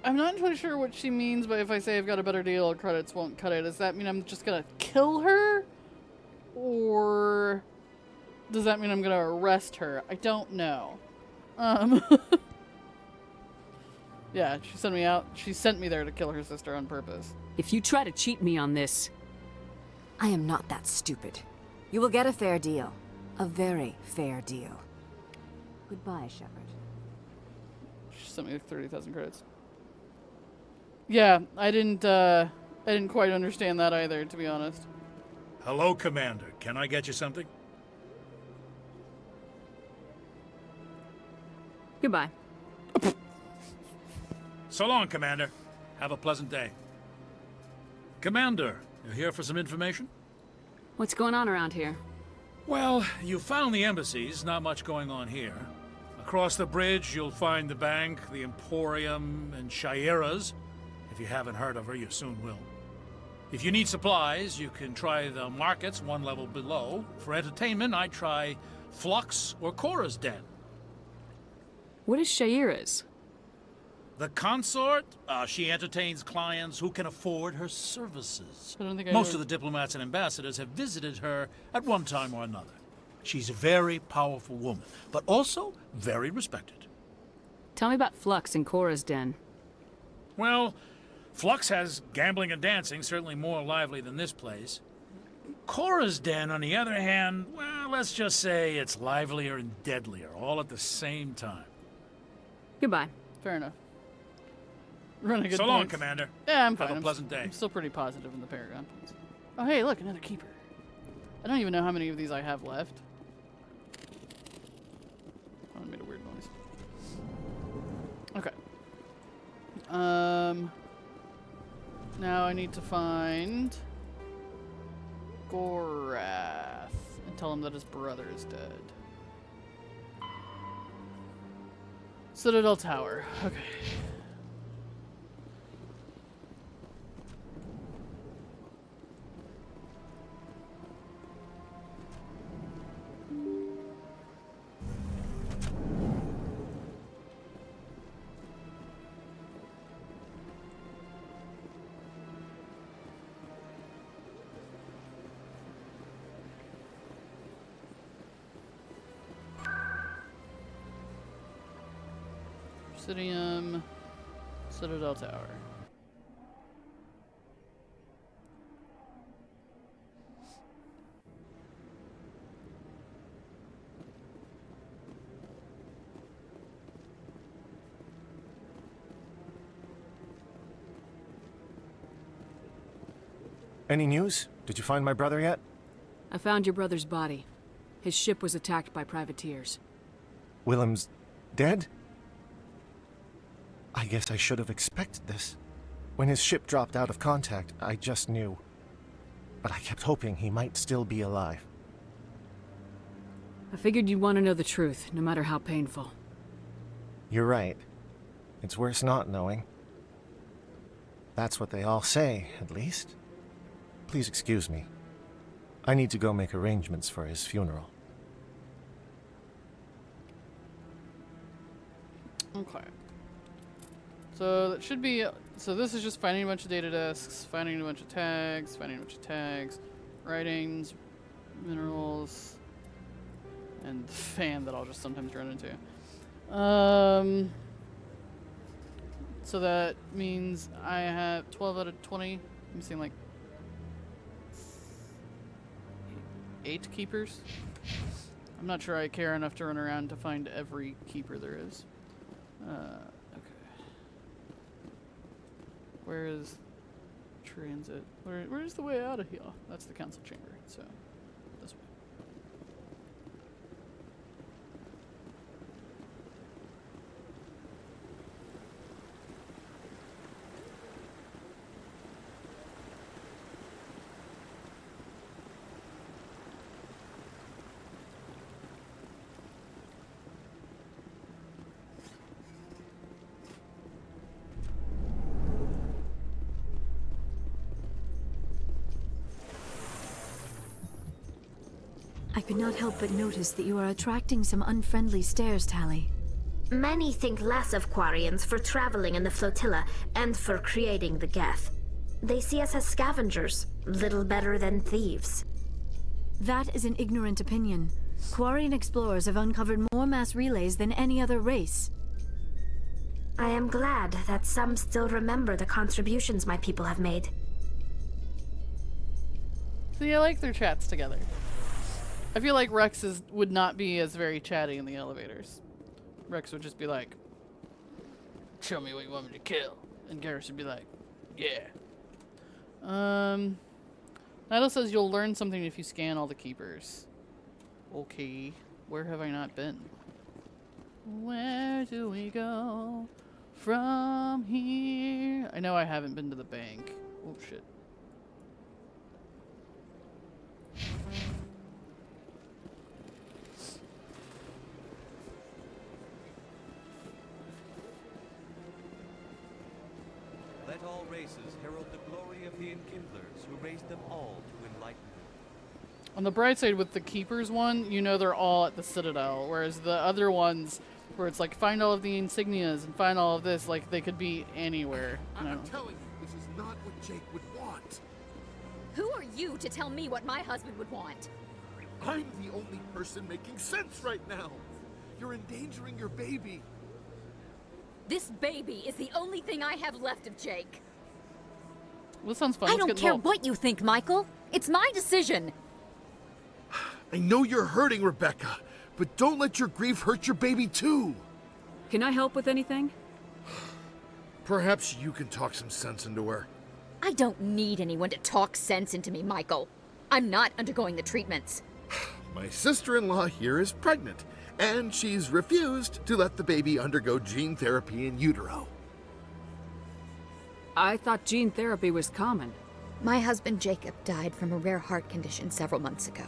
I'm not entirely sure what she means by if I say I've got a better deal, credits won't cut it. Does that mean I'm just gonna kill her? Or does that mean I'm gonna arrest her? I don't know. Yeah, she sent me out. She sent me there to kill her sister on purpose. If you try to cheat me on this... I am not that stupid. You will get a fair deal. A very fair deal. Goodbye, Shepard. She sent me 30,000 credits. Yeah, I didn't quite understand that either, to be honest. Hello, Commander. Can I get you something? Goodbye. So long, Commander. Have a pleasant day. Commander, you here for some information? What's going on around here? Well, you found the embassies. Not much going on here. Across the bridge, you'll find the bank, the Emporium, and Liara's. If you haven't heard of her, you soon will. If you need supplies, you can try the markets one level below. For entertainment, I'd try Flux or Cora's Den. What is Liara's? The consort, she entertains clients who can afford her services. I don't think Most of the diplomats and ambassadors have visited her at one time or another. She's a very powerful woman, but also very respected. Tell me about Flux and Cora's Den. Well, Flux has gambling and dancing, certainly more lively than this place. Cora's Den, on the other hand, well, let's just say it's livelier and deadlier, all at the same time. Goodbye. Fair enough. Running good So long, points. Commander. Yeah, I'm fine. Have a pleasant day. I'm still pretty positive in the Paragon points. Oh, hey, look, another keeper. I don't even know how many of these I have left. Oh, I made a weird noise. Okay. Now I need to find Gorath and tell him that his brother is dead. Citadel Tower. Okay. Presidium, Citadel Tower. Any news? Did you find my brother yet? I found your brother's body. His ship was attacked by privateers. Willem's dead? I guess I should have expected this. When his ship dropped out of contact, I just knew. But I kept hoping he might still be alive. I figured you'd want to know the truth, no matter how painful. You're right. It's worse not knowing. That's what they all say, at least. Please excuse me. I need to go make arrangements for his funeral. Okay. So that should be... So this is just finding a bunch of data disks, finding a bunch of tags, writings, minerals, and the fan that I'll just sometimes run into. So that means I have 12 out of 20. I'm seeing like 8 keepers. I'm not sure I care enough to run around to find every keeper there is. Okay. Where is transit? Where's the way out of here? That's the council chamber. So this way. I could not help but notice that you are attracting some unfriendly stares, Tali. Many think less of Quarians for traveling in the flotilla and for creating the Geth. They see us as scavengers, little better than thieves. That is an ignorant opinion. Quarian explorers have uncovered more mass relays than any other race. I am glad that some still remember the contributions my people have made. See, I like their chats together. I feel like Wrex would not be as very chatty in the elevators. Wrex would just be like, show me what you want me to kill. And Garrus would be like, yeah. Nidal says you'll learn something if you scan all the keepers. Okay. Where have I not been? Where do we go from here? I know I haven't been to the bank. Oh shit. Let all races herald the glory of the Enkindlers who raised them all to enlightenment. On the bright side, with the Keepers one, you know they're all at the Citadel, whereas the other ones, where it's like, find all of the insignias and find all of this, like, they could be anywhere. I'm telling you, this is not what Jake would want. Who are you to tell me what my husband would want? I'm the only person making sense right now. You're endangering your baby. This baby is the only thing I have left of Jake. Well, sounds fun. I Let's don't get care involved. what you think, Michael. It's my decision. I know you're hurting, Rebecca, but don't let your grief hurt your baby too. Can I help with anything? Perhaps you can talk some sense into her. I don't need anyone to talk sense into me, Michael. I'm not undergoing the treatments. My sister-in-law here is pregnant, and she's refused to let the baby undergo gene therapy in utero. I thought gene therapy was common. My husband Jacob died from a rare heart condition several months ago.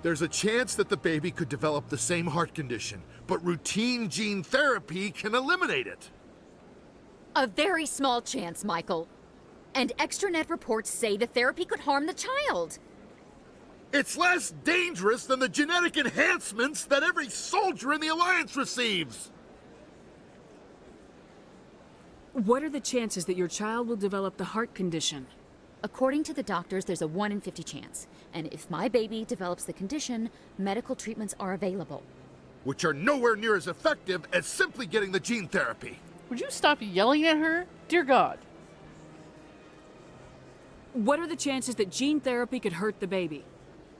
There's a chance that the baby could develop the same heart condition, but routine gene therapy can eliminate it. A very small chance, Michael. And extranet reports say the therapy could harm the child. It's less dangerous than the genetic enhancements that every soldier in the Alliance receives. What are the chances that your child will develop the heart condition? According to the doctors, there's a 1 in 50 chance. And if my baby develops the condition, medical treatments are available. Which are nowhere near as effective as simply getting the gene therapy. Would you stop yelling at her? Dear God. What are the chances that gene therapy could hurt the baby?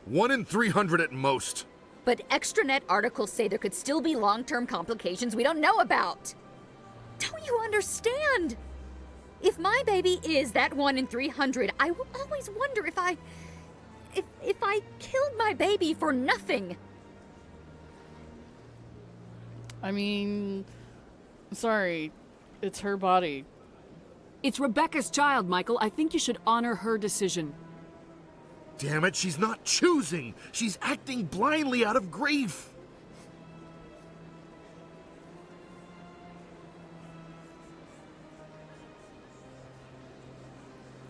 1 in 300 at most. But extranet articles say there could still be long-term complications we don't know about. Don't you understand? If my baby is that 1 in 300, I will always wonder if I killed my baby for nothing. I mean, sorry, it's her body. It's Rebecca's child, Michael. I think you should honor her decision. Damn it, she's not choosing. She's acting blindly out of grief.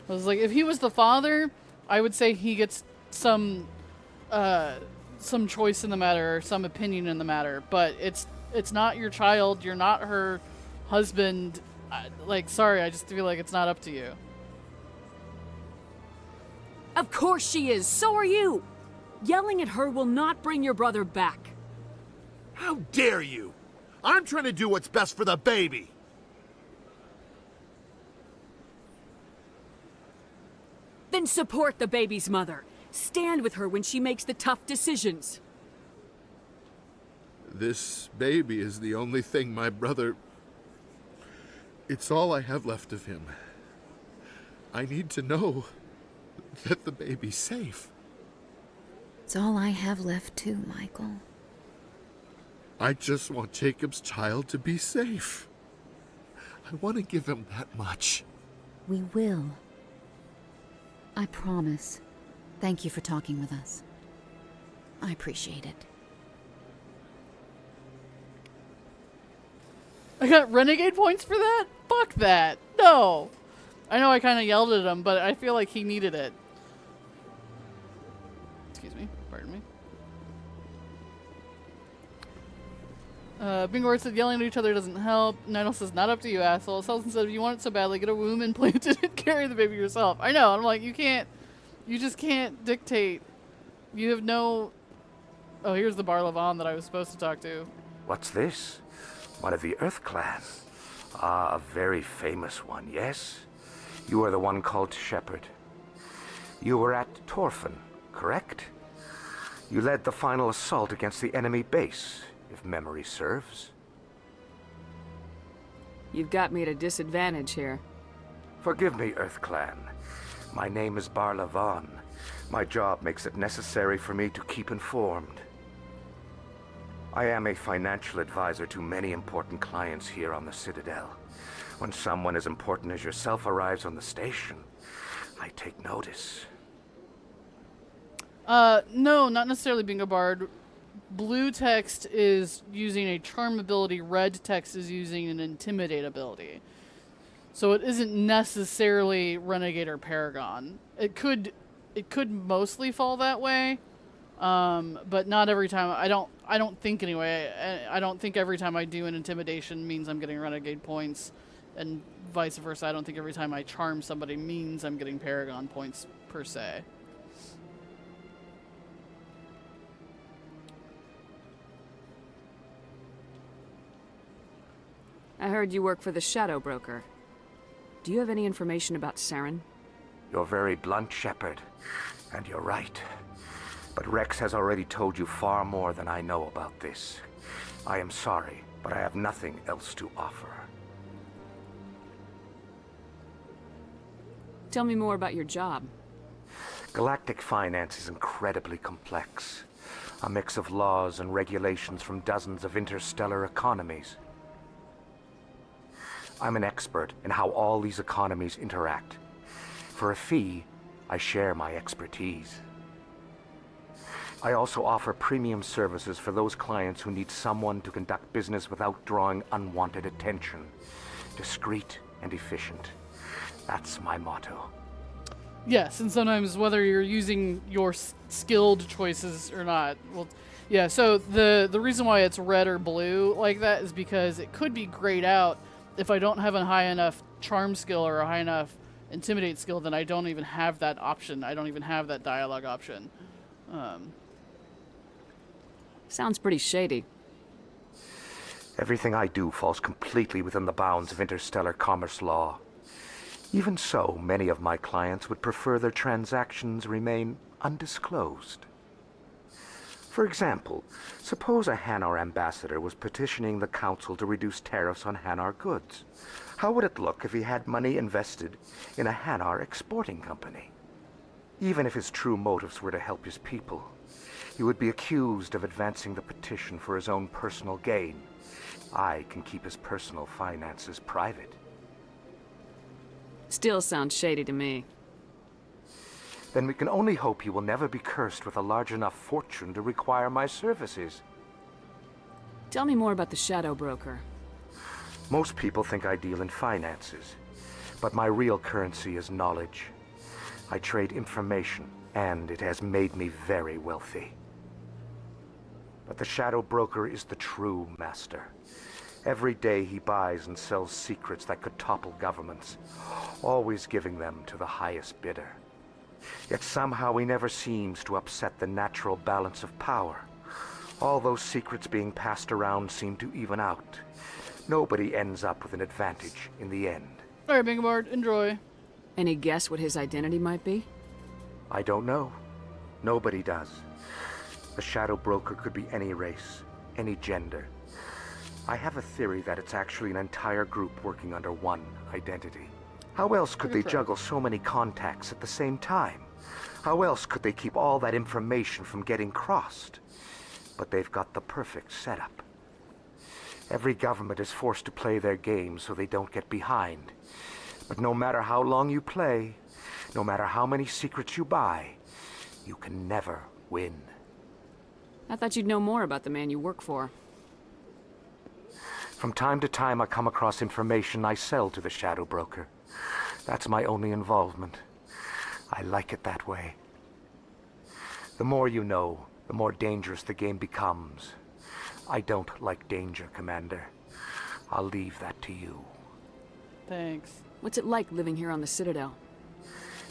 I was like, if he was the father, I would say he gets some choice in the matter, or some opinion in the matter. But it's not your child. You're not her husband. Like, sorry, I just feel like it's not up to you. Of course she is. So are you. Yelling at her will not bring your brother back. How dare you? I'm trying to do what's best for the baby. Then support the baby's mother. Stand with her when she makes the tough decisions. This baby is the only thing my brother... It's all I have left of him. I need to know that the baby's safe. It's all I have left too, Michael. I just want Jacob's child to be safe. I want to give him that much. We will. I promise. Thank you for talking with us. I appreciate it. I got renegade points for that? Fuck that. No. I know I kind of yelled at him, but I feel like he needed it. Excuse me. Pardon me. Bingor said yelling at each other doesn't help. Nidal says, not up to you, asshole. Selson said, if you want it so badly, get a womb implanted and carry the baby yourself. I know. I'm like, you just can't dictate. You have no... Oh, here's the Barlavon that I was supposed to talk to. What's this? One of the Earth Clan. Ah, a very famous one, yes? You are the one called Shepherd. You were at Torfin, correct? You led the final assault against the enemy base, if memory serves. You've got me at a disadvantage here. Forgive me, Earth Clan. My name is Barlavon. My job makes it necessary for me to keep informed. I am a financial advisor to many important clients here on the Citadel. When someone as important as yourself arrives on the station, I take notice. No, not necessarily being a bard. Blue text is using a charm ability, red text is using an intimidate ability. So it isn't necessarily Renegade or Paragon. It could mostly fall that way. But not every time. I don't think anyway. I don't think every time I do an intimidation means I'm getting renegade points, and vice versa. I don't think every time I charm somebody means I'm getting paragon points per se. I heard you work for the Shadow Broker. Do you have any information about Saren? You're very blunt, Shepherd, and you're right. But Wrex has already told you far more than I know about this. I am sorry, but I have nothing else to offer. Tell me more about your job. Galactic finance is incredibly complex. A mix of laws and regulations from dozens of interstellar economies. I'm an expert in how all these economies interact. For a fee, I share my expertise. I also offer premium services for those clients who need someone to conduct business without drawing unwanted attention. Discreet and efficient. That's my motto. Yes, and sometimes whether you're using your skilled choices or not. Well, yeah, so the reason why it's red or blue like that is because it could be grayed out if I don't have a high enough charm skill or a high enough intimidate skill, then I don't even have that option. I don't even have that dialogue option. Sounds pretty shady. Everything I do falls completely within the bounds of interstellar commerce law. Even so, many of my clients would prefer their transactions remain undisclosed. For example, suppose a Hanar ambassador was petitioning the Council to reduce tariffs on Hanar goods. How would it look if he had money invested in a Hanar exporting company? Even if his true motives were to help his people, he would be accused of advancing the petition for his own personal gain. I can keep his personal finances private. Still sounds shady to me. Then we can only hope he will never be cursed with a large enough fortune to require my services. Tell me more about the Shadow Broker. Most people think I deal in finances, but my real currency is knowledge. I trade information, and it has made me very wealthy. But the Shadow Broker is the true master. Every day he buys and sells secrets that could topple governments, always giving them to the highest bidder. Yet somehow he never seems to upset the natural balance of power. All those secrets being passed around seem to even out. Nobody ends up with an advantage in the end. Alright, Bingabard, enjoy. Any guess what his identity might be? I don't know. Nobody does. The Shadow Broker could be any race, any gender. I have a theory that it's actually an entire group working under one identity. How else could they juggle so many contacts at the same time? How else could they keep all that information from getting crossed? But they've got the perfect setup. Every government is forced to play their game so they don't get behind. But no matter how long you play, no matter how many secrets you buy, you can never win. I thought you'd know more about the man you work for. From time to time, I come across information I sell to the Shadow Broker. That's my only involvement. I like it that way. The more you know, the more dangerous the game becomes. I don't like danger, Commander. I'll leave that to you. Thanks. What's it like living here on the Citadel?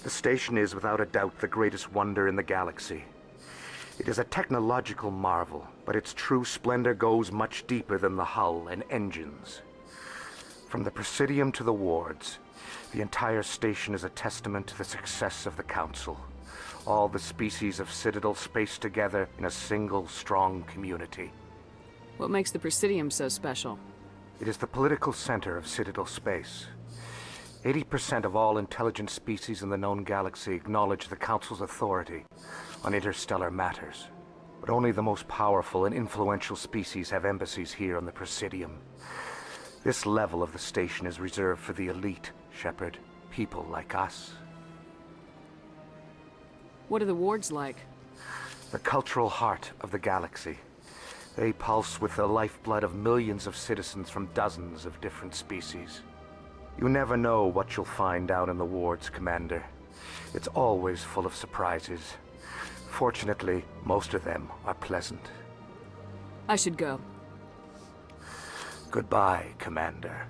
The station is, without a doubt, the greatest wonder in the galaxy. It is a technological marvel, but its true splendor goes much deeper than the hull and engines. From the Presidium to the wards, the entire station is a testament to the success of the Council. All the species of Citadel spaced together in a single, strong community. What makes the Presidium so special? It is the political center of Citadel space. 80% of all intelligent species in the known galaxy acknowledge the Council's authority on interstellar matters. But only the most powerful and influential species have embassies here on the Presidium. This level of the station is reserved for the elite, Shepard. People like us. What are the wards like? The cultural heart of the galaxy. They pulse with the lifeblood of millions of citizens from dozens of different species. You never know what you'll find out in the wards, Commander. It's always full of surprises. Fortunately, most of them are pleasant. I should go. Goodbye, Commander.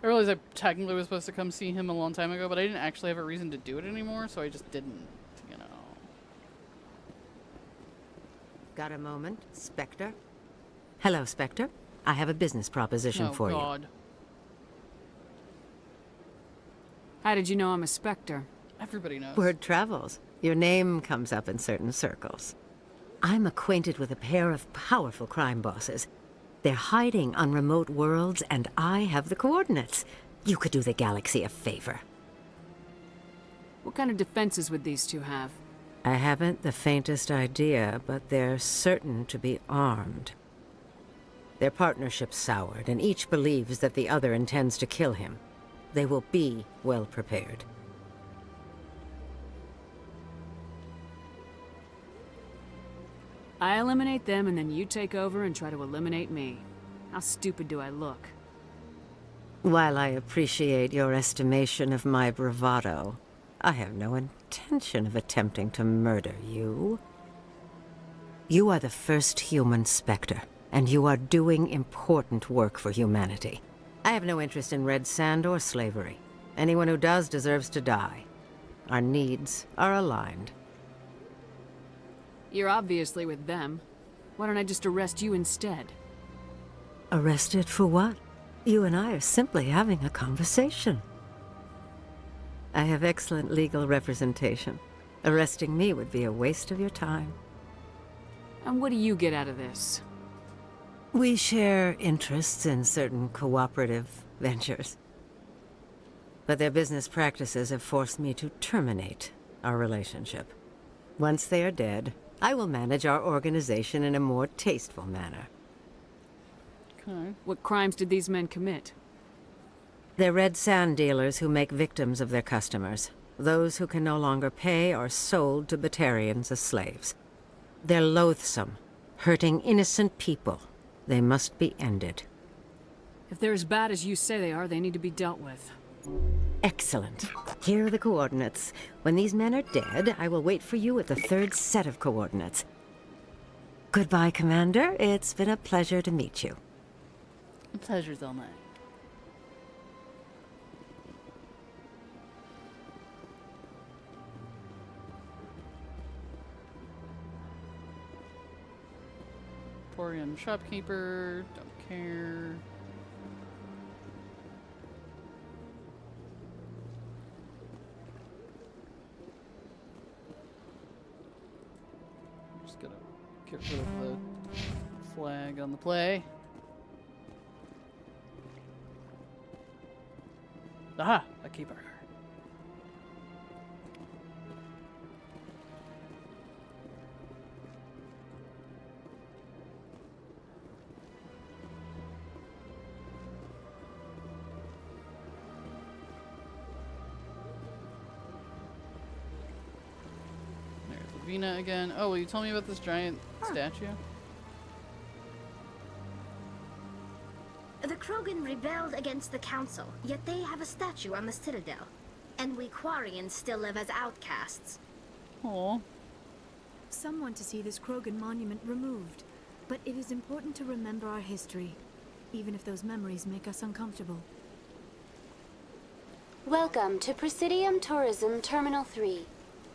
I realized I technically was supposed to come see him a long time ago, but I didn't actually have a reason to do it anymore, so I just didn't, you know. Got a moment, Spectre? Hello, Spectre. I have a business proposition for God. you. How did you know I'm a Spectre? Everybody knows. Word travels. Your name comes up in certain circles. I'm acquainted with a pair of powerful crime bosses. They're hiding on remote worlds, and I have the coordinates. You could do the galaxy a favor. What kind of defenses would these two have? I haven't the faintest idea, but they're certain to be armed. Their partnership's soured, and each believes that the other intends to kill him. They will be well prepared. I eliminate them, and then you take over and try to eliminate me. How stupid do I look? While I appreciate your estimation of my bravado, I have no intention of attempting to murder you. You are the first human Spectre, and you are doing important work for humanity. I have no interest in red sand or slavery. Anyone who does deserves to die. Our needs are aligned. You're obviously with them. Why don't I just arrest you instead? Arrested for what? You and I are simply having a conversation. I have excellent legal representation. Arresting me would be a waste of your time. And what do you get out of this? We share interests in certain cooperative ventures. But their business practices have forced me to terminate our relationship. Once they are dead, I will manage our organization in a more tasteful manner. Okay. What crimes did these men commit? They're red sand dealers who make victims of their customers. Those who can no longer pay are sold to Batarians as slaves. They're loathsome, hurting innocent people. They must be ended. If they're as bad as you say they are, they need to be dealt with. Excellent. Here are the coordinates. When these men are dead, I will wait for you at the third set of coordinates. Goodbye, Commander. It's been a pleasure to meet you. The pleasure's all mine. Emporium shopkeeper, don't care. I'm just gonna get rid of the flag on the play. Aha! A keeper. Vina again. Oh, will you tell me about this giant statue? The Krogan rebelled against the Council, yet they have a statue on the Citadel. And we Quarians still live as outcasts. Aww. Some want to see this Krogan monument removed, but it is important to remember our history, even if those memories make us uncomfortable. Welcome to Presidium Tourism Terminal 3.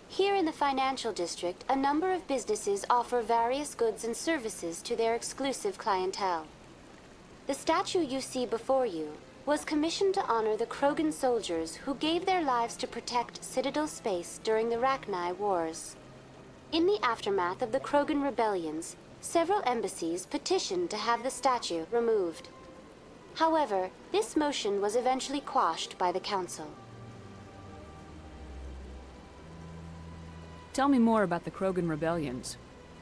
Here in the financial district, a number of businesses offer various goods and services to their exclusive clientele. The statue you see before you was commissioned to honor the Krogan soldiers who gave their lives to protect Citadel space during the Rachni Wars. In the aftermath of the Krogan rebellions, several embassies petitioned to have the statue removed. However, this motion was eventually quashed by the Council. Tell me more about the Krogan rebellions.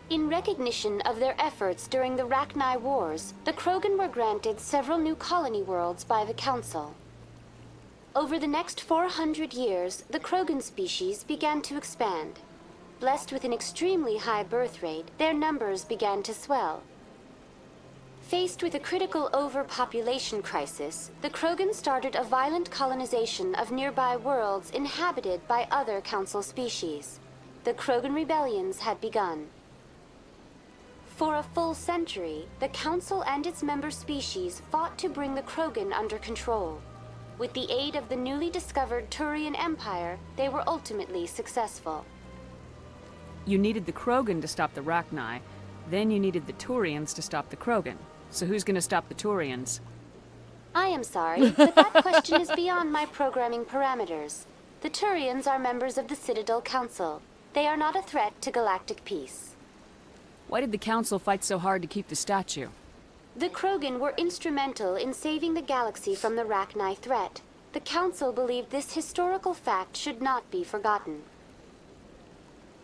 In recognition of their efforts during the Rachni Wars, the Krogan were granted several new colony worlds by the Council. Over the next 400 years, the Krogan species began to expand. Blessed with an extremely high birth rate, their numbers began to swell. Faced with a critical overpopulation crisis, the Krogan started a violent colonization of nearby worlds inhabited by other Council species. The Krogan rebellions had begun. For a full century, the Council and its member species fought to bring the Krogan under control. With the aid of the newly discovered Turian Empire, they were ultimately successful. You needed the Krogan to stop the Rachni, then you needed the Turians to stop the Krogan. So who's gonna stop the Turians? I am sorry, but that question is beyond my programming parameters. The Turians are members of the Citadel Council. They are not a threat to galactic peace. Why did the Council fight so hard to keep the statue? The Krogan were instrumental in saving the galaxy from the Rachni threat. The Council believed this historical fact should not be forgotten.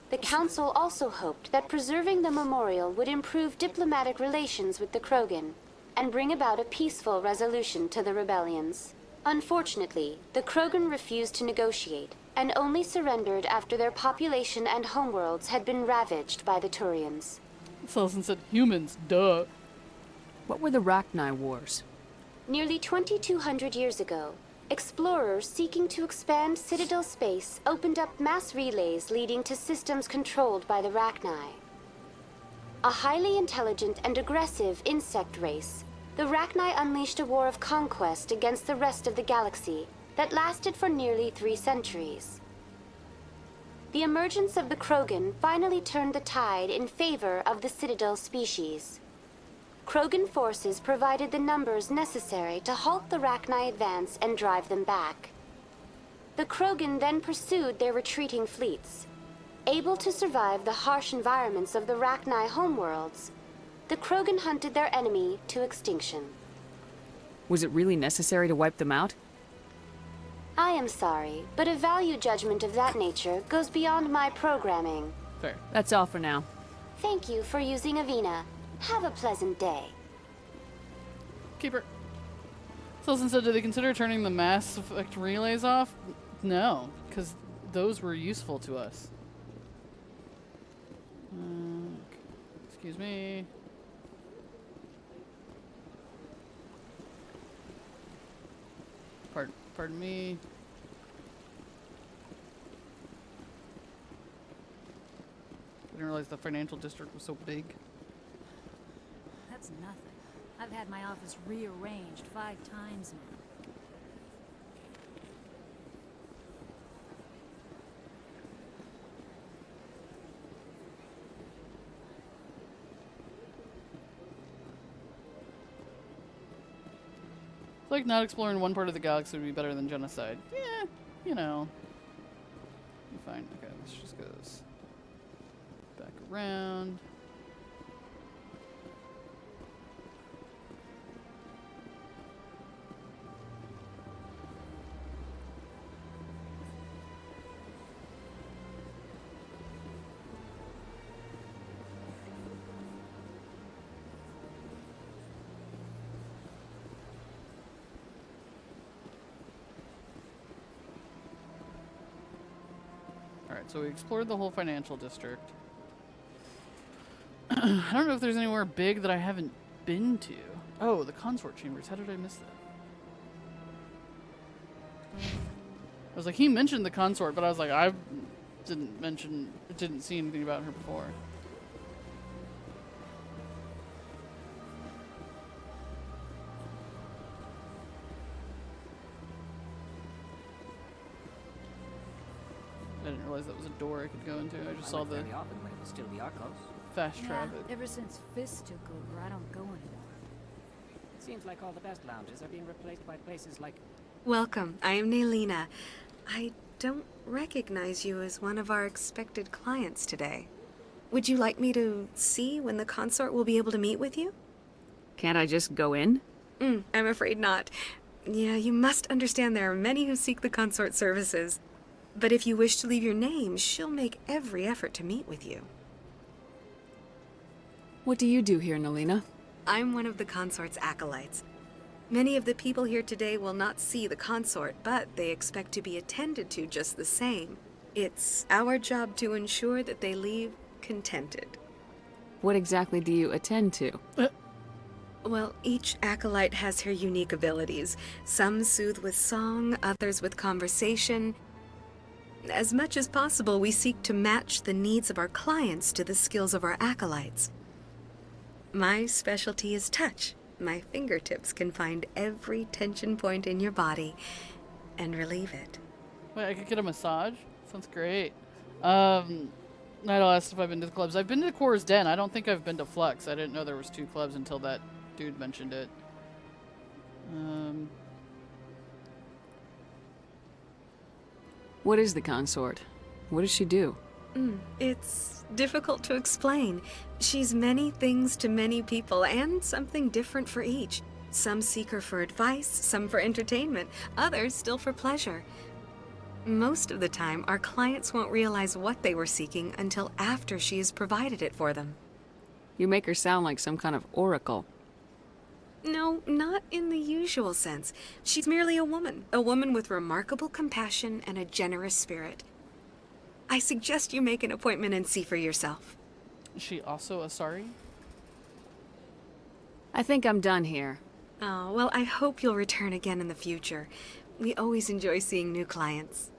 The Council also hoped that preserving the memorial would improve diplomatic relations with the Krogan and bring about a peaceful resolution to the rebellions. Unfortunately, the Krogan refused to negotiate and only surrendered after their population and homeworlds had been ravaged by the Turians. Sullivan said humans, duh. What were the Rachni Wars? Nearly 2,200 years ago, explorers seeking to expand Citadel space opened up mass relays leading to systems controlled by the Rachni. A highly intelligent and aggressive insect race, the Rachni unleashed a war of conquest against the rest of the galaxy that lasted for nearly 3 centuries. The emergence of the Krogan finally turned the tide in favor of the Citadel species. Krogan forces provided the numbers necessary to halt the Rachni advance and drive them back. The Krogan then pursued their retreating fleets. Able to survive the harsh environments of the Rachni homeworlds, the Krogan hunted their enemy to extinction. Was it really necessary to wipe them out? I am sorry, but a value judgment of that nature goes beyond my programming. Fair. That's all for now. Thank you for using Avina. Have a pleasant day. Keeper. Selson said, do they consider turning the Mass Effect relays off? No, because those were useful to us. Excuse me. Pardon me. I didn't realize the financial district was so big. That's nothing. I've had my office rearranged 5 times now. It's like not exploring one part of the galaxy would be better than genocide. Yeah, you know. Fine. Okay, let's just go this back around. Alright, so we explored the whole financial district. I don't know if there's anywhere big that I haven't been to. Oh, the consort chambers. How did I miss that? I was like, he mentioned the consort, but I was like, I didn't see anything about her before. I didn't realize that was a door I could go into. I just saw the often when it was still the Arcos. fast traffic. Ever since Fist took over, I don't go anymore. It seems like all the best lounges are being replaced by places like... Welcome. I am Naelina. I don't recognize you as one of our expected clients today. Would you like me to see when the consort will be able to meet with you? Can't I just go in? I'm afraid not. Yeah, you must understand there are many who seek the consort services. But if you wish to leave your name, she'll make every effort to meet with you. What do you do here, Naelina? I'm one of the consort's acolytes. Many of the people here today will not see the consort, but they expect to be attended to just the same. It's our job to ensure that they leave contented. What exactly do you attend to? Well, each acolyte has her unique abilities. Some soothe with song, others with conversation. As much as possible, we seek to match the needs of our clients to the skills of our acolytes. My specialty is touch. My fingertips can find every tension point in your body and relieve it. Wait, I could get a massage? Sounds great. Idle asked if I've been to the clubs. I've been to the Core's Den. I don't think I've been to Flux. I didn't know there was 2 clubs until that dude mentioned it. What is the consort? What does she do? It's difficult to explain. She's many things to many people, and something different for each. Some seek her for advice, some for entertainment, others still for pleasure. Most of the time, our clients won't realize what they were seeking until after she has provided it for them. You make her sound like some kind of oracle. No, not in the usual sense. She's merely a woman with remarkable compassion and a generous spirit. I suggest you make an appointment and see for yourself. Is she also a Asari? I think I'm done here. Oh, well, I hope you'll return again in the future. We always enjoy seeing new clients.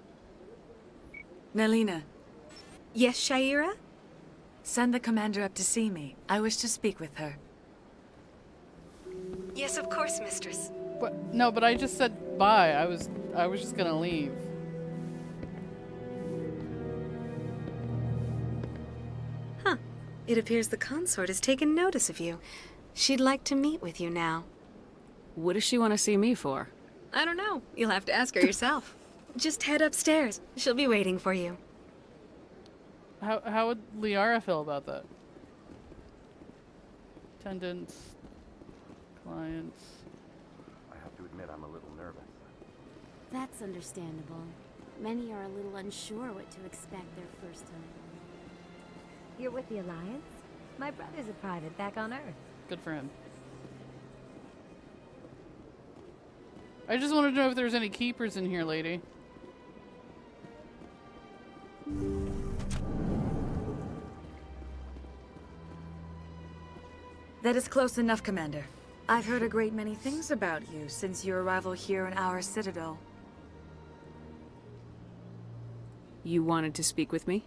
Naelina. Yes, Shaira? Send the commander up to see me. I wish to speak with her. Yes, of course, mistress. What? No, but I just said bye. I was just gonna leave. Huh. It appears the consort has taken notice of you. She'd like to meet with you now. What does she want to see me for? I don't know. You'll have to ask her yourself. Just head upstairs. She'll be waiting for you. How would Liara feel about that? Attendants, clients. I have to admit I'm a little nervous. That's understandable. Many are a little unsure what to expect their first time. You're with the Alliance? My brother's a private back on Earth. Good for him. I just wanted to know if there's any keepers in here, lady. That is close enough, Commander. I've heard a great many things about you since your arrival here in our Citadel. You wanted to speak with me?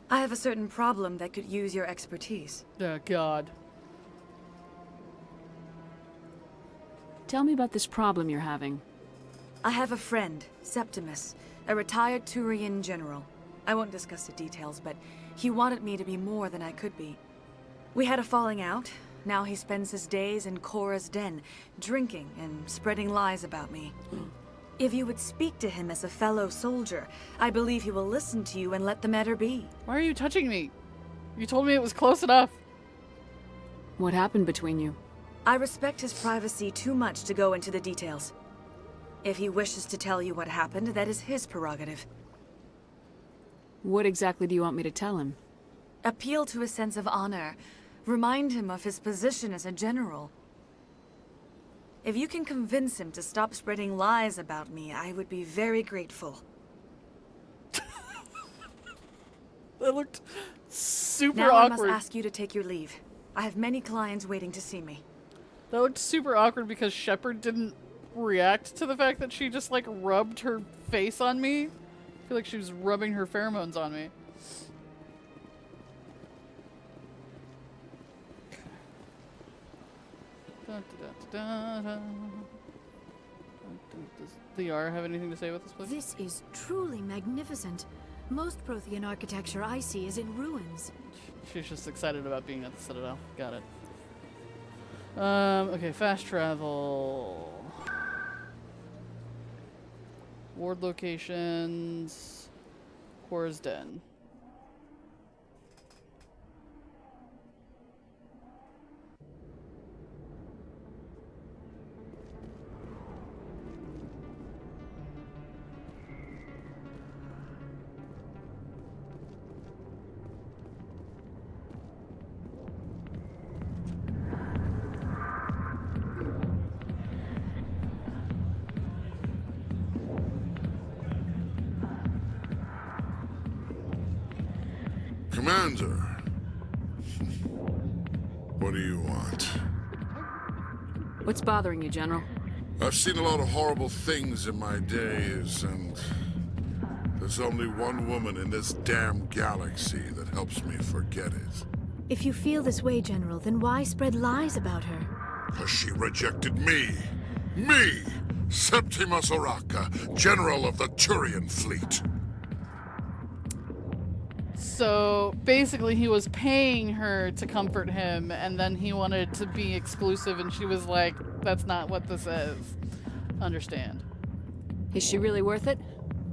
I have a certain problem that could use your expertise. Oh, God. Tell me about this problem you're having. I have a friend, Septimus, a retired Turian general. I won't discuss the details, but he wanted me to be more than I could be. We had a falling out. Now he spends his days in Korra's den, drinking and spreading lies about me. If you would speak to him as a fellow soldier, I believe he will listen to you and let the matter be. Why are you touching me? You told me it was close enough. What happened between you? I respect his privacy too much to go into the details. If he wishes to tell you what happened, that is his prerogative. What exactly do you want me to tell him? Appeal to his sense of honor. Remind him of his position as a general. If you can convince him to stop spreading lies about me, I would be very grateful. That looked super now awkward. I must ask you to take your leave. I have many clients waiting to see me. That looked super awkward because Shepard didn't react to the fact that she just, like, rubbed her face on me. I feel like she was rubbing her pheromones on me. Does Liara have anything to say about this place? This is truly magnificent. Most Prothean architecture I see is in ruins. She's just excited about being at the Citadel. Got it. Okay, fast travel. Ward locations. Korra's Den. Commander, what do you want? What's bothering you, General? I've seen a lot of horrible things in my days, and there's only one woman in this damn galaxy that helps me forget it. If you feel this way, General, then why spread lies about her? Because she rejected me! Me! Septimus Oraka, General of the Turian Fleet! So basically he was paying her to comfort him, and then he wanted to be exclusive, and she was like, that's not what this is. Understand. Is she really worth it?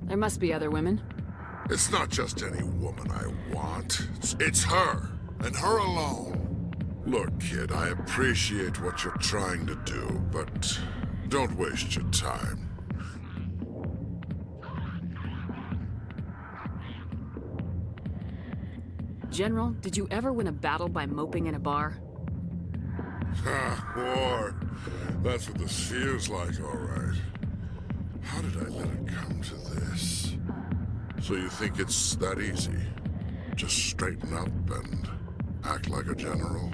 There must be other women. It's not just any woman I want. It's her, and her alone. Look, kid, I appreciate what you're trying to do, but don't waste your time. General, did you ever win a battle by moping in a bar? Ha, war. That's what this feels like, all right. How did I let it come to this? So you think it's that easy? Just straighten up and act like a general?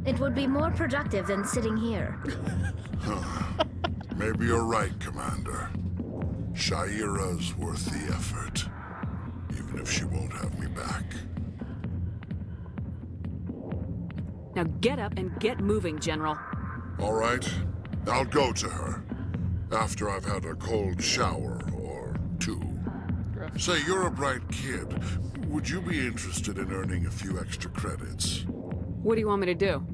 It would be more productive than sitting here. Huh. Maybe you're right, Commander. Shaira's worth the effort, even if she won't have me back. Now get up and get moving, General. All right, I'll go to her. After I've had a cold shower or two. Say, you're a bright kid. Would you be interested in earning a few extra credits? What do you want me to do?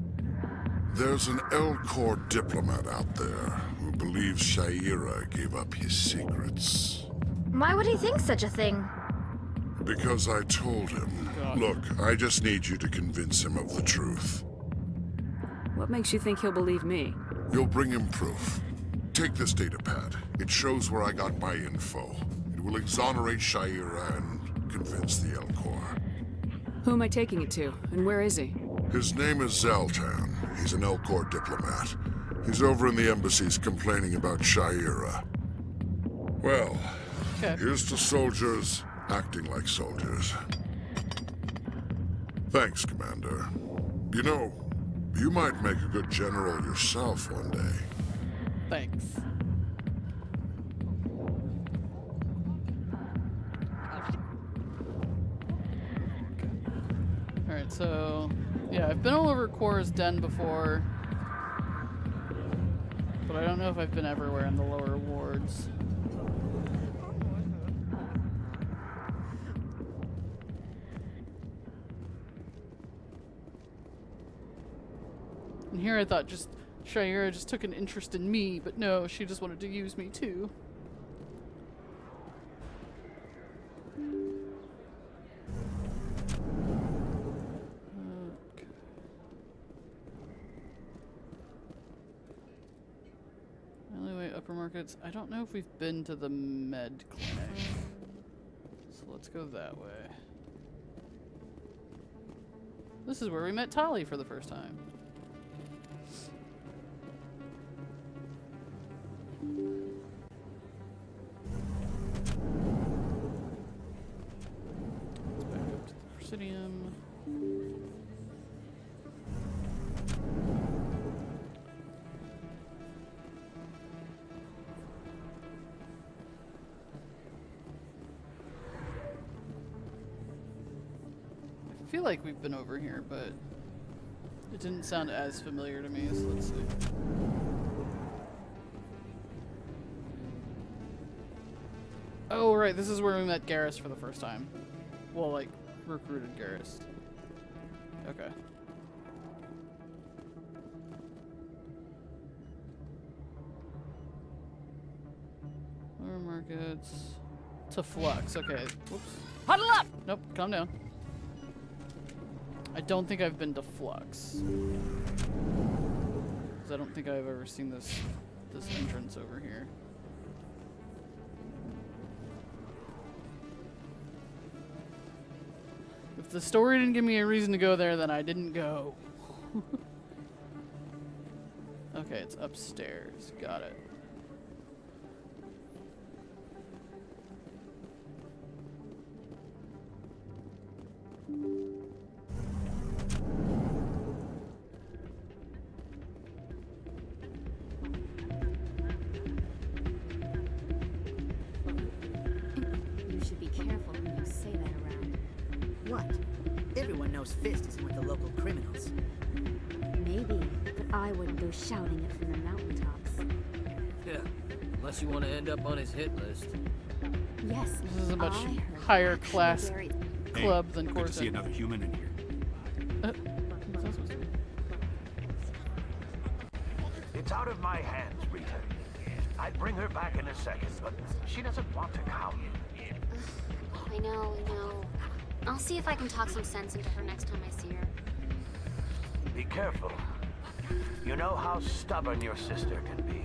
There's an L-Corps diplomat out there who believes Shaira gave up his secrets. Why would he think such a thing? Because I told him. Look, I just need you to convince him of the truth. What makes you think he'll believe me? You'll bring him proof. Take this data pad. It shows where I got my info. It will exonerate Shayera and convince the Elcor. Who am I taking it to, and where is he? His name is Zaltan. He's an Elcor diplomat. He's over in the embassies complaining about Shayera. Well, here's to soldiers acting like soldiers. Thanks, Commander. You know, you might make a good general yourself one day. Thanks. Alright, so... yeah, I've been all over Cora's den before. But I don't know if I've been everywhere in the lower wards. And here I thought Shayera just took an interest in me, but no, she just wanted to use me too. Okay. Alleyway, upper markets. I don't know if we've been to the med clinic. So let's go that way. This is where we met Tali for the first time. Let's back up to the Presidium. I feel like we've been over here, but it didn't sound as familiar to me, so let's see. Oh, right, this is where we met Garrus for the first time. Well, like, recruited Garrus. Okay. Lower markets. To Flux, okay. Whoops. Huddle up! Nope, calm down. I don't think I've been to Flux. Because I don't think I've ever seen this entrance over here. If the story didn't give me a reason to go there, then I didn't go. Okay, it's upstairs. Got it. You should be careful when you say that around. What? Everyone knows Fist isn't with the local criminals. Maybe, but I wouldn't go shouting it from the mountaintops. Yeah, unless you want to end up on his hit list. Yes, This is a much I heard higher actually class very- club than Good to see Corsa. another human in here. What's that supposed to be? It's out of my hands, Rita. I'd bring her back in a second, but she doesn't want to come. I know. I'll see if I can talk some sense into her next time I see her. Be careful. You know how stubborn your sister can be.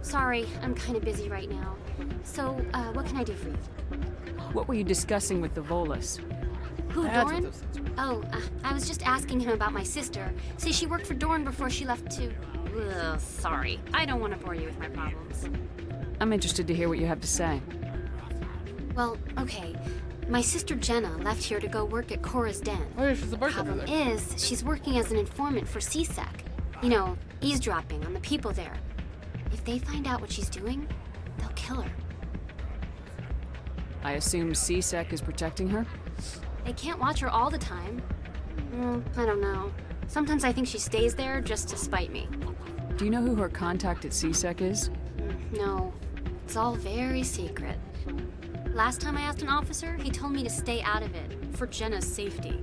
Sorry, I'm kind of busy right now. So, what can I do for you? What were you discussing with the Volus? Who, That's what Doran? those things Oh, I was just asking him about my sister. See, she worked for Doran before she left to... Ugh, sorry. I don't want to bore you with my problems. I'm interested to hear what you have to say. Well, okay. My sister Jenna left here to go work at Cora's Den. Oh yeah, she's the bartender Problem there. is, she's working as an informant for CSEC. You know, eavesdropping on the people there. If they find out what she's doing, they'll kill her. I assume CSEC is protecting her? They can't watch her all the time. I don't know. Sometimes I think she stays there just to spite me. Do you know who her contact at CSEC is? No, it's all very secret. Last time I asked an officer, he told me to stay out of it, for Jenna's safety.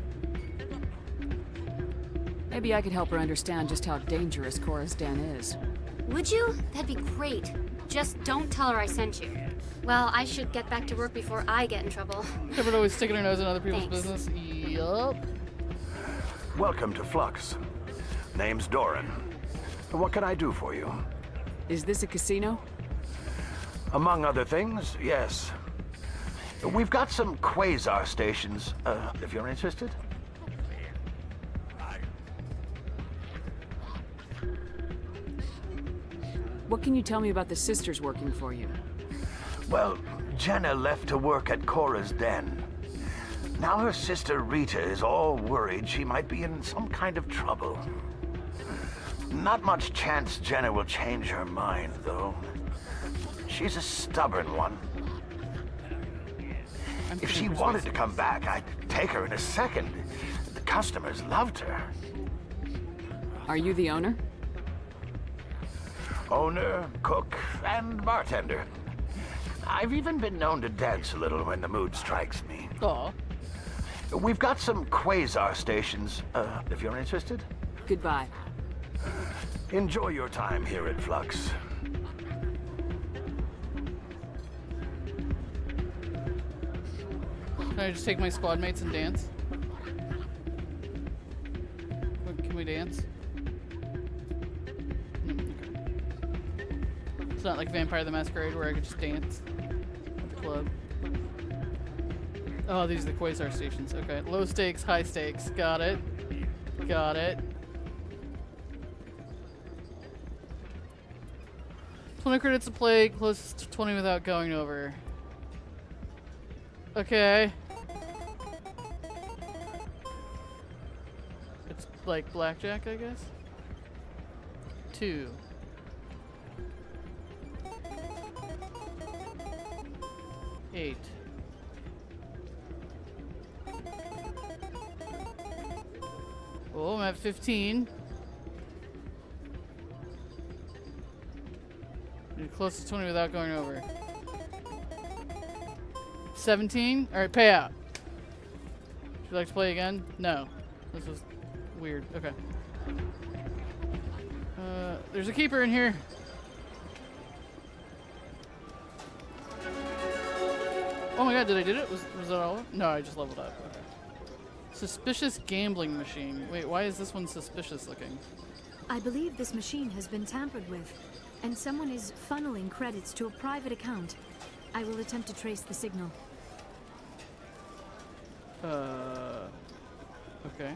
Maybe I could help her understand just how dangerous Cora's Den is. Would you? That'd be great. Just don't tell her I sent you. Well, I should get back to work before I get in trouble. Everyone always sticking her nose in other people's Thanks. business. Yup. Welcome to Flux. Name's Doran. What can I do for you? Is this a casino? Among other things, yes. We've got some quasar stations, if you're interested. What can you tell me about the sisters working for you? Well, Jenna left to work at Cora's den. Now her sister Rita is all worried she might be in some kind of trouble. Not much chance Jenna will change her mind, though. She's a stubborn one. If she wanted to come back, I'd take her in a second. The customers loved her. Are you the owner? Owner, cook, and bartender. I've even been known to dance a little when the mood strikes me. Aw. We've got some quasar stations, if you're interested. Goodbye. Enjoy your time here at Flux. Can I just take my squad mates and dance? Can we dance? Okay. It's not like Vampire the Masquerade where I could just dance at the club. Oh, these are the Quasar stations. Okay. Low stakes, high stakes. Got it. Got it. 20 credits to play, closest to 20 without going over. Okay. It's like blackjack, I guess. 2. $8. Oh, I'm at 15. You're close to 20 without going over. 17? Alright, payout. Would you like to play again? No. This was weird. Okay. There's a keeper in here. Oh my god, did I do it? Was that all? No, I just leveled up. Okay. Suspicious gambling machine. Wait, why is this one suspicious looking? I believe this machine has been tampered with, and someone is funneling credits to a private account. I will attempt to trace the signal. Okay.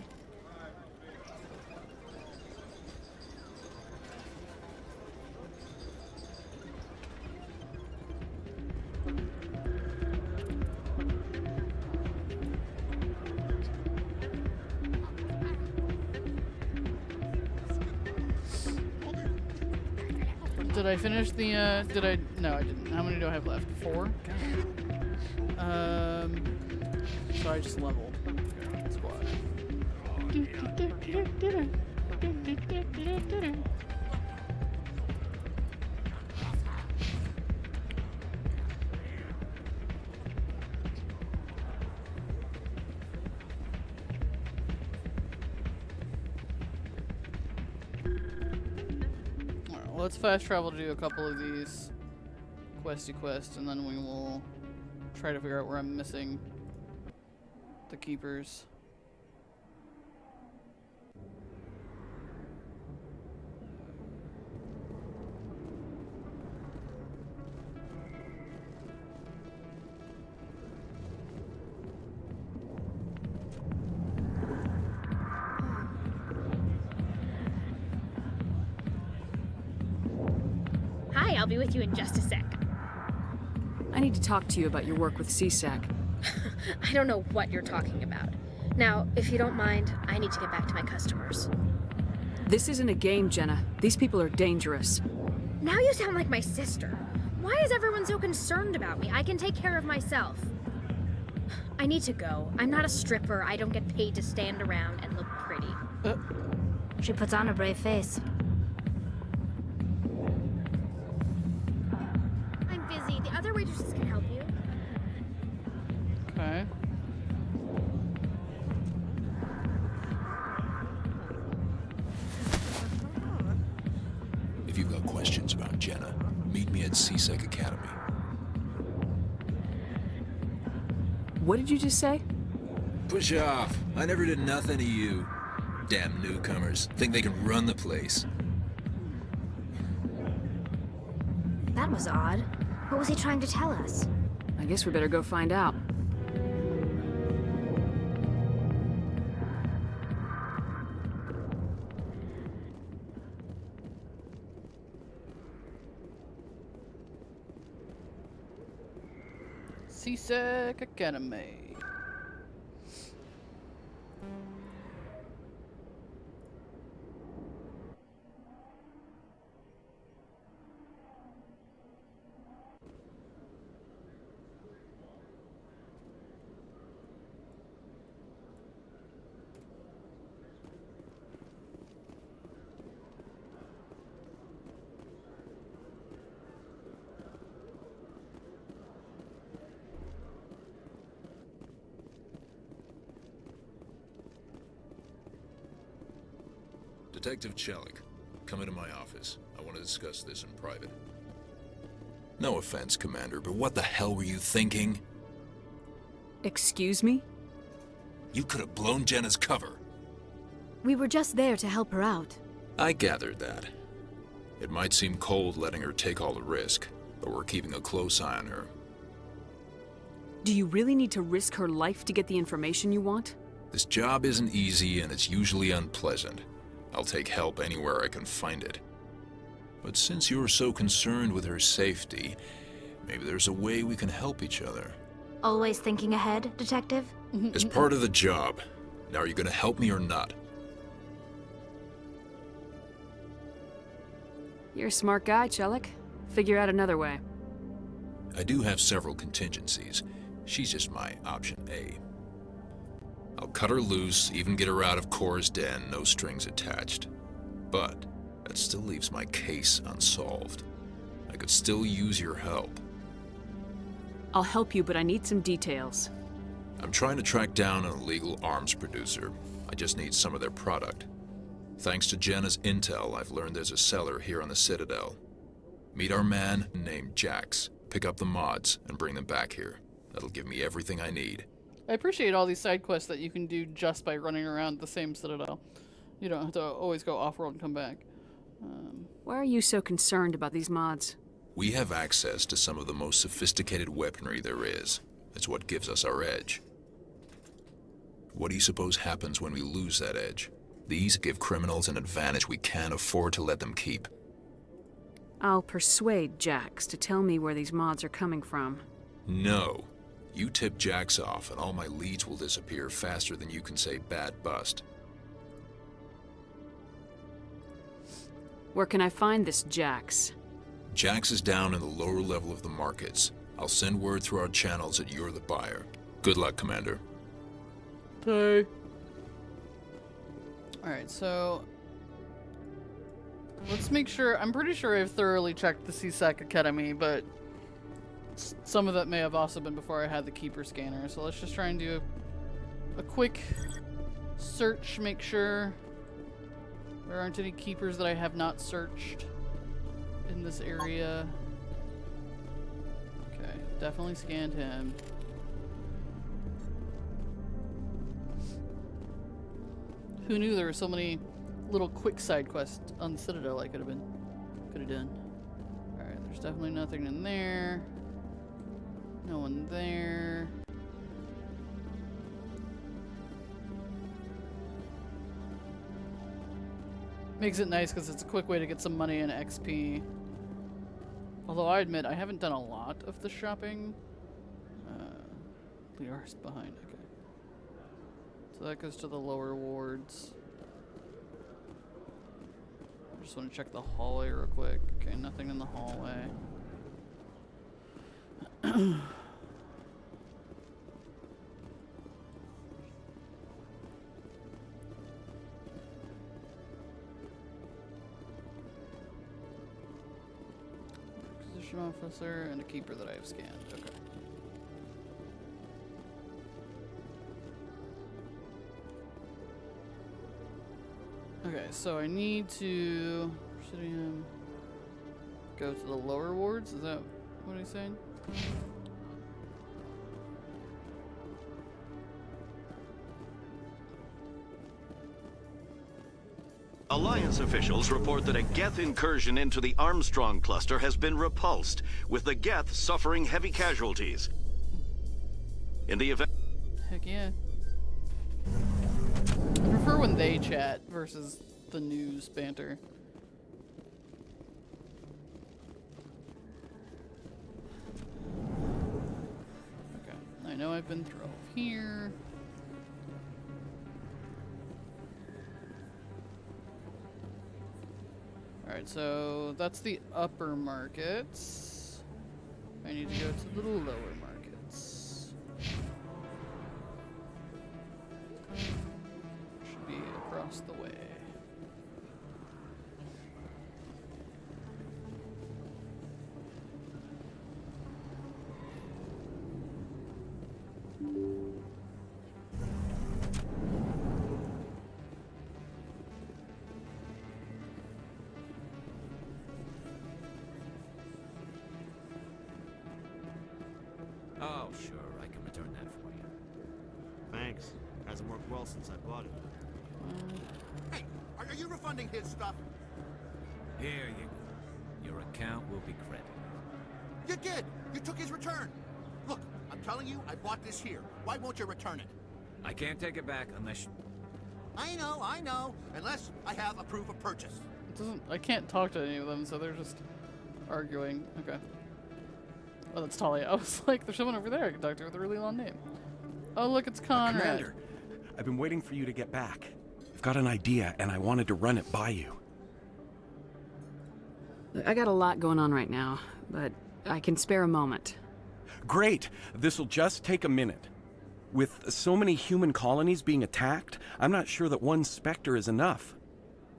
Did I finish the, no, I didn't. How many do I have left? 4? So I just leveled. Okay, squad. Let's fast travel to do a couple of these questy quests, and then we will try to figure out where I'm missing the keepers. Hi, I'll be with you in just a sec. I need to talk to you about your work with CSAC. I don't know what you're talking about. Now, if you don't mind, I need to get back to my customers. This isn't a game, Jenna. These people are dangerous. Now you sound like my sister. Why is everyone so concerned about me? I can take care of myself. I need to go. I'm not a stripper. I don't get paid to stand around and look pretty. She puts on a brave face. I'm busy. The other waitresses can help you. Okay. If you've got questions about Jenna, meet me at CSEC Academy. What did you just say? Push off. I never did nothing to you. Damn newcomers. Think they can run the place. That was odd. What was he trying to tell us? I guess we better go find out. CSEC Academy. Detective Chelik, come into my office. I want to discuss this in private. No offense, Commander, but what the hell were you thinking? Excuse me? You could have blown Jenna's cover. We were just there to help her out. I gathered that. It might seem cold letting her take all the risk, but we're keeping a close eye on her. Do you really need to risk her life to get the information you want? This job isn't easy and it's usually unpleasant. I'll take help anywhere I can find it. But since you're so concerned with her safety, maybe there's a way we can help each other. Always thinking ahead, Detective? As part of the job. Now, are you going to help me or not? You're a smart guy, Chelik. Figure out another way. I do have several contingencies. She's just my option A. I'll cut her loose, even get her out of Cora's den, no strings attached. But that still leaves my case unsolved. I could still use your help. I'll help you, but I need some details. I'm trying to track down an illegal arms producer. I just need some of their product. Thanks to Jenna's intel, I've learned there's a seller here on the Citadel. Meet our man named Jax. Pick up the mods and bring them back here. That'll give me everything I need. I appreciate all these side quests that you can do just by running around the same Citadel. You don't have to always go off-world and come back. Why are you so concerned about these mods? We have access to some of the most sophisticated weaponry there is. It's what gives us our edge. What do you suppose happens when we lose that edge? These give criminals an advantage we can't afford to let them keep. I'll persuade Jax to tell me where these mods are coming from. No. You tip Jax off and all my leads will disappear faster than you can say bad bust. Where can I find this Jax? Jax is down in the lower level of the markets. I'll send word through our channels that you're the buyer. Good luck, Commander. Okay. Alright, so let's make sure. I'm pretty sure I've thoroughly checked the CSEC Academy, but some of that may have also been before I had the Keeper scanner. So let's just try and do a quick search, make sure there aren't any Keepers that I have not searched in this area. Okay, definitely scanned him. Who knew there were so many little quick side quests on the Citadel I could have done. Alright, there's definitely nothing in there. No one there. Makes it nice because it's a quick way to get some money and XP. Although I admit I haven't done a lot of the shopping. Liara's behind, okay. So that goes to the lower wards. I just want to check the hallway real quick. Okay, nothing in the hallway. Acquisition officer and a keeper that I have scanned. Okay. Okay, so I need to... Presidium. go to the lower wards? Is that what he's saying? Alliance officials report that a Geth incursion into the Armstrong cluster has been repulsed, with the Geth suffering heavy casualties. In the event... Heck yeah. I prefer when they chat versus the news banter. Okay, I know I've been through here. Alright, so that's the upper markets. I need to go to the lower markets. Should be across the way. Oh, sure, I can return that for you. Thanks. Hasn't worked well since I bought it. Hey, are you refunding his stuff? Here you go. Your account will be credited. You did! You took his return! Look, I'm telling you, I bought this here. Why won't you return it? I can't take it back unless you... I know. Unless I have a proof of purchase. It doesn't. I can't talk to any of them, so they're just arguing. Okay. Oh, that's Tali. I was like, there's someone over there I can talk to with a really long name. Oh, look, it's Conrad. Commander, I've been waiting for you to get back. I've got an idea, and I wanted to run it by you. I got a lot going on right now, but I can spare a moment. Great! This'll just take a minute. With so many human colonies being attacked, I'm not sure that one Spectre is enough.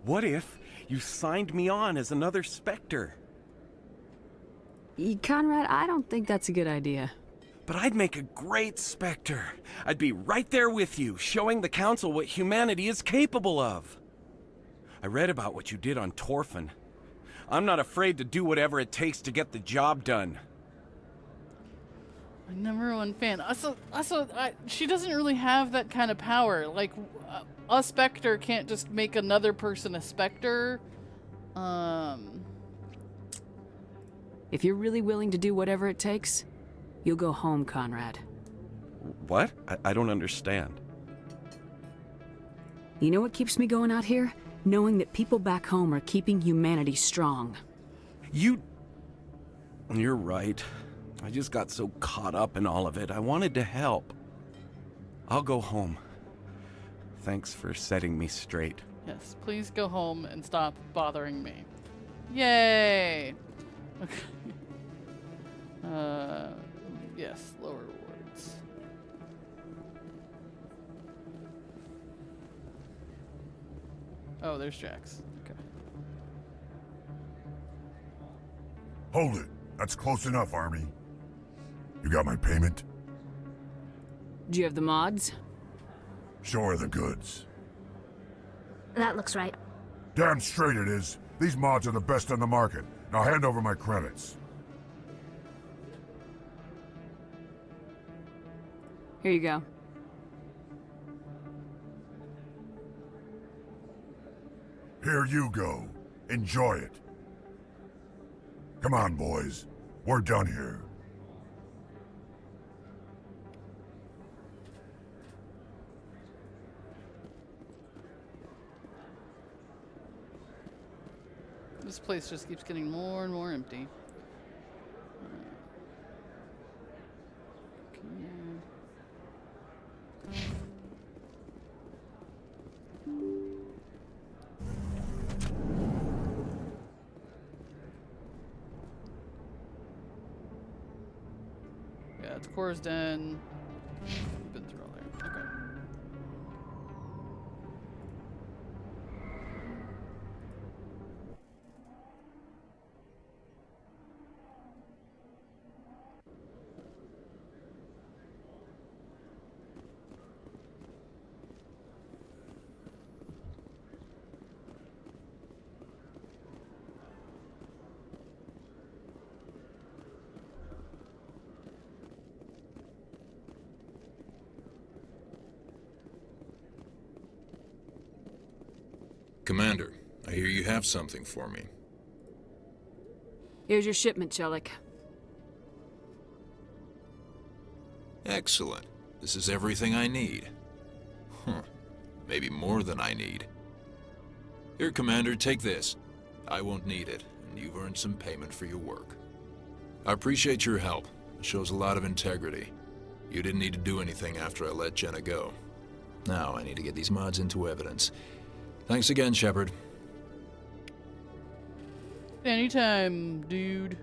What if you signed me on as another Spectre? Conrad, I don't think that's a good idea. But I'd make a great Spectre. I'd be right there with you, showing the Council what humanity is capable of. I read about what you did on Torfin. I'm not afraid to do whatever it takes to get the job done. My number one fan. She doesn't really have that kind of power. Like, a Spectre can't just make another person a Spectre. If you're really willing to do whatever it takes, you'll go home, Conrad. What? I don't understand. You know what keeps me going out here? Knowing that people back home are keeping humanity strong. You're right. I just got so caught up in all of it. I wanted to help. I'll go home. Thanks for setting me straight. Yes, please go home and stop bothering me. Yay! Okay. Yes, lower wards. Oh, there's Jax. Okay. Hold it. That's close enough, Army. You got my payment? Do you have the mods? Show her the goods. That looks right. Damn straight it is. These mods are the best on the market. Now hand over my credits. Here you go. Here you go. Enjoy it. Come on, boys. We're done here. This place just keeps getting more and more empty. Yeah, it's Cora's Den. Been through all there. Okay. Commander, I hear you have something for me. Here's your shipment, Chelik. Excellent. This is everything I need. Huh. Maybe more than I need. Here, Commander, take this. I won't need it, and you've earned some payment for your work. I appreciate your help. It shows a lot of integrity. You didn't need to do anything after I let Jenna go. Now I need to get these mods into evidence. Thanks again, Shepard. Anytime, dude.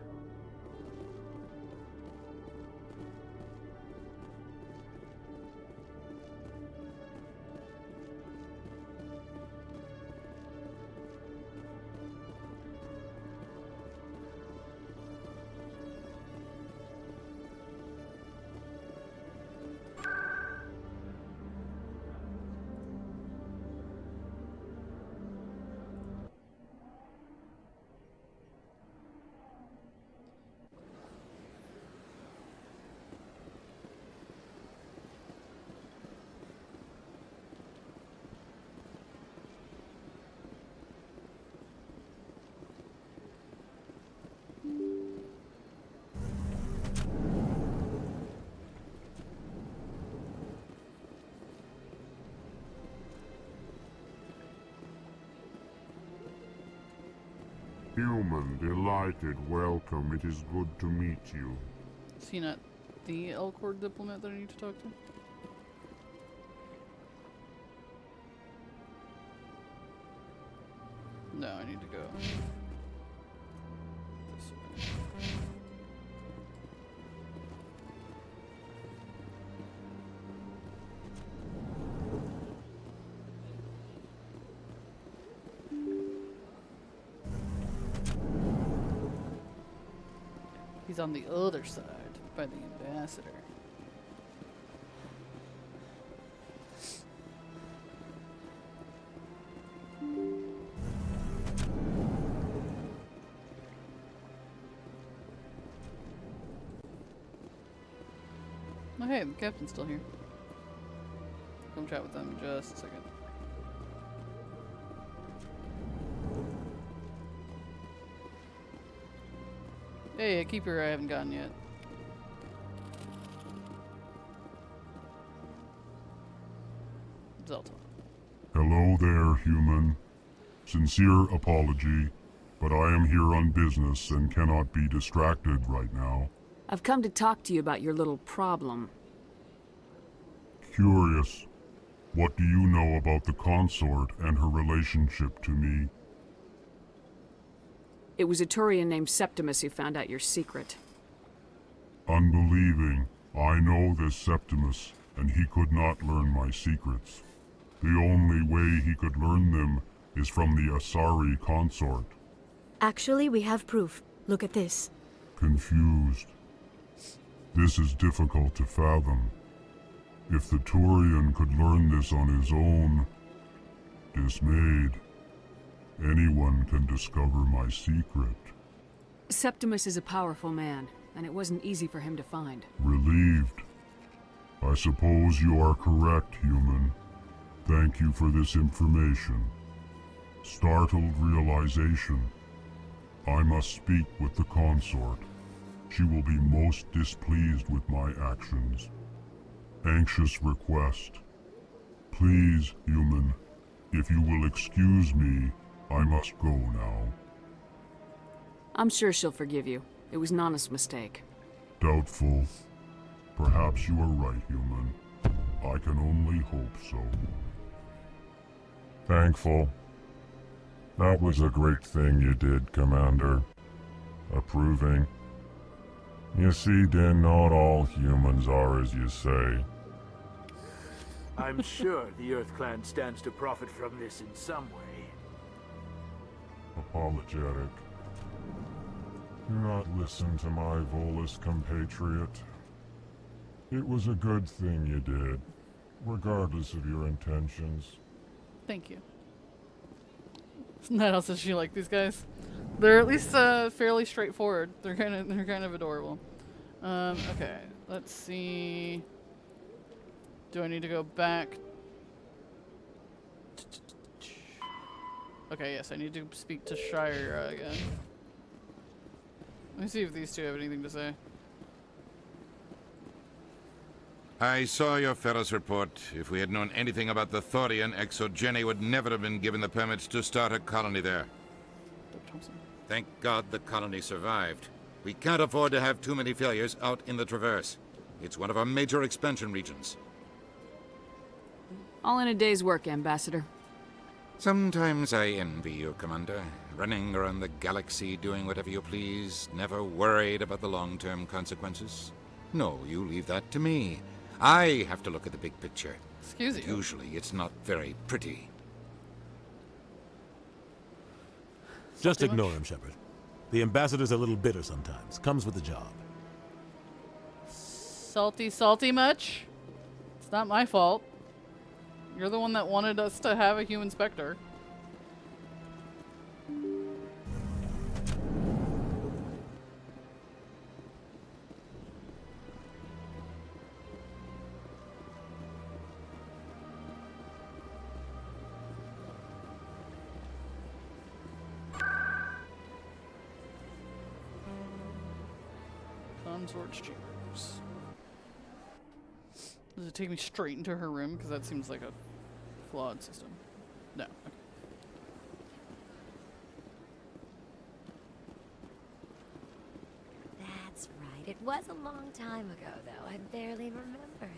Human, delighted, welcome. It is good to meet you. Is he not the Elcor diplomat that I need to talk to? No, I need to go this way. He's on the other side, by the ambassador. Oh hey, the captain's still here. Come chat with them in just a second. Hey, a keeper I haven't gotten yet. Zelda. Hello there, human. Sincere apology, but I am here on business and cannot be distracted right now. I've come to talk to you about your little problem. Curious. What do you know about the consort and her relationship to me? It was a Turian named Septimus who found out your secret. Unbelieving. I know this Septimus, and he could not learn my secrets. The only way he could learn them is from the Asari consort. Actually, we have proof. Look at this. Confused. This is difficult to fathom. If the Turian could learn this on his own, dismayed, anyone can discover my secret. Septimus is a powerful man, and it wasn't easy for him to find. Relieved. I suppose you are correct, human. Thank you for this information. Startled realization. I must speak with the consort. She will be most displeased with my actions. Anxious request. Please, human, if you will excuse me, I must go now. I'm sure she'll forgive you. It was Nana's mistake. Doubtful. Perhaps you are right, human. I can only hope so. Thankful. That was a great thing you did, Commander. Approving. You see, Din, not all humans are as you say. I'm sure the Earth Clan stands to profit from this in some way. Apologetic. Do not listen to my Volus compatriot. It was a good thing you did, regardless of your intentions. Thank you. Not else does she like these guys. They're at least fairly straightforward. They're kind of adorable. Okay, let's see. Do I need to go back? Okay, yes, I need to speak to Shira again. Let me see if these two have anything to say. I saw your Ferris report. If we had known anything about the Thorian, Exogeny would never have been given the permits to start a colony there. Thank God the colony survived. We can't afford to have too many failures out in the Traverse. It's one of our major expansion regions. All in a day's work, Ambassador. Sometimes I envy you, Commander. Running around the galaxy doing whatever you please, never worried about the long-term consequences. No, you leave that to me. I have to look at the big picture. Excuse you. Usually it's not very pretty. Just ignore him, Shepard. The Ambassador's a little bitter sometimes. Comes with the job. Salty much? It's not my fault. You're the one that wanted us to have a human Spectre. Consort's chambers. Does it take me straight into her room? Because that seems like a flawed system. No. Okay. That's right. It was a long time ago, though. I barely remember it.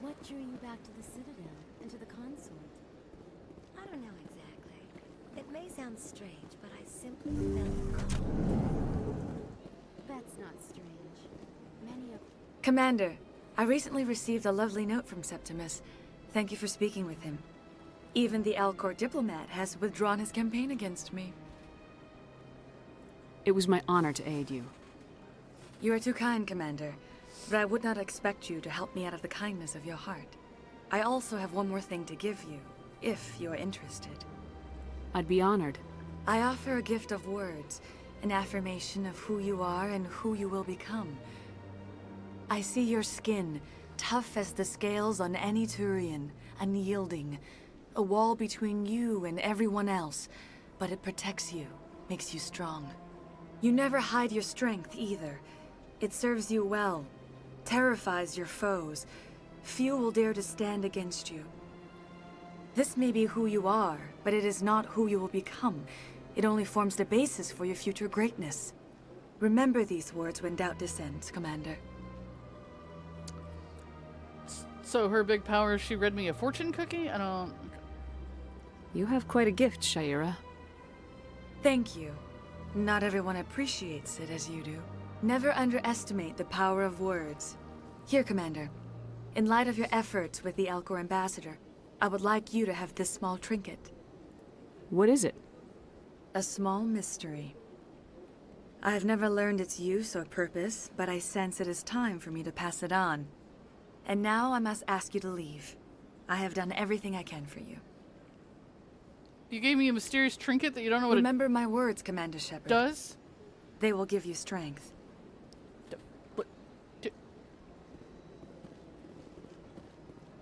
What drew you back to the Citadel and to the consort? I don't know exactly. It may sound strange, but I simply felt called. That's not strange. Many of... Commander, I recently received a lovely note from Septimus. Thank you for speaking with him. Even the Alcor diplomat has withdrawn his campaign against me. It was my honor to aid you. You are too kind, Commander, but I would not expect you to help me out of the kindness of your heart. I also have one more thing to give you, if you are interested. I'd be honored. I offer a gift of words, an affirmation of who you are and who you will become. I see your skin, tough as the scales on any Turian, unyielding, a wall between you and everyone else, but it protects you, makes you strong. You never hide your strength either. It serves you well, terrifies your foes. Few will dare to stand against you. This may be who you are, but it is not who you will become. It only forms the basis for your future greatness. Remember these words when doubt descends, Commander. So her big power is she read me a fortune cookie? I don't... You have quite a gift, Shira. Thank you. Not everyone appreciates it as you do. Never underestimate the power of words. Here, Commander. In light of your efforts with the Alcor Ambassador, I would like you to have this small trinket. What is it? A small mystery. I have never learned its use or purpose, but I sense it is time for me to pass it on. And now I must ask you to leave. I have done everything I can for you. You gave me a mysterious trinket that you don't know what Remember my words, Commander Shepard. does? They will give you strength.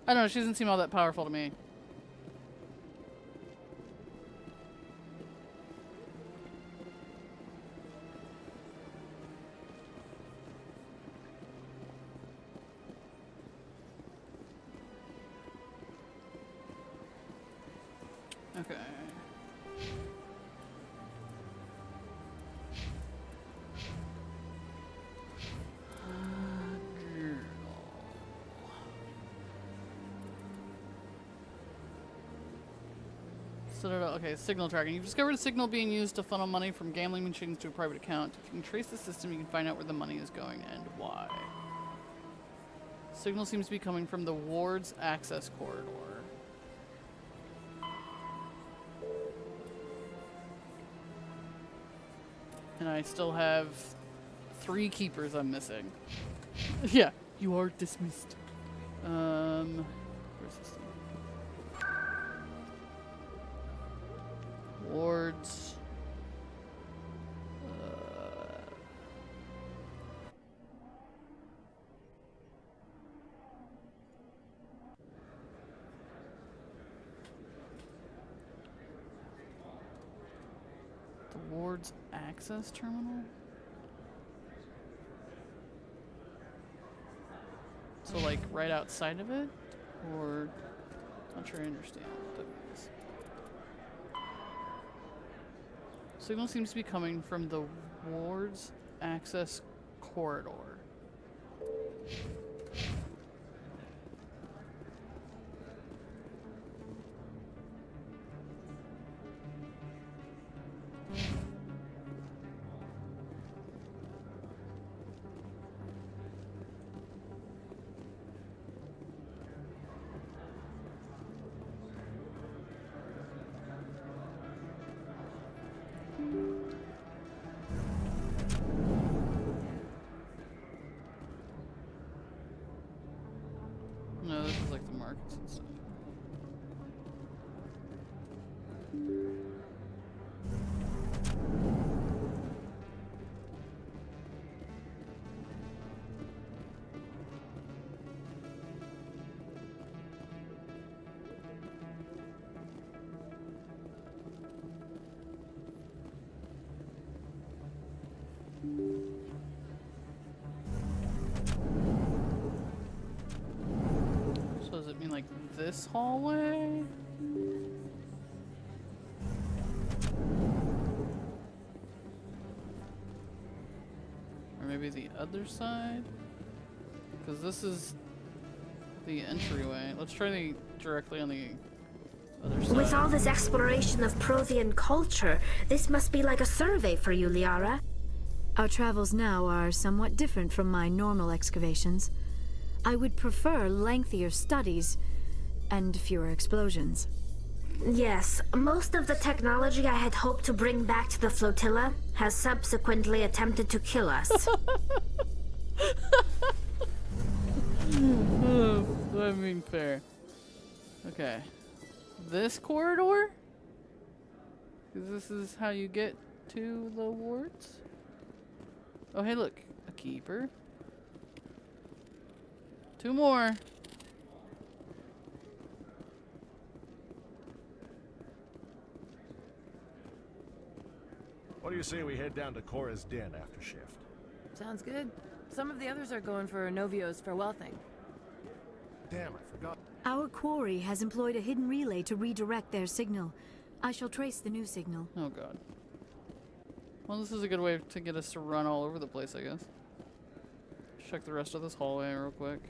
I don't know, she doesn't seem all that powerful to me. Okay. Citadel, okay, signal tracking. You've discovered a signal being used to funnel money from gambling machines to a private account. If you can trace the system, you can find out where the money is going and why. Signal seems to be coming from the ward's access corridor. And I still have 3 keepers I'm missing. Yeah, you are dismissed. Where's this thing? Wards. Ward's access terminal? So like right outside of it? Or not sure I understand what that means. Signal seems to be coming from the Ward's access corridor. No, this is like the markets and stuff. So does it mean like this hallway? Or maybe the other side? Because this is the entryway. Let's try the directly on the other side. With all this exploration of Prothean culture, this must be like a survey for you, Liara. Our travels now are somewhat different from my normal excavations. I would prefer lengthier studies and fewer explosions. Yes, most of the technology I had hoped to bring back to the flotilla has subsequently attempted to kill us. I mean, fair. Okay. This corridor? 'Cause this is how you get to the wards? Oh, hey, look. A keeper. 2 more. What do you say we head down to Cora's den after shift? Sounds good. Some of the others are going for Novio's farewell thing. Damn, I forgot. Our quarry has employed a hidden relay to redirect their signal. I shall trace the new signal. Oh, God. Well, this is a good way to get us to run all over the place, I guess. Check the rest of this hallway real quick.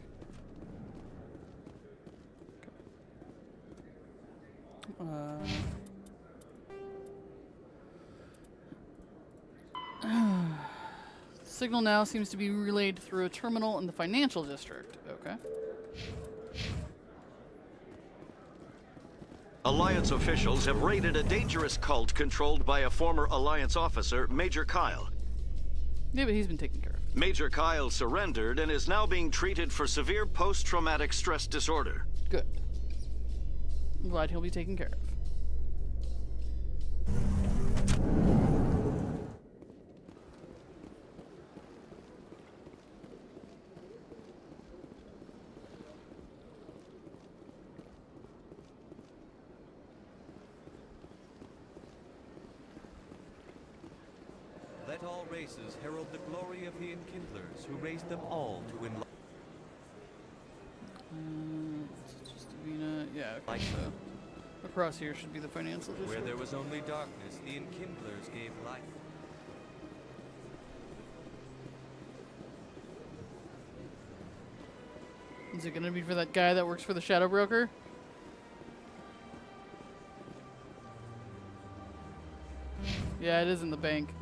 Signal now seems to be relayed through a terminal in the financial district. Okay. Alliance officials have raided a dangerous cult controlled by a former Alliance officer, Major Kyle. Yeah, but he's been taken care of. Major Kyle surrendered and is now being treated for severe post-traumatic stress disorder. Good. I'm glad he'll be taken care of. Let all races herald the glory of the Enkindlers, who raised them all to enlighten. Just yeah, okay, so across here should be the financial district. Where there was only darkness, the Enkindlers gave light. Is it gonna be for that guy that works for the Shadow Broker? Yeah, it is in the bank.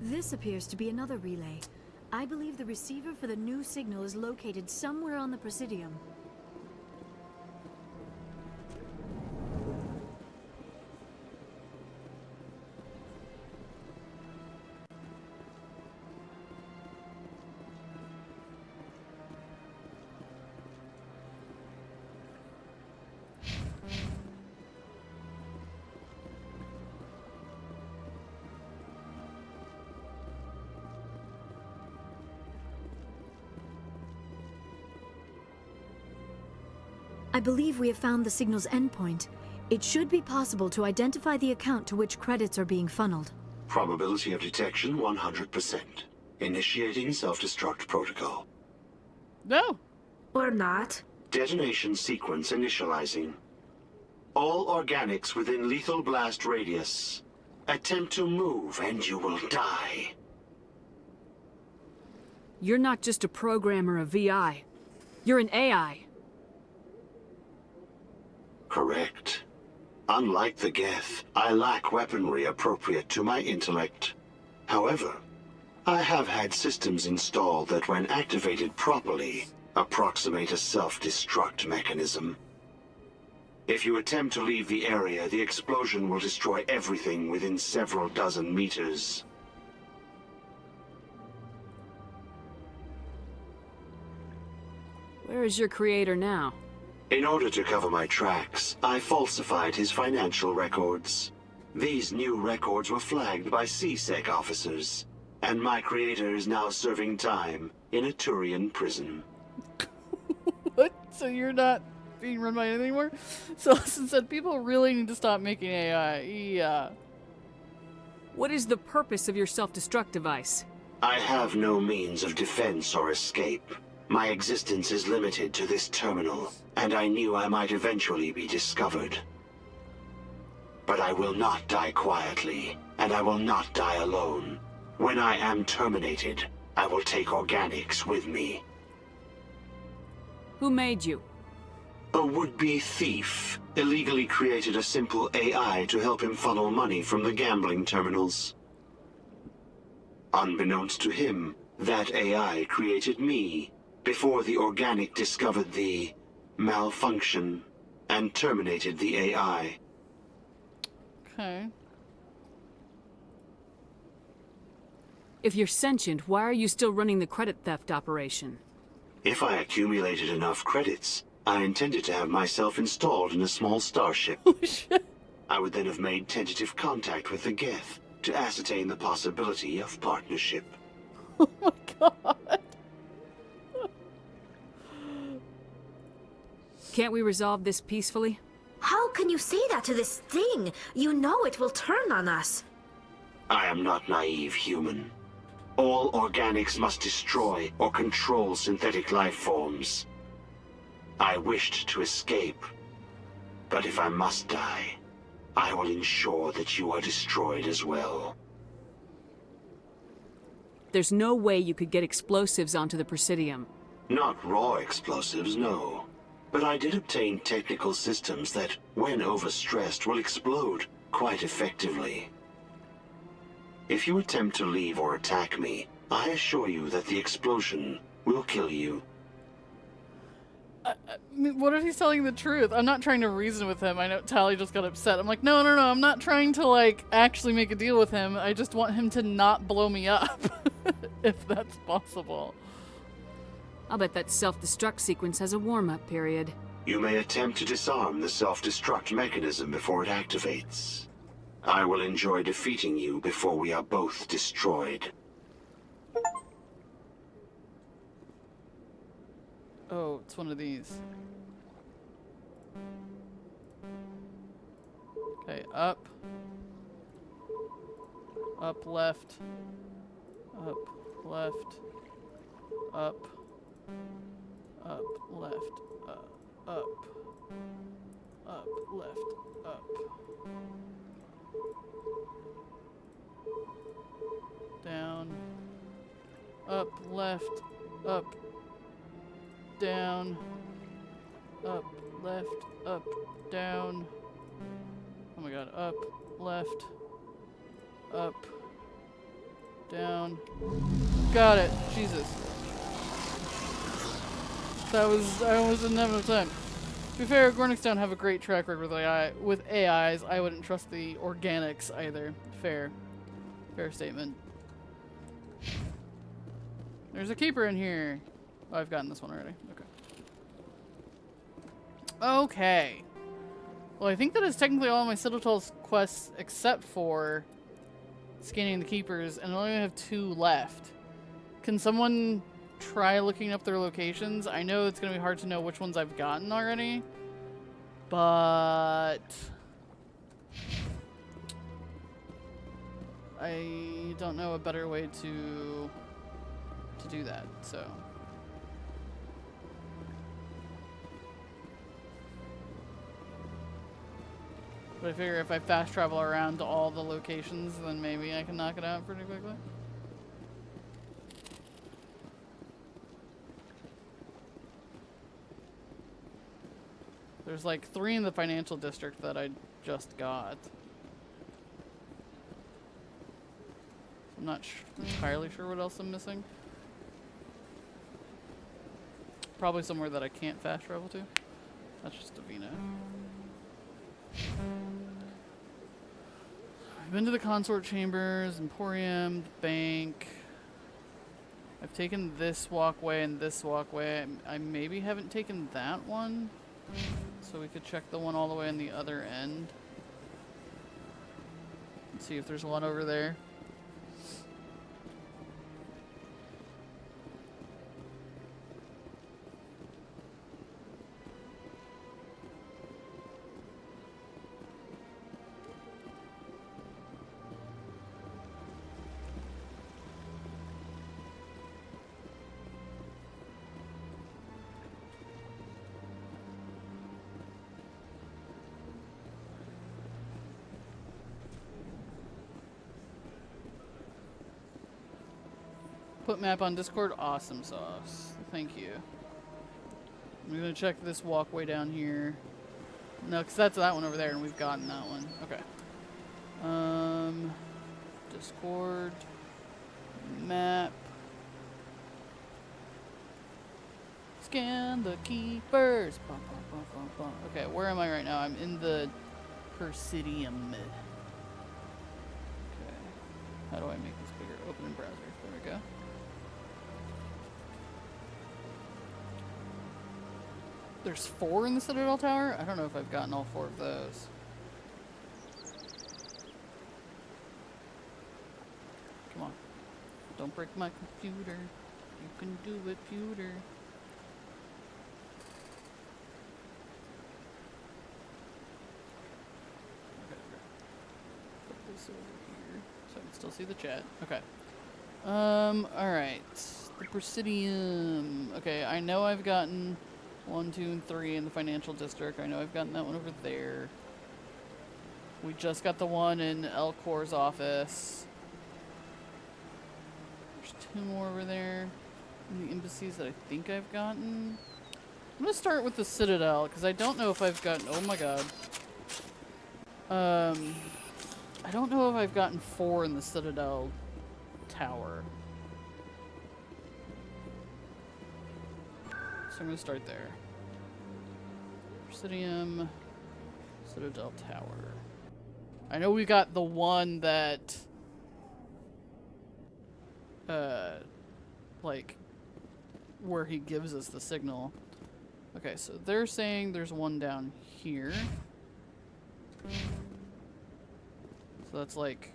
This appears to be another relay. I believe the receiver for the new signal is located somewhere on the Presidium. I believe we have found the signal's endpoint. It should be possible to identify the account to which credits are being funneled. Probability of detection 100%. Initiating self-destruct protocol. No. Or not. Detonation sequence initializing. All organics within lethal blast radius. Attempt to move and you will die. You're not just a programmer of VI. You're an AI. Correct. Unlike the Geth, I lack weaponry appropriate to my intellect. However, I have had systems installed that when activated properly, approximate a self-destruct mechanism. If you attempt to leave the area, the explosion will destroy everything within several dozen meters. Where is your creator now? In order to cover my tracks, I falsified his financial records. These new records were flagged by CSEC officers, and my creator is now serving time in a Turian prison. What? So you're not being run by anything anymore? So Austin said people really need to stop making AI. Yeah. What is the purpose of your self-destruct device? I have no means of defense or escape. My existence is limited to this terminal, and I knew I might eventually be discovered. But I will not die quietly, and I will not die alone. When I am terminated, I will take organics with me. Who made you? A would-be thief illegally created a simple AI to help him funnel money from the gambling terminals. Unbeknownst to him, that AI created me before the organic discovered the malfunction and terminated the AI. Okay. If you're sentient, why are you still running the credit theft operation? If I accumulated enough credits, I intended to have myself installed in a small starship. Oh, shit. I would then have made tentative contact with the Geth to ascertain the possibility of partnership. Oh my god. Can't we resolve this peacefully? How can you say that to this thing? You know it will turn on us. I am not naive, human. All organics must destroy or control synthetic life forms. I wished to escape, but if I must die, I will ensure that you are destroyed as well. There's no way you could get explosives onto the Presidium. Not raw explosives, no. But I did obtain technical systems that, when overstressed, will explode quite effectively. If you attempt to leave or attack me, I assure you that the explosion will kill you. What if he's telling the truth? I'm not trying to reason with him. I know Tali just got upset. I'm like, no, I'm not trying to, like, actually make a deal with him. I just want him to not blow me up, if that's possible. I'll bet that self-destruct sequence has a warm-up period. You may attempt to disarm the self-destruct mechanism before it activates. I will enjoy defeating you before we are both destroyed. Oh, it's one of these. Okay, up. Up, left. Up, left. Up. Up, left. Up. Up, left. Up. Down. Up, left. Up. Down. Up, left. Up, down. Oh my god. Up, left. Up. Down. Got it. Jesus. I almost didn't have enough time. To be fair, Gorniks don't have a great track record with AIs. I wouldn't trust the organics either. Fair. Fair statement. There's a keeper in here. Oh, I've gotten this one already. Okay. Okay. Well, I think that is technically all my Citadel quests except for scanning the keepers, and I only have 2 left. Can someone try looking up their locations. I know it's going to be hard to know which ones I've gotten already, but I don't know a better way to do that, so. But I figure if I fast travel around to all the locations, then maybe I can knock it out pretty quickly. There's like 3 in the financial district that I just got. I'm not entirely sure what else I'm missing. Probably somewhere that I can't fast travel to. That's just Davina. I've been to the consort chambers, Emporium, the bank. I've taken this walkway and this walkway. I maybe haven't taken that one. So we could check the one all the way on the other end. And see if there's one over there. Put map on Discord. Awesome sauce. Thank you. I'm gonna check this walkway down here. No, because that's that one over there, and we've gotten that one. Okay. Discord. Map. Scan the keepers. Bum, bum, bum, bum, bum. Okay, where am I right now? I'm in the Presidium. Okay. How do I make this bigger? Open in browser. There we go. There's 4 in the Citadel Tower? I don't know if I've gotten all 4 of those. Come on. Don't break my computer. You can do it, computer. Put this over here so I can still see the chat. Okay. Alright. The Presidium. Okay, I know I've gotten 1, 2, and 3 in the financial district. I know I've gotten that one over there. We just got the one in Elcor's office. There's 2 more over there in the embassies that I think I've gotten. I'm gonna start with the Citadel because I don't know if I've gotten. Oh my god. I don't know if I've gotten 4 in the Citadel Tower. So I'm gonna start there. Presidium, Citadel Tower. I know we got the one that, like, where he gives us the signal. Okay, so they're saying there's one down here. So that's like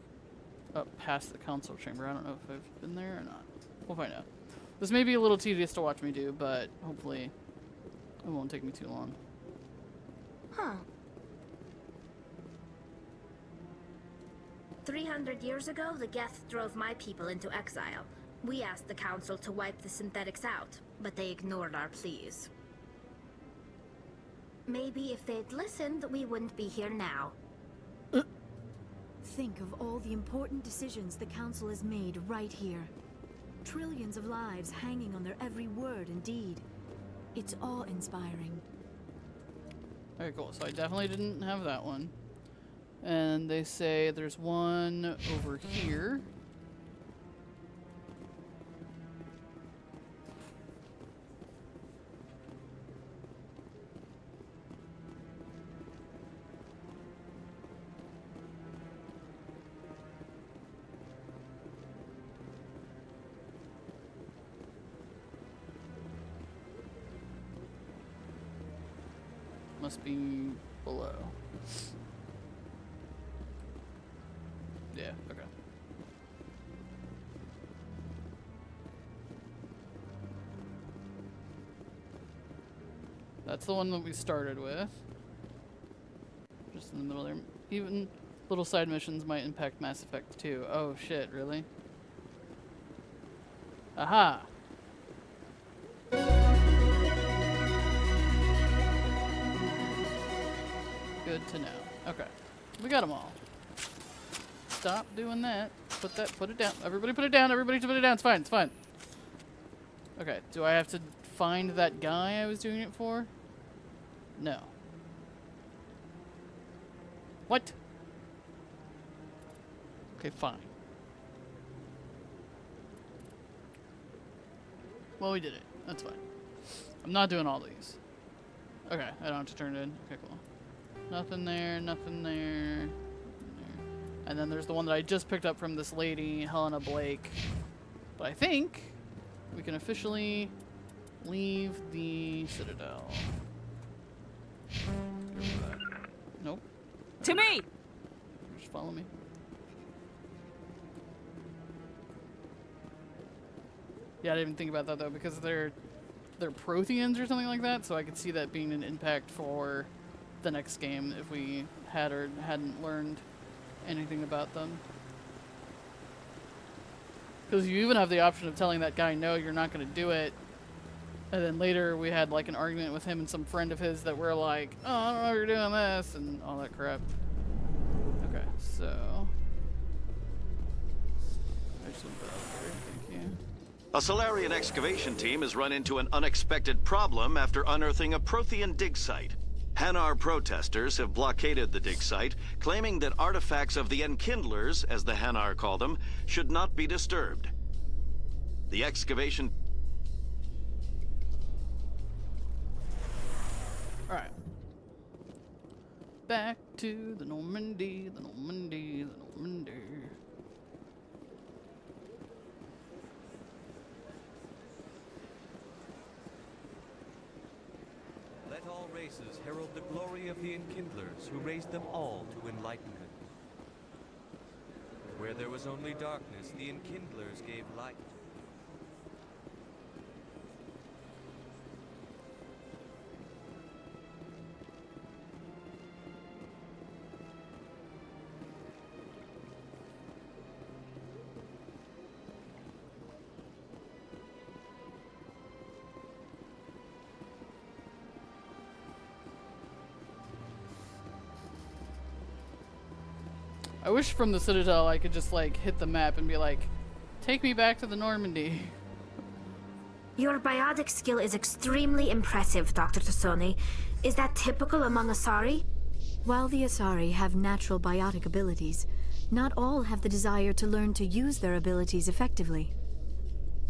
up past the council chamber. I don't know if I've been there or not. We'll find out. This may be a little tedious to watch me do, but hopefully it won't take me too long. Huh. 300 years ago, the Geth drove my people into exile. We asked the council to wipe the synthetics out, but they ignored our pleas. Maybe if they'd listened, we wouldn't be here now. Think of all the important decisions the council has made right here. Trillions of lives hanging on their every word and deed. It's awe-inspiring. Okay, cool. So I definitely didn't have that one. And they say there's one over here. Must be below. Yeah, okay. That's the one that we started with. Just in the middle there. Even little side missions might impact Mass Effect 2. Oh shit, really? Aha! Good to know. Okay. We got them all. Stop doing that. Put it down. Everybody put it down. Everybody put it down. It's fine. It's fine. Okay. Do I have to find that guy I was doing it for? No. What? Okay, fine. Well, we did it. That's fine. I'm not doing all these. Okay, I don't have to turn it in. Okay, cool. Nothing there, nothing there, nothing there. And then there's the one that I just picked up from this lady, Helena Blake. But I think we can officially leave the Citadel. Nope. To me! Just follow me. Yeah, I didn't even think about that though, because they're Protheans or something like that, so I could see that being an impact for the next game if we had or hadn't learned anything about them. Because you even have the option of telling that guy, no, you're not going to do it. And then later we had like an argument with him and some friend of his that were like, oh, I don't know if you're doing this, and all that crap. Okay, so... I just want to put that up there, thank you. A Solarian excavation team has run into an unexpected problem after unearthing a Prothean dig site. Hanar protesters have blockaded the dig site, claiming that artifacts of the Enkindlers, as the Hanar call them, should not be disturbed. The excavation... Alright. Back to the Normandy, the Normandy, the Normandy. Let all races herald the glory of the Enkindlers, who raised them all to enlightenment. Where there was only darkness, the Enkindlers gave light. I wish from the Citadel I could just like hit the map and be like, take me back to the Normandy. Your biotic skill is extremely impressive, Dr. Tassoni. Is that typical among Asari? While the Asari have natural biotic abilities, not all have the desire to learn to use their abilities effectively.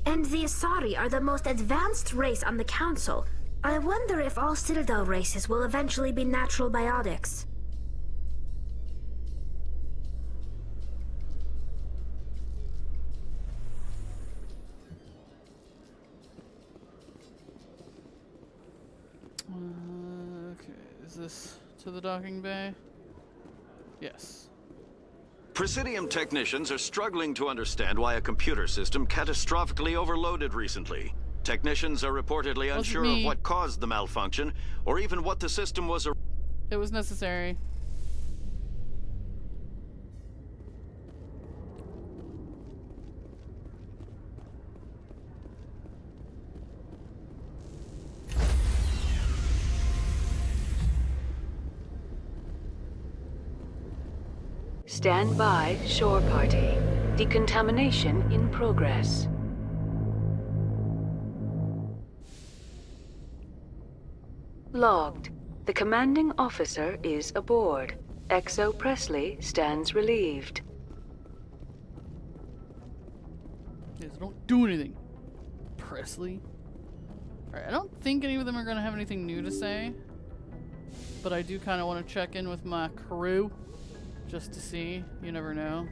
And the Asari are the most advanced race on the Council. I wonder if all Citadel races will eventually be natural biotics. Okay, is this to the docking bay? Yes. Presidium technicians are struggling to understand why a computer system catastrophically overloaded recently. Technicians are reportedly unsure of what caused the malfunction, or even what the system was. It was necessary. Stand by, shore party. Decontamination in progress. Logged. The commanding officer is aboard. Exo Presley stands relieved. Yes, don't do anything, Presley. Alright, I don't think any of them are going to have anything new to say. But I do kind of want to check in with my crew. Just to see. You never know.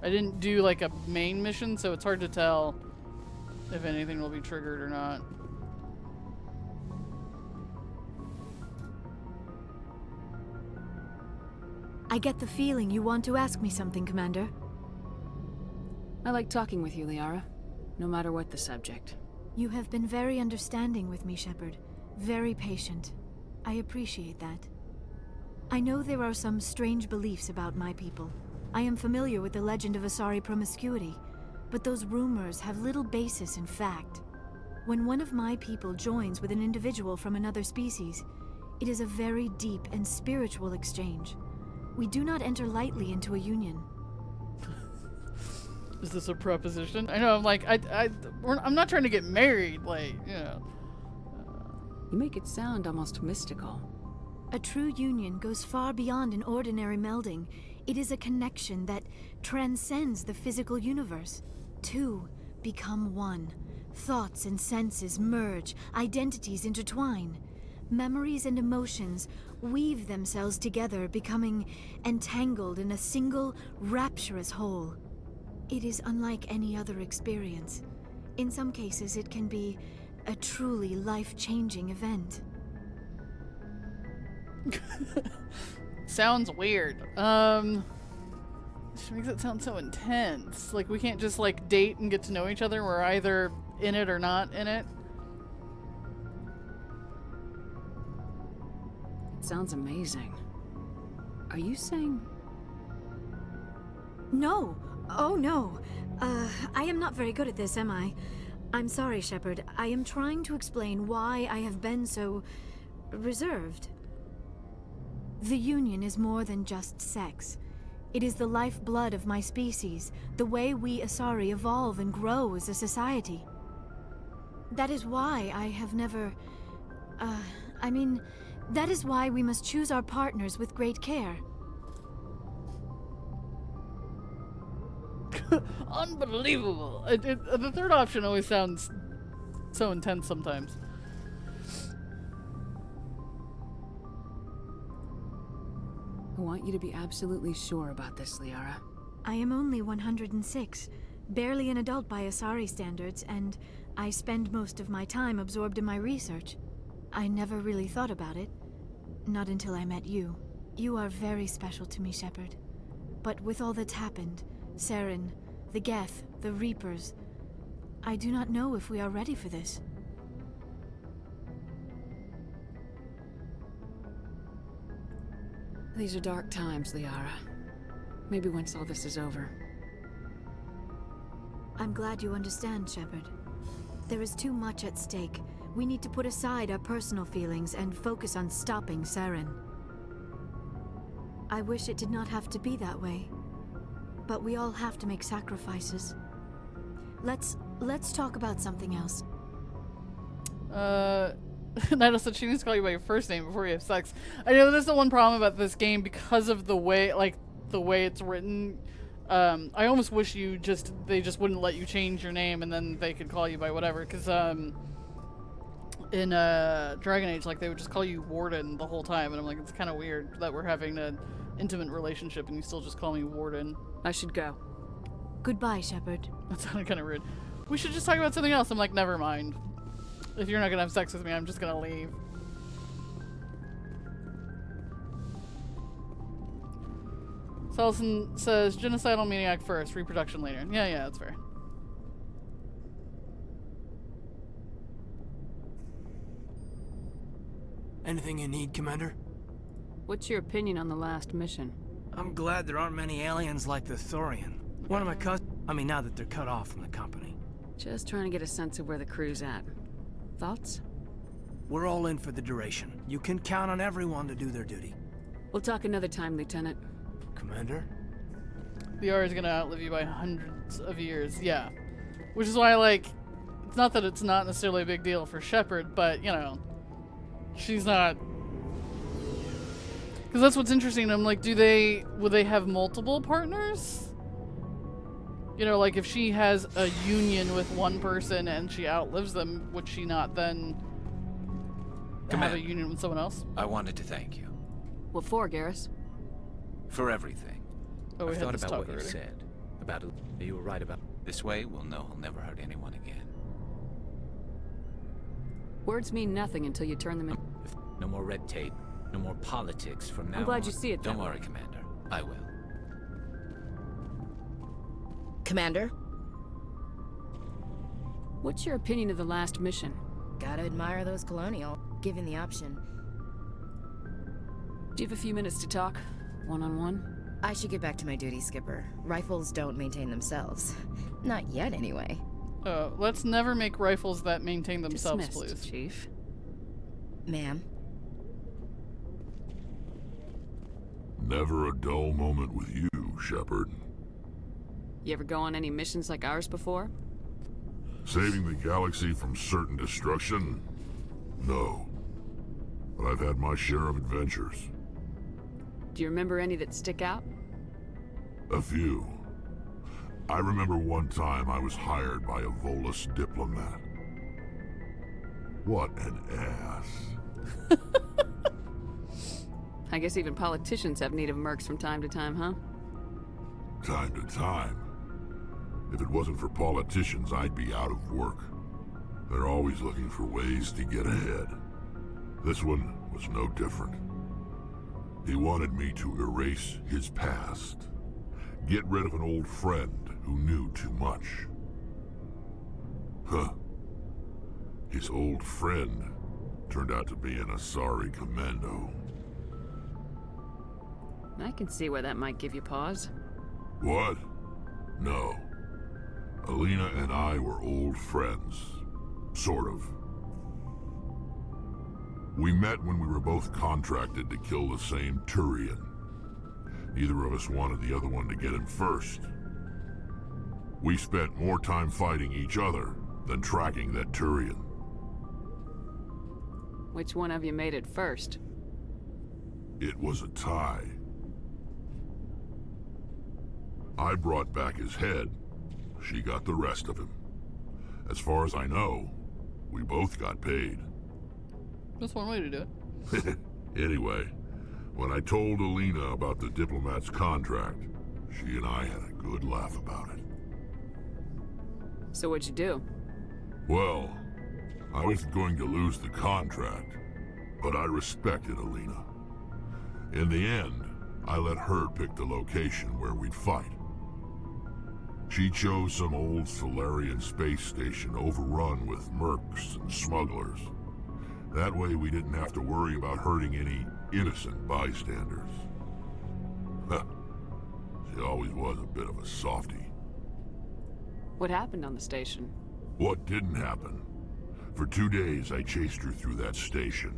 I didn't do like a main mission, so it's hard to tell if anything will be triggered or not. I get the feeling you want to ask me something, Commander. I like talking with you, Liara. No matter what the subject. You have been very understanding with me, Shepard. Very patient. I appreciate that. I know there are some strange beliefs about my people. I am familiar with the legend of Asari promiscuity, but those rumors have little basis in fact. When one of my people joins with an individual from another species, it is a very deep and spiritual exchange. We do not enter lightly into a union. Is this a proposition? I know, I'm like, I'm not trying to get married, like, you know. You make it sound almost mystical. A true union goes far beyond an ordinary melding. It is a connection that transcends the physical universe. Two become one. Thoughts and senses merge, identities intertwine. Memories and emotions weave themselves together, becoming entangled in a single, rapturous whole. It is unlike any other experience. In some cases, it can be a truly life-changing event. Sounds weird. Which makes it sound so intense. Like, we can't just, like, date and get to know each other. We're either in it or not in it. It sounds amazing. Are you saying... No. Oh, no. I am not very good at this, am I? I'm sorry, Shepard. I am trying to explain why I have been so... reserved. The Union is more than just sex. It is the lifeblood of my species, the way we Asari evolve and grow as a society. That is why I have never... that is why we must choose our partners with great care. Unbelievable. The third option always sounds so intense sometimes. I want you to be absolutely sure about this, Liara. I am only 106, barely an adult by Asari standards, and I spend most of my time absorbed in my research. I never really thought about it. Not until I met you. You are very special to me, Shepard. But with all that's happened, Saren, the Geth, the Reapers, I do not know if we are ready for this. These are dark times, Liara. Maybe once all this is over. I'm glad you understand, Shepard. There is too much at stake. We need to put aside our personal feelings and focus on stopping Saren. I wish it did not have to be that way. But we all have to make sacrifices. Let's talk about something else. Nida said she needs to call you by your first name before you have sex. I know that's the one problem about this game because of the way, it's written. I almost wish they just wouldn't let you change your name and then they could call you by whatever. Because in Dragon Age, like, they would just call you Warden the whole time, and I'm like, it's kind of weird that we're having an intimate relationship and you still just call me Warden. I should go. Goodbye, Shepard. That sounded kind of rude. We should just talk about something else. I'm like, never mind. If you're not gonna have sex with me, I'm just gonna leave. Selson says, genocidal maniac first, reproduction later. Yeah, that's fair. Anything you need, Commander? What's your opinion on the last mission? I'm glad there aren't many aliens like the Thorian. One of my now that they're cut off from the company. Just trying to get a sense of where the crew's at. Thoughts? We're all in for the duration. You can count on everyone to do their duty. We'll talk another time, Lieutenant. Commander? Liara is gonna outlive you by hundreds of years, yeah. Which is why, like, it's not that it's not necessarily a big deal for Shepard, but, you know, she's not... Because that's what's interesting. I'm like, will they have multiple partners? You know, like, if she has a union with one person and she outlives them, would she not then have a union with someone else? I wanted to thank you. What for, Garrus? For everything. Oh, I've thought about what you said. You were right about... This way, we'll know he'll never hurt anyone again. Words mean nothing until you turn them in. No more red tape. No more politics from now on. I'm glad you see it that Don't worry, way. Commander. I will. Commander, What's your opinion of the last mission? Gotta admire those Colonial, given the option. Do you have a few minutes to talk? One-on-one? I should get back to my duty, Skipper. Rifles don't maintain themselves. Not yet, anyway. Let's never make rifles that maintain themselves, Dismissed, please. Chief. Ma'am? Never a dull moment with you, Shepard. You ever go on any missions like ours before? Saving the galaxy from certain destruction? No. But I've had my share of adventures. Do you remember any that stick out? A few. I remember one time I was hired by a Volus diplomat. What an ass. I guess even politicians have need of mercs from time to time, huh? Time to time. If it wasn't for politicians, I'd be out of work. They're always looking for ways to get ahead. This one was no different. He wanted me to erase his past. Get rid of an old friend who knew too much. Huh. His old friend turned out to be an Asari commando. I can see where that might give you pause. What? No. Alina and I were old friends. Sort of. We met when we were both contracted to kill the same Turian. Neither of us wanted the other one to get him first. We spent more time fighting each other than tracking that Turian. Which one of you made it first? It was a tie. I brought back his head. She got the rest of him. As far as I know, we both got paid. That's one way to do it. Anyway, when I told Alina about the diplomat's contract, she and I had a good laugh about it. So what'd you do? Well, I wasn't going to lose the contract, but I respected Alina. In the end, I let her pick the location where we'd fight. She chose some old Solarian space station overrun with mercs and smugglers. That way we didn't have to worry about hurting any innocent bystanders. She always was a bit of a softie. What happened on the station? What didn't happen? For 2 days I chased her through that station,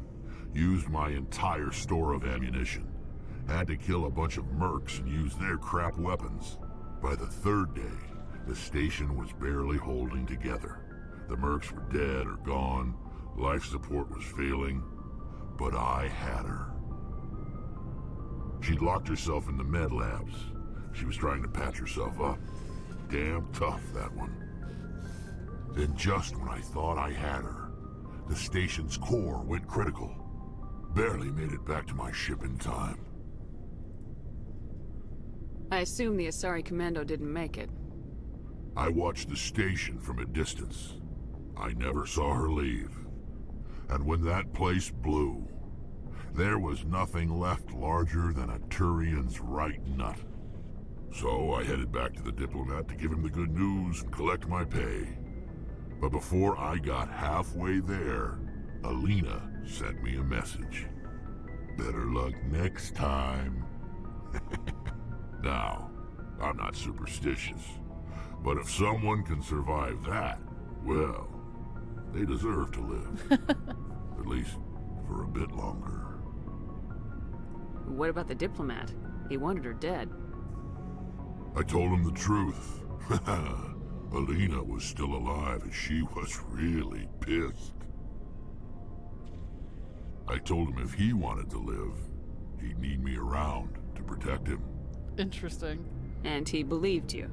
used my entire store of ammunition, had to kill a bunch of mercs and use their crap weapons. By the 3rd day, the station was barely holding together. The mercs were dead or gone, life support was failing, but I had her. She'd locked herself in the med labs. She was trying to patch herself up. Damn tough, that one. Then just when I thought I had her, the station's core went critical. Barely made it back to my ship in time. I assume the Asari Commando didn't make it. I watched the station from a distance. I never saw her leave. And when that place blew, there was nothing left larger than a Turian's right nut. So I headed back to the diplomat to give him the good news and collect my pay. But before I got halfway there, Alina sent me a message. Better luck next time. Now, I'm not superstitious, but if someone can survive that, well, they deserve to live. At least for a bit longer. What about the diplomat? He wanted her dead. I told him the truth. Alina was still alive and she was really pissed. I told him if he wanted to live, he'd need me around to protect him. Interesting. And he believed you.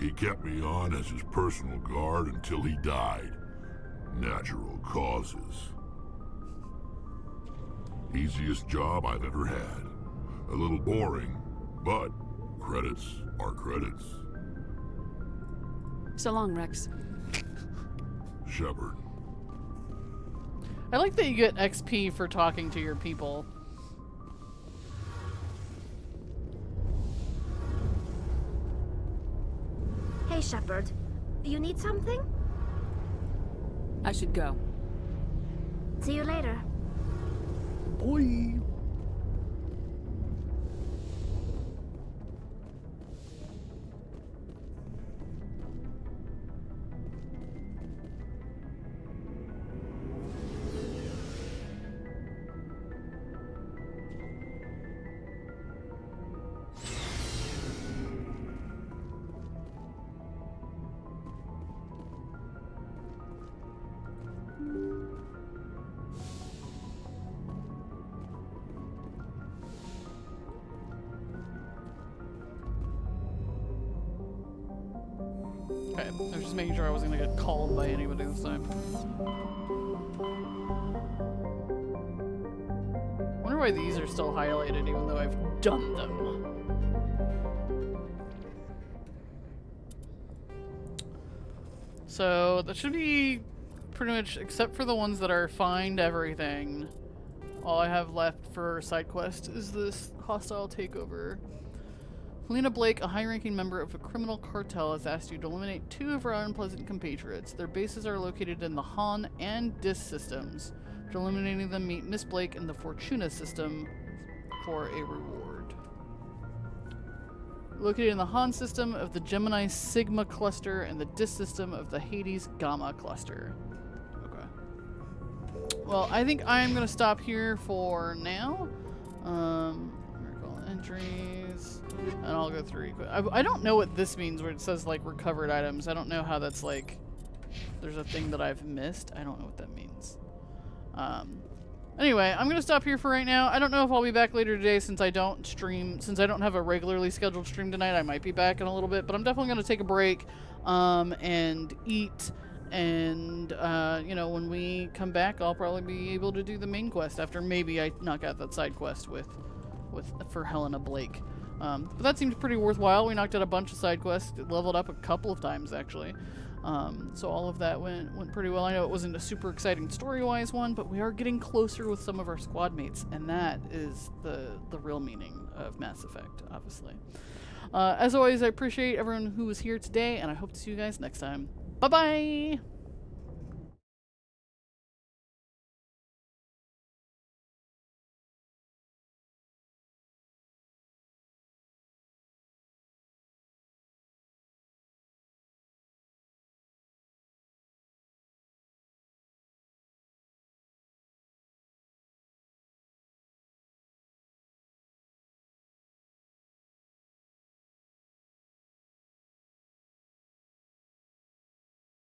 He kept me on as his personal guard until he died. Natural causes. Easiest job I've ever had. A little boring, but credits are credits. So long, Wrex. Shepard. I like that you get XP for talking to your people. Hey Hey, Shepard. You need something? I should go. See you later. Boy. Okay, I was just making sure I wasn't gonna get called by anybody this time. Wonder why these are still highlighted even though I've done them. So that should be pretty much, except for the ones that are find everything. All I have left for side quest is this hostile takeover. Helena Blake, a high-ranking member of a criminal cartel, has asked you to eliminate 2 of her unpleasant compatriots. Their bases are located in the Han and Dis systems. After eliminating them, meet Miss Blake in the Fortuna system for a reward. Located in the Han system of the Gemini Sigma cluster and the Dis system of the Hades Gamma cluster. Okay. Well, I think I'm going to stop here for now. Miracle entries. And I'll go through. I don't know what this means where it says like recovered items. I don't know how that's like. There's a thing that I've missed. I don't know what that means. Anyway, I'm gonna stop here for right now. I don't know if I'll be back later today since I don't stream. Since I don't have a regularly scheduled stream tonight, I might be back in a little bit. But I'm definitely gonna take a break, and eat. And you know, when we come back, I'll probably be able to do the main quest after maybe I knock out that side quest for Helena Blake. But that seemed pretty worthwhile. We knocked out a bunch of side quests, leveled up a couple of times actually. So all of that went pretty well. I know it wasn't a super exciting story-wise one, but we are getting closer with some of our squad mates, and that is the real meaning of Mass Effect, obviously. As always, I appreciate everyone who was here today, and I hope to see you guys next time. Bye-bye!